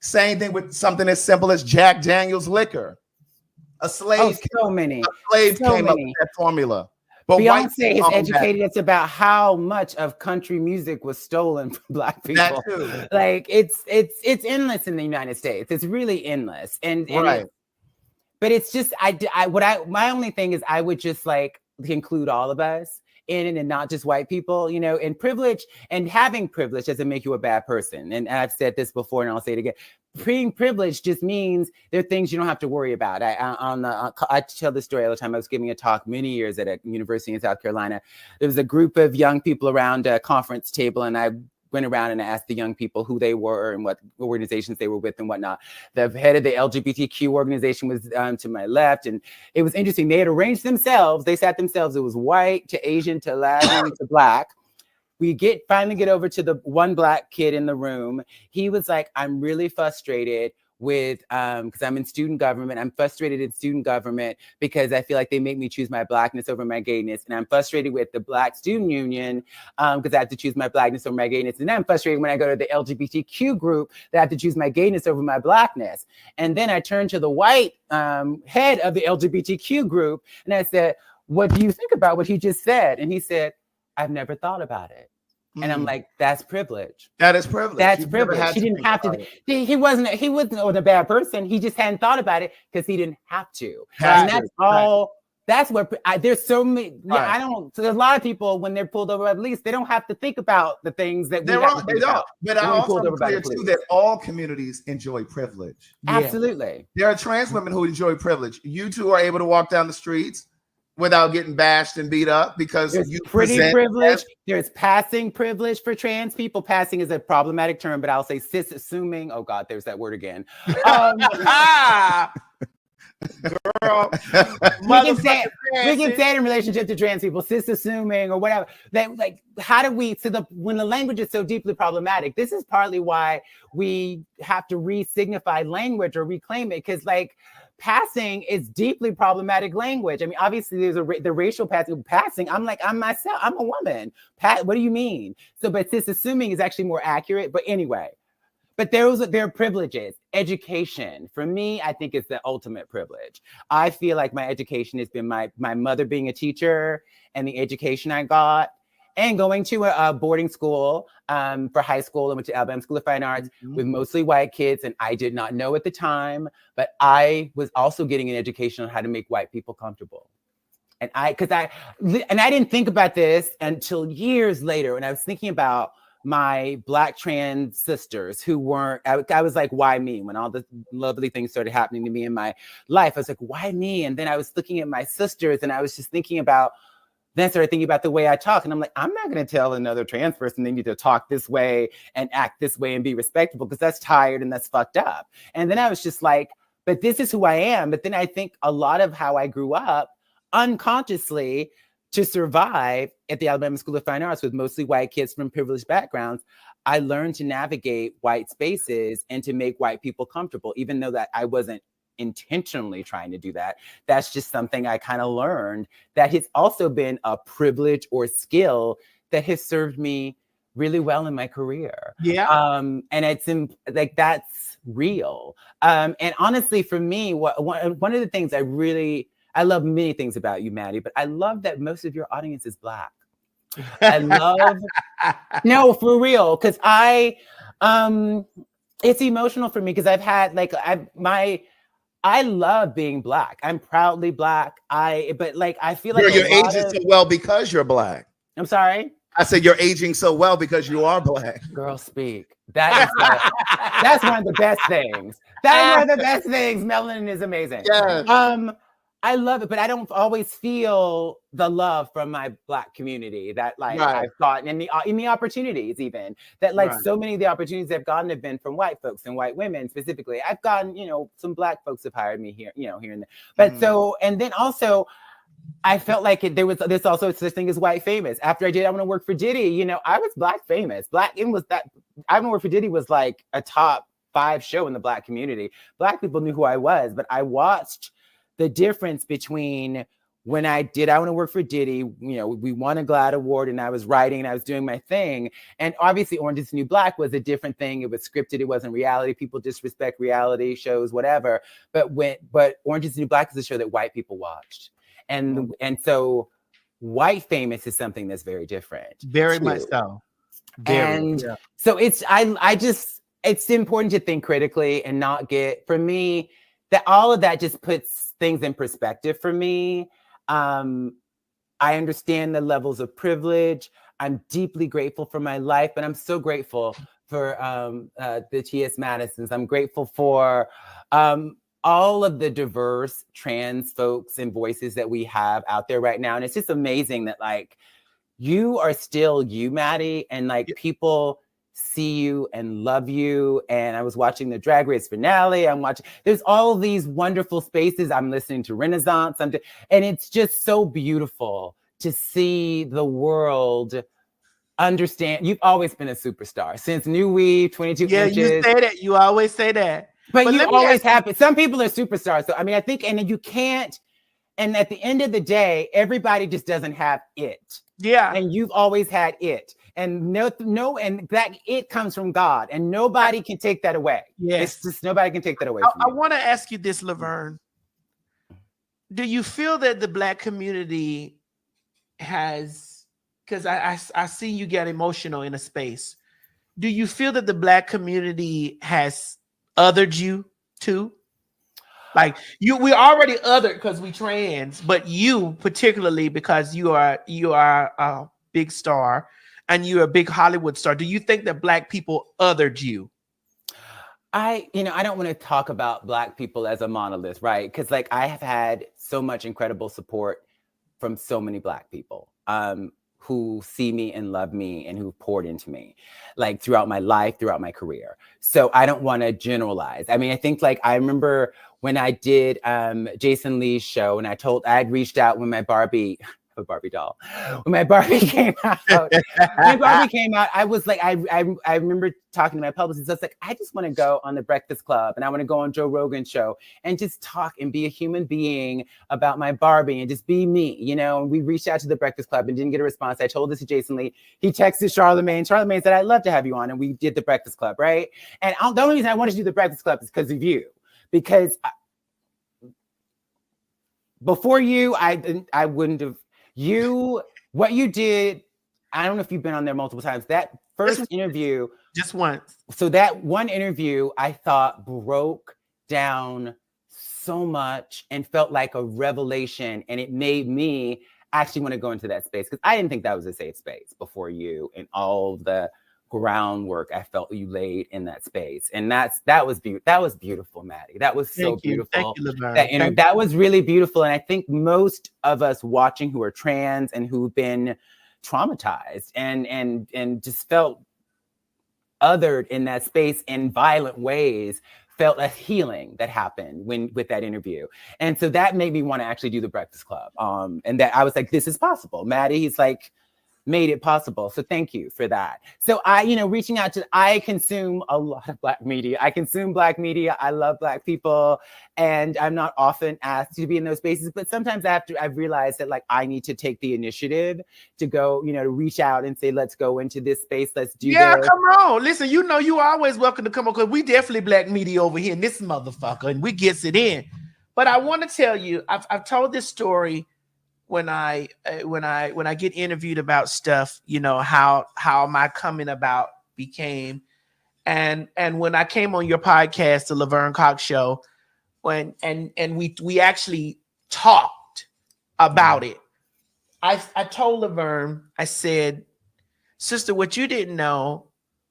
Same thing with something as simple as Jack Daniel's liquor. A slave came up with that formula. But white Beyonce has people own educated us about how much of country music was stolen from Black people. That too. Like it's endless in the United States. It's really endless, and Right. but it's just my only thing is I would just like include all of us in it and not just white people, you know, and privilege and having privilege doesn't make you a bad person. And I've said this before and I'll say it again. Being privileged just means there are things you don't have to worry about. I tell this story all the time. I was giving a talk many years at a university in South Carolina. There was a group of young people around a conference table, and I went around and asked the young people who they were and what organizations they were with and whatnot. The head of the LGBTQ organization was to my left, and it was interesting. They had arranged themselves. They sat themselves. It was white to Asian to Latin to Black. We finally get over to the one Black kid in the room. He was like, I'm really frustrated with, because I'm in student government. I'm frustrated in student government because I feel like they make me choose my Blackness over my gayness. And I'm frustrated with the Black Student Union because I have to choose my Blackness over my gayness. And then I'm frustrated when I go to the LGBTQ group that I have to choose my gayness over my Blackness. And then I turned to the white head of the LGBTQ group and I said, what do you think about what he just said? And he said, I've never thought about it. And I'm like, that's privilege. That is privilege. That's privilege. He didn't have to. He wasn't a bad person. He just hadn't thought about it because he didn't have to. And that's all. That's where there's so many. I don't. So there's a lot of people when they're pulled over by police, they don't have to think about the things that they don't. But I also am clear too that all communities enjoy privilege. Absolutely. There are trans women who enjoy privilege. You two are able to walk down the streets without getting bashed and beat up because there's you pretty privilege. There's passing privilege for trans people. Passing is a problematic term, but I'll say cis assuming. Oh God, there's that word again. Girl, we can say it in relationship to trans people, cis assuming or whatever. Like, how do we? When the language is so deeply problematic, this is partly why we have to re-signify language or reclaim it, because like. Passing is deeply problematic language. I mean, obviously there's the racial passing. I'm like, I'm myself. I'm a woman. What do you mean? So, but cis assuming is actually more accurate. But anyway, but there are privileges. Education, for me, I think it's the ultimate privilege. I feel like my education has been my mother being a teacher and the education I got. And going to a boarding school for high school. I went to Alabama School of Fine Arts with mostly white kids. And I did not know at the time, but I was also getting an education on how to make white people comfortable. And I didn't think about this until years later when I was thinking about my Black trans sisters who weren't, I was like, why me? When all the lovely things started happening to me in my life, I was like, why me? And then I was looking at my sisters and I was just thinking about, then I started thinking about the way I talk. And I'm like, I'm not going to tell another trans person they need to talk this way and act this way and be respectable because that's tired and that's fucked up. And then I was just like, but this is who I am. But then I think a lot of how I grew up unconsciously to survive at the Alabama School of Fine Arts with mostly white kids from privileged backgrounds, I learned to navigate white spaces and to make white people comfortable, even though that I wasn't intentionally trying to do that. That's just something I kind of learned that has also been a privilege or skill that has served me really well in my career. Yeah. And it's like, that's real. And honestly, for me, one of the things I love many things about you, Maddie, but I love that most of your audience is Black. I love, no, for real. Cause it's emotional for me. Cause I've had I love being Black. I'm proudly Black. But I feel like you're aging so well because you're Black. I'm sorry? I said you're aging so well because you are Black. Girl, speak. That's one of the best things. That is one of the best things. Melanin is amazing. Yeah. I love it, but I don't always feel the love from my Black community that I've gotten in the opportunities, even that so many of the opportunities I've gotten have been from white folks and white women specifically. I've gotten, some Black folks have hired me here, here and there. But and then also I felt like there's also such thing as white famous. After I did I Want to Work for Diddy, I was Black famous. I Want to Work for Diddy was like a top 5 show in the Black community. Black people knew who I was, but I watched the difference between when I did I Want to Work for Diddy, we won a GLAAD award and I was writing and I was doing my thing. And obviously Orange is the New Black was a different thing. It was scripted. It wasn't reality. People disrespect reality shows, whatever. But Orange is the New Black is a show that white people watched. And so white famous is something that's very different. Very much too. so. And so it's it's important to think critically and not get, for me, that all of that just puts things in perspective for me. I understand the levels of privilege. I'm deeply grateful for my life, but I'm so grateful for the T.S. Madisons. I'm grateful for all of the diverse trans folks and voices that we have out there right now. And it's just amazing that like you are still you, Maddie, and like people see you and love you. And I was watching the Drag Race finale. There's all of these wonderful spaces. I'm listening to Renaissance. And it's just so beautiful to see the world understand. You've always been a superstar since New Weave, 22 inches. You say that. You always say that. But you always have it. Some people are superstars. So, I mean, I think, and you can't, and at the end of the day, everybody just doesn't have it. Yeah. And you've always had it. And and that it comes from God. And nobody can take that away. Yes. It's just nobody can take that away from I you. want to ask you this, Laverne. Do you feel that the Black community has, because I see you get emotional in a space. Do you feel that the Black community has othered you too? Like we already othered because we trans, but you particularly because you are a big star and you're a big Hollywood star. Do you think that Black people othered you? I don't want to talk about Black people as a monolith, right? Because like I have had so much incredible support from so many Black people who see me and love me and who've poured into me like throughout my life, throughout my career. So I don't want to generalize. I mean, I think like I remember when I did Jason Lee's show and I had reached out when my Barbie, a Barbie doll, when my Barbie came out, I was like, I remember talking to my publicist. I was like, I just want to go on the Breakfast Club and I want to go on Joe Rogan's show and just talk and be a human being about my Barbie and just be me, and we reached out to the Breakfast Club and didn't get a response. I told this to Jason Lee. He texted Charlemagne. Charlemagne said, I'd love to have you on. And we did the Breakfast Club, right? And the only reason I wanted to do the Breakfast Club is because of you. Because before you, I wouldn't have. What you did, I don't know if you've been on there multiple times. That first interview. Just once. So that one interview, I thought broke down so much and felt like a revelation. And it made me actually want to go into that space because I didn't think that was a safe space before you and all the groundwork I felt you laid in that space. And that was beautiful, Maddie. That was so beautiful. Thank you, Laverne. That was really beautiful. And I think most of us watching who are trans and who've been traumatized and just felt othered in that space in violent ways felt a healing that happened with that interview. And so that made me want to actually do the Breakfast Club. And that I was like, this is possible. Maddie, he's like, made it possible. So thank you for that. So reaching out I consume a lot of Black media. I love Black people. And I'm not often asked to be in those spaces, but sometimes I've realized that like, I need to take the initiative to go, to reach out and say, let's go into this space. Let's do this. Come on. Listen, you are always welcome to come on because we definitely Black media over here in this motherfucker and we gets it in. But I want to tell you, I've told this story when I get interviewed about stuff, how my coming about became, and when I came on your podcast, the Laverne Cox Show, and we actually talked about it. I told Laverne, I said, sister, what you didn't know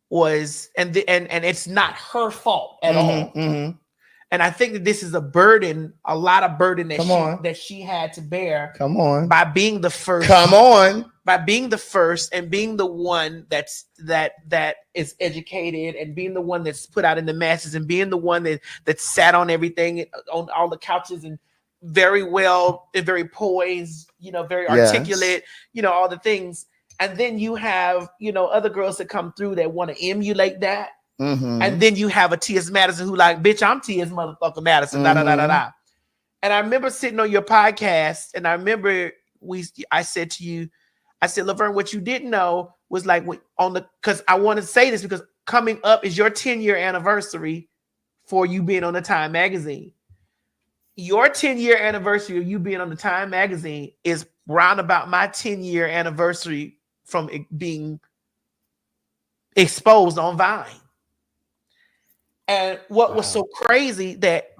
was, and it's not her fault at all. Mm-hmm. And I think that this is a lot of burden that she had to bear. Come on. By being the first. Come on. By being the first and being the one that is educated and being the one that's put out in the masses and being the one that sat on everything, on all the couches and very well, very poised, very articulate, all the things. And then you have, other girls that come through that want to emulate that. Mm-hmm. And then you have a T.S. Madison who like, bitch, I'm T.S. motherfucker Madison, da. And I remember sitting on your podcast, and I remember I said to you, Laverne, what you didn't know was like because I want to say this because coming up is your 10-year anniversary for you being on the Time magazine. Your 10-year anniversary of you being on the Time magazine is round about my 10-year anniversary from it being exposed on Vine. And what was so crazy that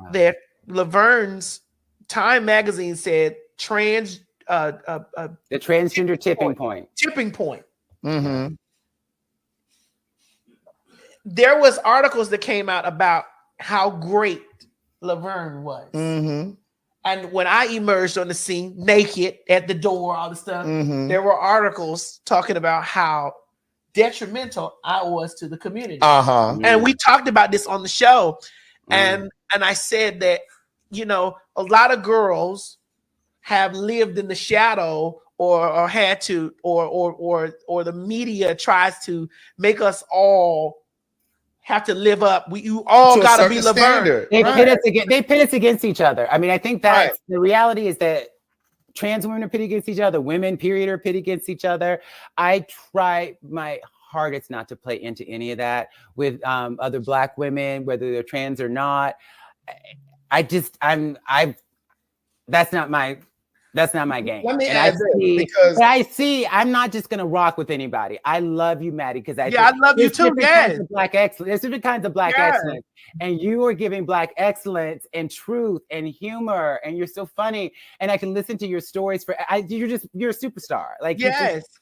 Laverne's Time magazine said the transgender tipping point. Tipping point. Mm-hmm. There was articles that came out about how great Laverne was. Mm-hmm. And when I emerged on the scene, naked at the door, all the stuff, Mm-hmm. there were articles talking about how detrimental I was to the community. Uh-huh. And we talked about this on the show. And I said that, you know, a lot of girls have lived in the shadow or had to, or the media tries to make us all have to live up. You all got to be Laverne. They pit us against each other. I mean, I think that's the reality is that trans women are pitted against each other. Women, period, are pitted against each other. I try my hardest not to play into any of that with other Black women, whether they're trans or not. That's not my game. Let me and add this, because I'm not just gonna rock with anybody. I love you, Maddie, because I love you too. There's different kinds of Black excellence, and you are giving Black excellence and truth and humor, and you're so funny. And I can listen to your stories you're a superstar. Like you're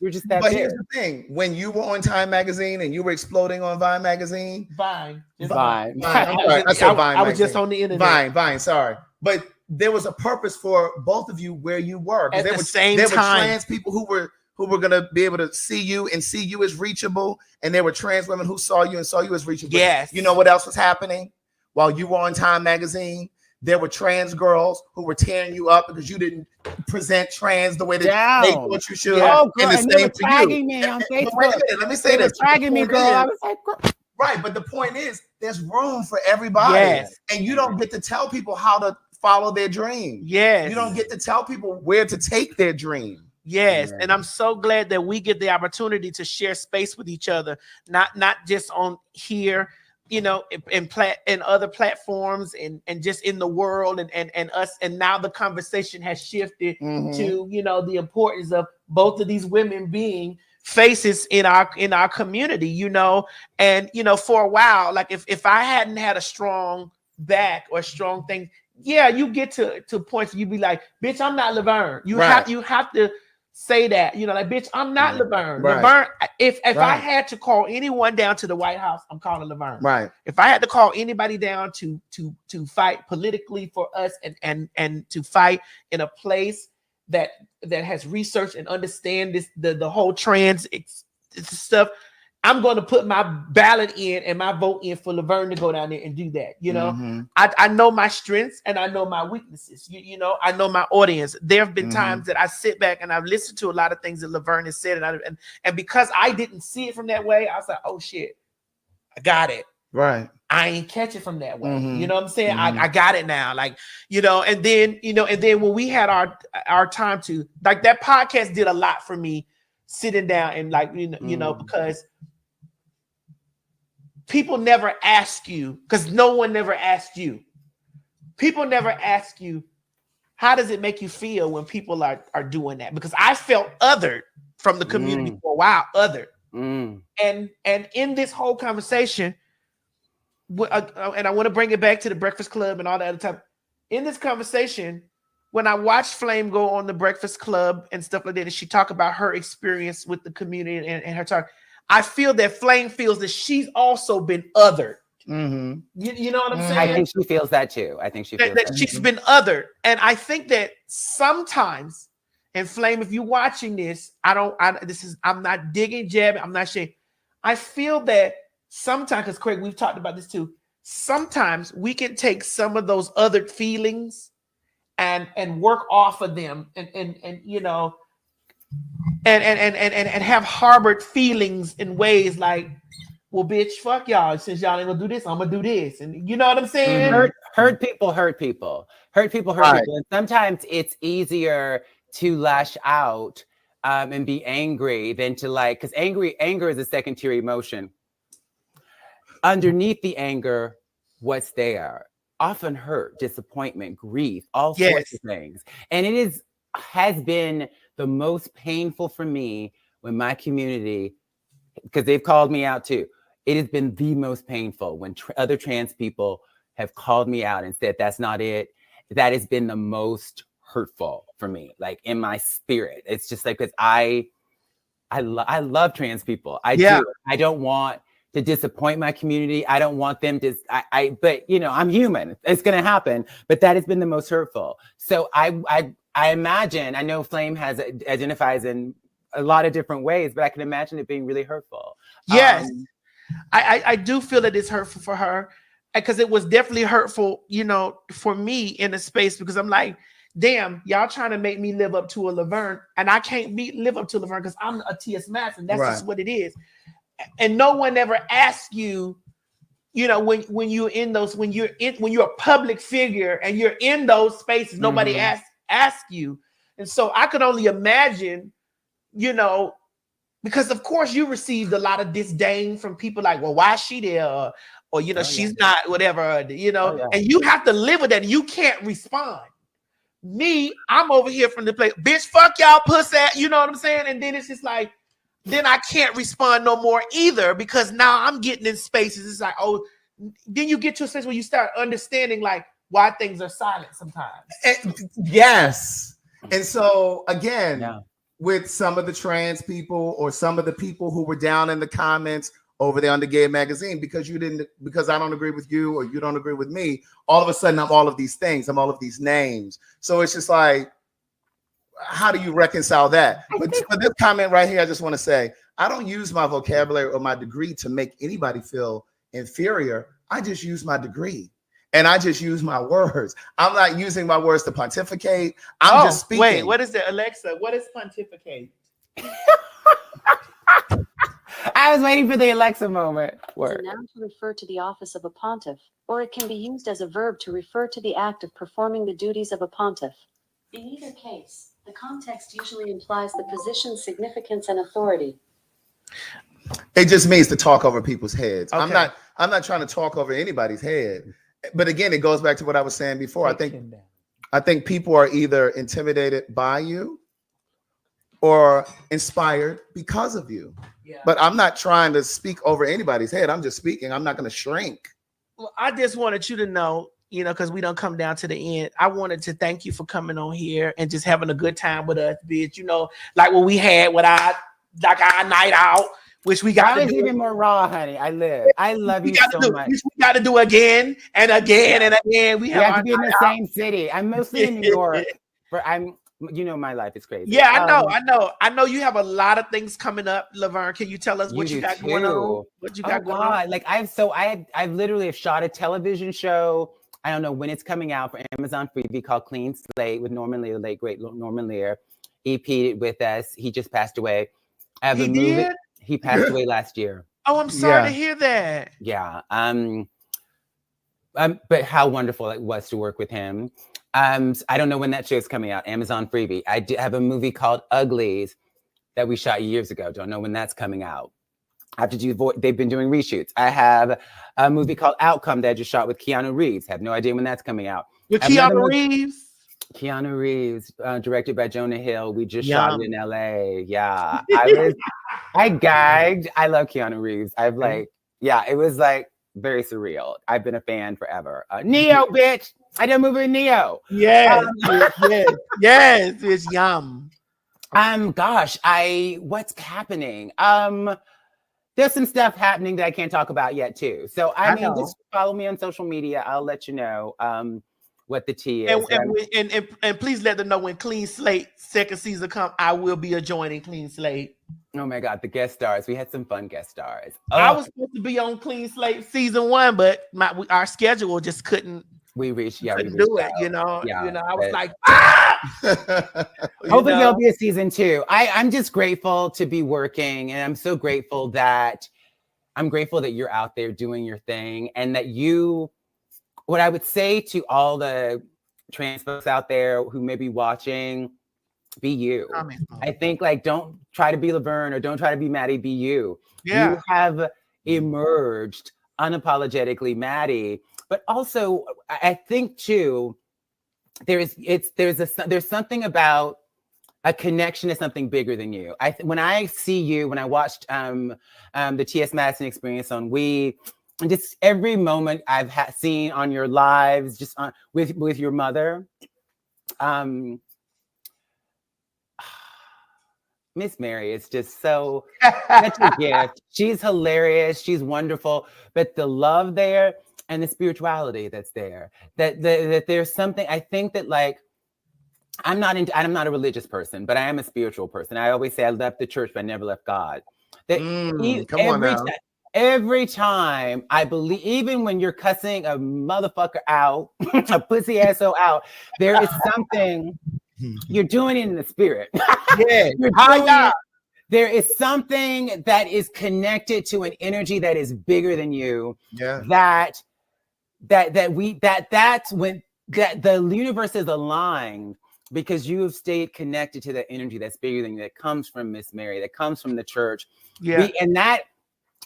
just that. But big. here's the thing: when you were on Time magazine and you were exploding on Vine magazine, Vine. I said Vine. I was just on the internet. Vine. Sorry, but there was a purpose for both of you where you were. At there the same time, were trans people who were gonna be able to see you and see you as reachable, and there were trans women who saw you and saw you as reachable. Yes. You know what else was happening while you were on Time magazine? There were trans girls who were tearing you up because you didn't present trans the way that they thought you should. Oh, girl, and the same for tagging you. me on Wait a Facebook. minute, let me say this. Tagging me, girl. I was like, right, but the point is, there's room for everybody, and you don't get to tell people how to follow their dream. Yes. You don't get to tell people where to take their dream. Yes. And I'm so glad that we get the opportunity to share space with each other, not just on here, you know, in other platforms and just in the world and us. And now the conversation has shifted to, you know, the importance of both of these women being faces in our community, you know. And, you know, for a while, like if I hadn't had a strong back or strong thing, you get to points you be like, bitch, I'm not Laverne. You have to say that, you know, like, bitch, I'm not Laverne. Laverne, if I had to call anyone down to the White House, I'm calling Laverne. Right. If I had to call anybody down to fight politically for us and to fight in a place that has research and understand this the whole trans stuff, I'm going to put my ballot in and my vote in for Laverne to go down there and do that. You know, I know my strengths and I know my weaknesses. You know, I know my audience. There have been times that I sit back and I've listened to a lot of things that Laverne has said, and because I didn't see it from that way, I was like, oh shit, I got it. Right. I ain't catch it from that way. You know what I'm saying? I got it now. Like, you know, and then when we had our time to, like, that podcast did a lot for me, sitting down and, like, you know, because people never ask you, because no one never asked you. People never ask you, how does it make you feel when people are doing that? Because I felt othered from the community for a while, othered. And in this whole conversation, and I want to bring it back to the Breakfast Club and all that other stuff. In this conversation, when I watched Flame go on the Breakfast Club and stuff like that, and she talked about her experience with the community and her talk, I feel that Flame feels that she's also been othered. You know what I'm saying? I think she feels that too. I think she feels that she's been othered. And I think that sometimes, and Flame, if you're watching this, I'm not digging, jabbing, I'm not saying. I feel that sometimes, because Craig, we've talked about this too, sometimes we can take some of those othered feelings and work off of them and you know, and have harbored feelings in ways like, well, bitch, fuck y'all. Since y'all ain't gonna do this, I'm gonna do this. And you know what I'm saying? Hurt people. And sometimes it's easier to lash out and be angry than to, like, because anger is a secondary emotion. Underneath the anger, what's there? Often hurt, disappointment, grief, all sorts of things. And it has been the most painful for me when my community, because they've called me out too, it has been the most painful when other trans people have called me out and said, that's not it. That has been the most hurtful for me, like in my spirit. It's just like, because I love trans people. I do. I don't want to disappoint my community. I don't want them to, but you know, I'm human. It's going to happen, but that has been the most hurtful. So I imagine, I know Flame identifies in a lot of different ways, but I can imagine it being really hurtful. Yes. I do feel that it's hurtful for her, because it was definitely hurtful, you know, for me in a space, because I'm like, damn, y'all trying to make me live up to a Laverne, and I can't live up to Laverne because I'm a T.S. Madison. That's just what it is. And no one ever asks you, you know, when you're in those, when you're a public figure and you're in those spaces, nobody asks you. And so I could only imagine, you know, because of course you received a lot of disdain from people like, well, why is she there? Or you know, she's not whatever, you know, and you have to live with that. You can't respond. Me, I'm over here from the place, bitch, fuck y'all pussy, you know what I'm saying? And then it's just like, then I can't respond no more either, because now I'm getting in spaces. It's like, oh, then you get to a space where you start understanding like why things are silent sometimes. Yes. And so again, with some of the trans people or some of the people who were down in the comments over there on the Gay Magazine, because I don't agree with you or you don't agree with me, all of a sudden I'm all of these things, I'm all of these names. So it's just like, how do you reconcile that? But for this comment right here, I just want to say, I don't use my vocabulary or my degree to make anybody feel inferior. I just use my degree and I just use my words. I'm not using my words to pontificate. I'm just speaking. Wait, what is it, Alexa? What is pontificate? I was waiting for the Alexa moment. It's a noun to refer to the office of a pontiff, or it can be used as a verb to refer to the act of performing the duties of a pontiff. In either case, the context usually implies the position's significance and authority. It just means to talk over people's heads. Okay. I'm not trying to talk over anybody's head. But again, it goes back to what I was saying before. I think people are either intimidated by you or inspired because of you. Yeah. But I'm not trying to speak over anybody's head. I'm just speaking. I'm not going to shrink. Well, I just wanted you to know, you know, because we don't come down to the end. I wanted to thank you for coming on here and just having a good time with us, bitch. You know, like what we had with our night out, which we got to do. Even more raw, honey. I love you so much. We got to do again and again and again. We have to be in the same city. I'm mostly in New York, but you know, my life is crazy. Yeah, I know you have a lot of things coming up, Laverne. Can you tell us what you got going on? What you got going on? Like I've literally shot a television show. I don't know when it's coming out for Amazon Freebie called Clean Slate with Norman Lear, late great Norman Lear. EP'd with us. He just passed away. I have a movie. He passed away last year. Oh, I'm sorry to hear that. Yeah. But how wonderful it was to work with him. I don't know when that show's coming out. Amazon Freebie. I did have a movie called Uglies that we shot years ago. Don't know when that's coming out. They've been doing reshoots. I have a movie called Outcome that I just shot with Keanu Reeves. Have no idea when that's coming out. With Keanu Reeves? Keanu Reeves, directed by Jonah Hill. We just shot it in LA. Yeah. I gagged. I love Keanu Reeves. It was like very surreal. I've been a fan forever. Neo, bitch. I did a movie with Neo. Yes. Yes. It's yum. What's happening? There's some stuff happening that I can't talk about yet too. So I mean, just follow me on social media. I'll let you know what the tea is. And please let them know when Clean Slate second season come. I will be joining Clean Slate. Oh my God, the guest stars. We had some fun guest stars. I was supposed to be on Clean Slate season 1, but our schedule just couldn't. We reached do it, you know. Yeah, I was like, hopefully there'll be a season 2. I'm just grateful to be working, and I'm so grateful that you're out there doing your thing, and that what I would say to all the trans folks out there who may be watching, be you. I think don't try to be Laverne or don't try to be Maddie, be you. Yeah. You have emerged unapologetically Maddie. But also, I think too, there's something about a connection to something bigger than you. When I see you, when I watched the T.S. Madison experience on We, and just every moment I've seen on your lives, just with your mother, Miss Mary is just such a gift. She's hilarious. She's wonderful. But the love there and the spirituality that's there, that there's something, I think that like, I'm not a religious person, but I am a spiritual person. I always say I left the church, but I never left God. That every time I believe, even when you're cussing a motherfucker out, a pussy asshole out, there is something you're doing it in the spirit. Yeah. There is something that is connected to an energy that is bigger than you. Yeah. That's when the universe is aligned, because you have stayed connected to that energy that's bigger than you, that comes from Miss Mary, that comes from the church. Yeah. And that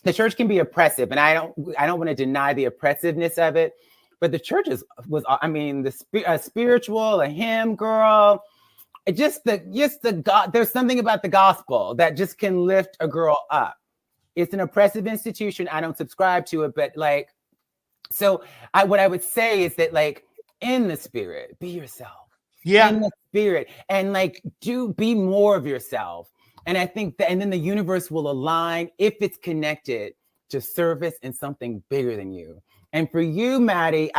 the church can be oppressive, and I don't want to deny the oppressiveness of it, but the church the spiritual, a hymn girl, just the God. There's something about the gospel that just can lift a girl up. It's an oppressive institution. I don't subscribe to it, but like, so what I would say is that, like, in the spirit, be yourself. Yeah. In the spirit, and like, be more of yourself. And I think that, and then the universe will align if it's connected to service and something bigger than you. And for you, Maddie,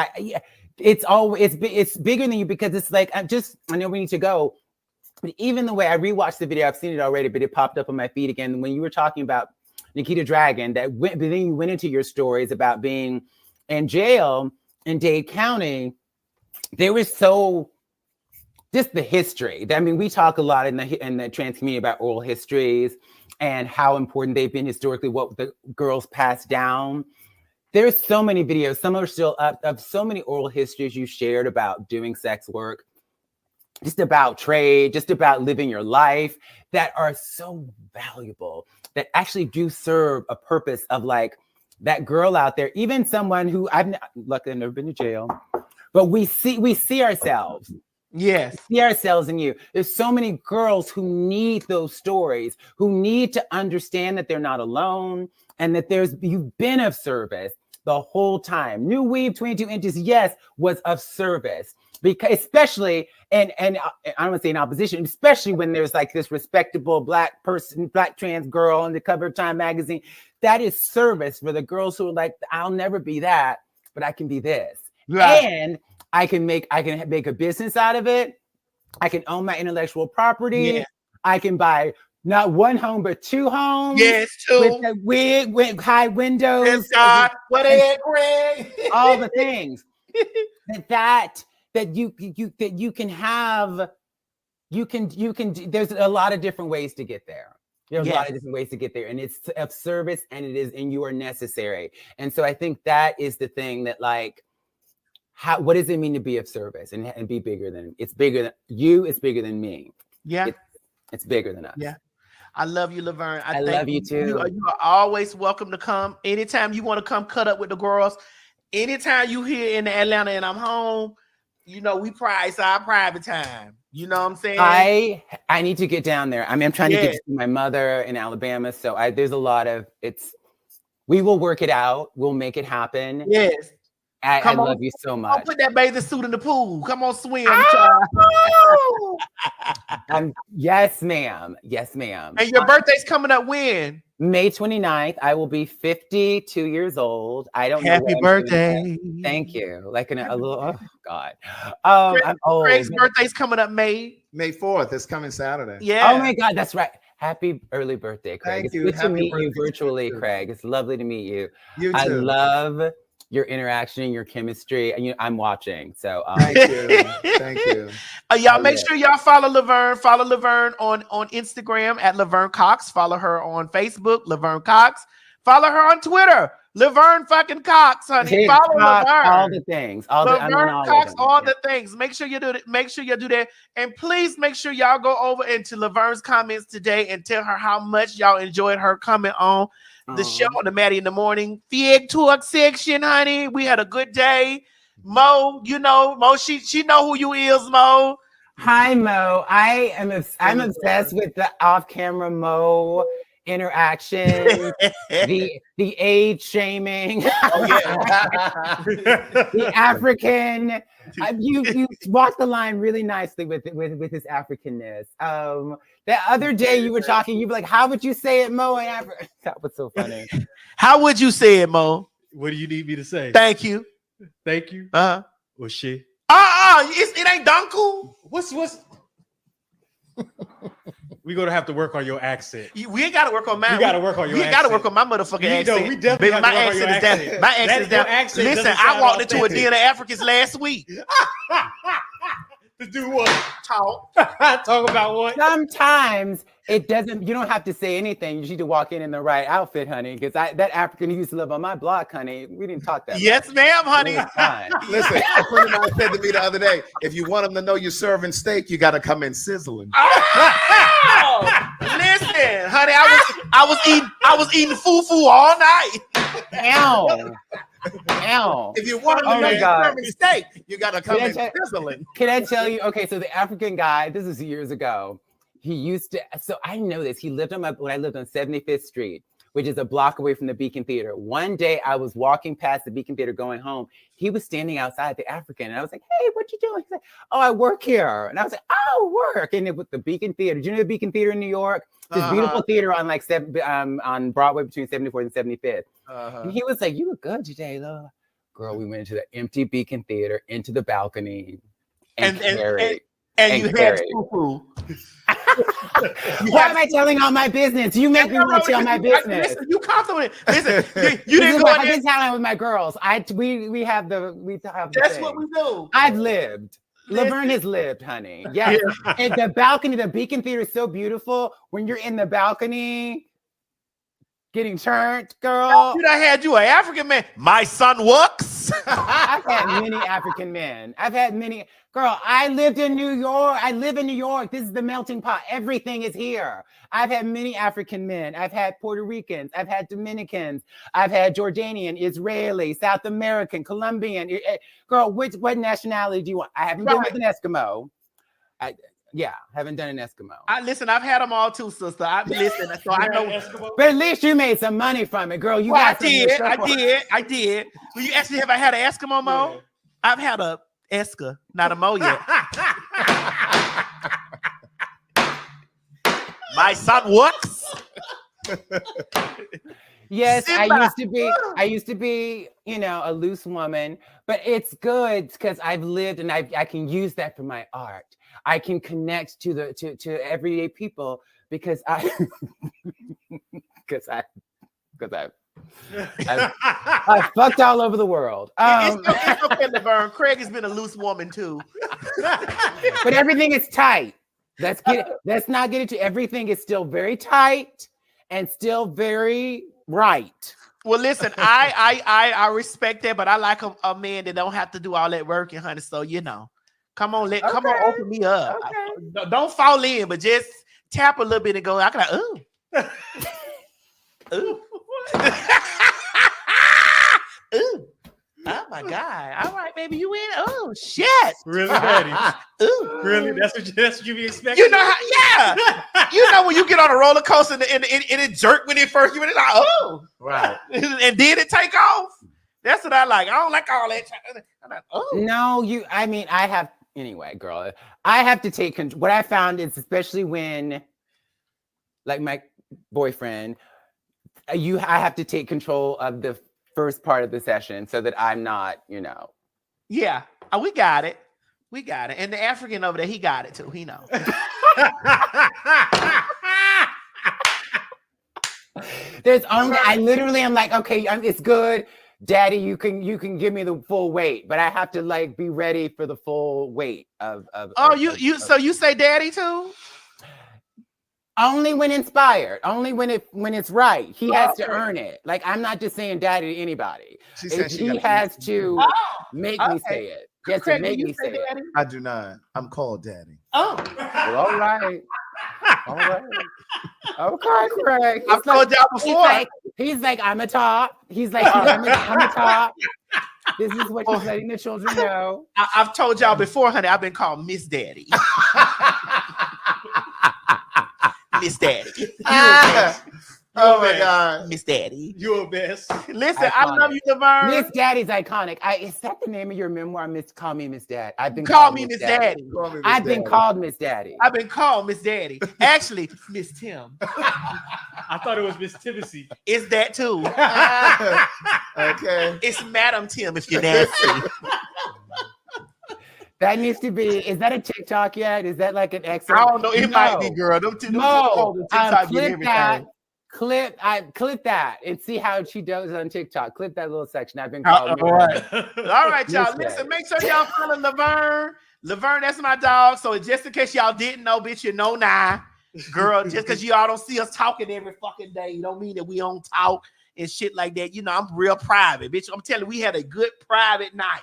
it's bigger than you, because it's like, I know we need to go. But even the way I rewatched the video, I've seen it already, but it popped up on my feed again. When you were talking about Nikita Dragon, then you went into your stories about being in jail in Dade County. There was just the history. I mean, we talk a lot in the trans community about oral histories and how important they've been historically, what the girls passed down. There's so many videos, some are still up, of so many oral histories you shared about doing sex work, just about trade, just about living your life, that are so valuable, that actually do serve a purpose of, like, that girl out there, even someone who luckily I've never been to jail, but we see ourselves. Yes. We see ourselves in you. There's so many girls who need those stories, who need to understand that they're not alone, and that you've been of service the whole time. New Weave 22 Inches, yes, was of service. Because especially, and I don't want to say in opposition, especially when there's like this respectable black trans girl on the cover of Time magazine, that is service for the girls who are like, I'll never be that, but I can be this. Right. And I can make a business out of it. I can own my intellectual property. Yeah. I can buy not one home, but two homes. Yes, two. With a wig, with high windows. Yes, God. What is Greg? All the things that you can have. You can. There's a lot of different ways to get there. There's a lot of different ways to get there, and it's of service, and you are necessary. And so I think that is the thing that, like, what does it mean to be of service and be bigger than, it's bigger than you, it's bigger than me. Yeah. It's bigger than us. Yeah. I love you, Laverne. I love you too. You are always welcome to come. Anytime you want to come cut up with the girls, anytime you here in Atlanta and I'm home, we price our private time. You know what I'm saying? I need to get down there. I mean, I'm trying to get to see my mother in Alabama. So there's a lot of, we will work it out. We'll make it happen. Yes. I love you so much. Put that bathing suit in the pool. Come on, swim. Yes, ma'am. Yes, ma'am. And your birthday's coming up when? May 29th. I will be 52 years old. I don't know. Happy birthday. Thank you. Like a little, oh God. I'm old. Craig's birthday's coming up May 4th. It's coming Saturday. Yeah. Oh my God, that's right. Happy early birthday, Craig. It's good to meet you virtually, Craig. It's lovely to meet you. You too. I love your interaction and your chemistry, and I'm watching. So thank you. Y'all make sure y'all follow Laverne. Follow Laverne on Instagram at Laverne Cox. Follow her on Facebook, Laverne Cox. Follow her on Twitter, Laverne fucking Cox, honey. Follow Laverne. All the things. Laverne Cox, all the things. Make sure you do that. Make sure you do that. And please make sure y'all go over into Laverne's comments today and tell her how much y'all enjoyed her coming on the show on the Maddie in the Morning PHAG talk section, honey. We had a good day. Mo, Mo, she know who you is, Mo. Hi, Mo. I'm obsessed with the off-camera Mo interaction, the age shaming, the African. You walk the line really nicely with his Africanness. That other day you were talking, you'd be like, "How would you say it, Mo?" In Africa? That was so funny. How would you say it, Mo? What do you need me to say? Thank you. Thank you. Or shit. It ain't Dunkel. What's we're gonna have to work on your accent. We ain't gotta work on mine. We gotta work on your accent. We gotta work on my motherfucking accent. No, we definitely Baby, my have to work on accent your is down. accent. My accent is down. Listen, I walked into a dinner Africans last week. To do what? Talk. Talk about what? Sometimes it doesn't. You don't have to say anything. You just need to walk in the right outfit, honey. Because that African who used to live on my block, honey, we didn't talk that. Yes, ma'am, honey. Listen, a friend of mine said to me the other day, if you want them to know you're serving steak, you got to come in sizzling. Oh, listen, honey, I was eating fufu all night. Ow. If you want them to know you're serving steak, you got to come in sizzling. Can I tell you? Okay, so the African guy, this is years ago. He used to. So I know this. He lived when I lived on 75th Street, which is a block away from the Beacon Theater. One day I was walking past the Beacon Theater going home. He was standing outside the African, and I was like, "Hey, what you doing?" He's like, "Oh, I work here." And I was like, "Oh, work." And it was the Beacon Theater. Do you know the Beacon Theater in New York? This beautiful theater on on Broadway between 74th and 75th. And he was like, "You look good today, love." Girl, we went into the empty Beacon Theater, into the balcony, and you had fufu. Why am I telling all my business? You make me want to tell my business. Listen, you compliment. Listen, you didn't go in there. I've been telling with my girls. We have the That's thing. what we do. I've lived. Laverne has lived, honey. Yes. And the balcony, the Beacon Theater is so beautiful. When you're in the balcony, getting turned, girl. Dude, I had you an African man. My son works. I've had many African men. I've had many. Girl, I lived in New York. I live in New York. This is the melting pot. Everything is here. I've had many African men. I've had Puerto Ricans. I've had Dominicans. I've had Jordanian, Israeli, South American, Colombian. Girl, what nationality do you want? I haven't been with an Eskimo. Haven't done an Eskimo. Listen, I've had them all too, sister. I know. But at least you made some money from it, girl. I did. Well, you asked me, have I had an Eskimo Mo? Yeah. I've had a Eska, not a Mo yet. My son works. Yes, I used to be, a loose woman, but it's good because I've lived and I can use that for my art. I can connect to everyday people because I fucked all over the world. It's okay, Laverne. Craig has been a loose woman too. But everything is tight. Let's not get into everything is still very tight and still very right. Well, listen, I respect that, but I like a man that don't have to do all that work, and honey. So come on, open me up. Okay. Don't fall in, but just tap a little bit and go. I can ooh. Ooh. Oh my God. All right, baby, you in? Oh shit. Really, Daddy? Ooh. Really? That's what you be expecting? You know how, yeah. You know when you get on a roller coaster and it jerk when it first, you were like, oh. Right. And then it take off. That's what I like. I don't like all that. I'm like, oh. No, anyway, girl, I have to take control. What I found is, especially when, like my boyfriend, I have to take control of the first part of the session so that I'm not, Yeah, we got it. And the African over there, he got it too. He know. There's only, I literally am like, okay, it's good. Daddy, you can give me the full weight, but I have to be ready for the full weight of. So you say daddy too? Only when inspired. Only when it's right. He has to earn it. Like I'm not just saying daddy to anybody. He has to make me say it. He has to make me say it. I do not. I'm called daddy. Oh, well, all right. Okay, Craig. I've told y'all before. He's like, I'm a top. He's like, I'm a top. This is what she's letting the children know. I've told y'all before, honey, I've been called Miss Daddy. Miss Daddy. Oh my God. Miss Daddy. You're a mess. Listen, Iconic. I love you, Laverne. Miss Daddy's iconic. Is that the name of your memoir? Call me Miss Dad. I've been Call called me Miss Daddy. I've been called Miss Daddy. I've been called Miss Daddy. Actually, Miss Tim. I thought it was Miss Tennessee. It's that too. Okay. It's Madam Tim if you're nasty. That needs to be. Is that a TikTok yet? Is that like an X? I don't know. It might be, girl. Them No, TikTok get clip everything. that. Clip that and see how she does on TikTok. Clip that little section. I've been called. All right, y'all. Miss Listen, make sure y'all follow Laverne. Laverne, that's my dog. So just in case y'all didn't know, bitch, you know now. Girl, just because y'all don't see us talking every fucking day, you don't mean that we don't talk and shit like that. You know, I'm real private, bitch. I'm telling you, we had a good private night.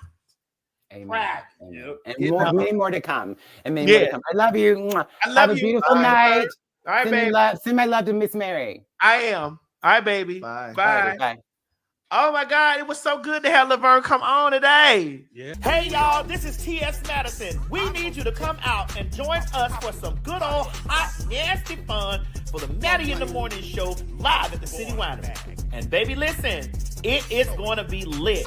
Amen. Private. Amen. And many more to come. And many more to come. I love you. I love Have you. a beautiful night. All right, baby. Send my love to Miss Mary. I am. All right, baby. Bye. Bye. Bye. Oh my God, it was so good to have Laverne come on today. Yeah. Hey y'all, this is T.S. Madison. We need you to come out and join us for some good old hot, nasty fun for the Maddie in the Morning Show live at the City Winery. And baby, listen, it is going to be lit.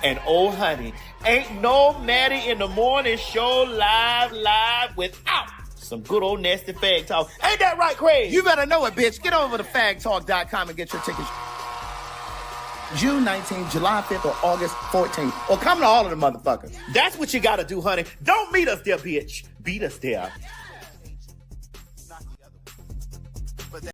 And oh honey, ain't no Maddie in the Morning Show live without some good old nasty fag talk. Ain't that right, Craig? You better know it, bitch. Get over to fagtalk.com and get your tickets. June 19th, July 5th, or August 14th. Or come to all of the motherfuckers. That's what you gotta do, honey. Don't meet us there, bitch. Beat us there.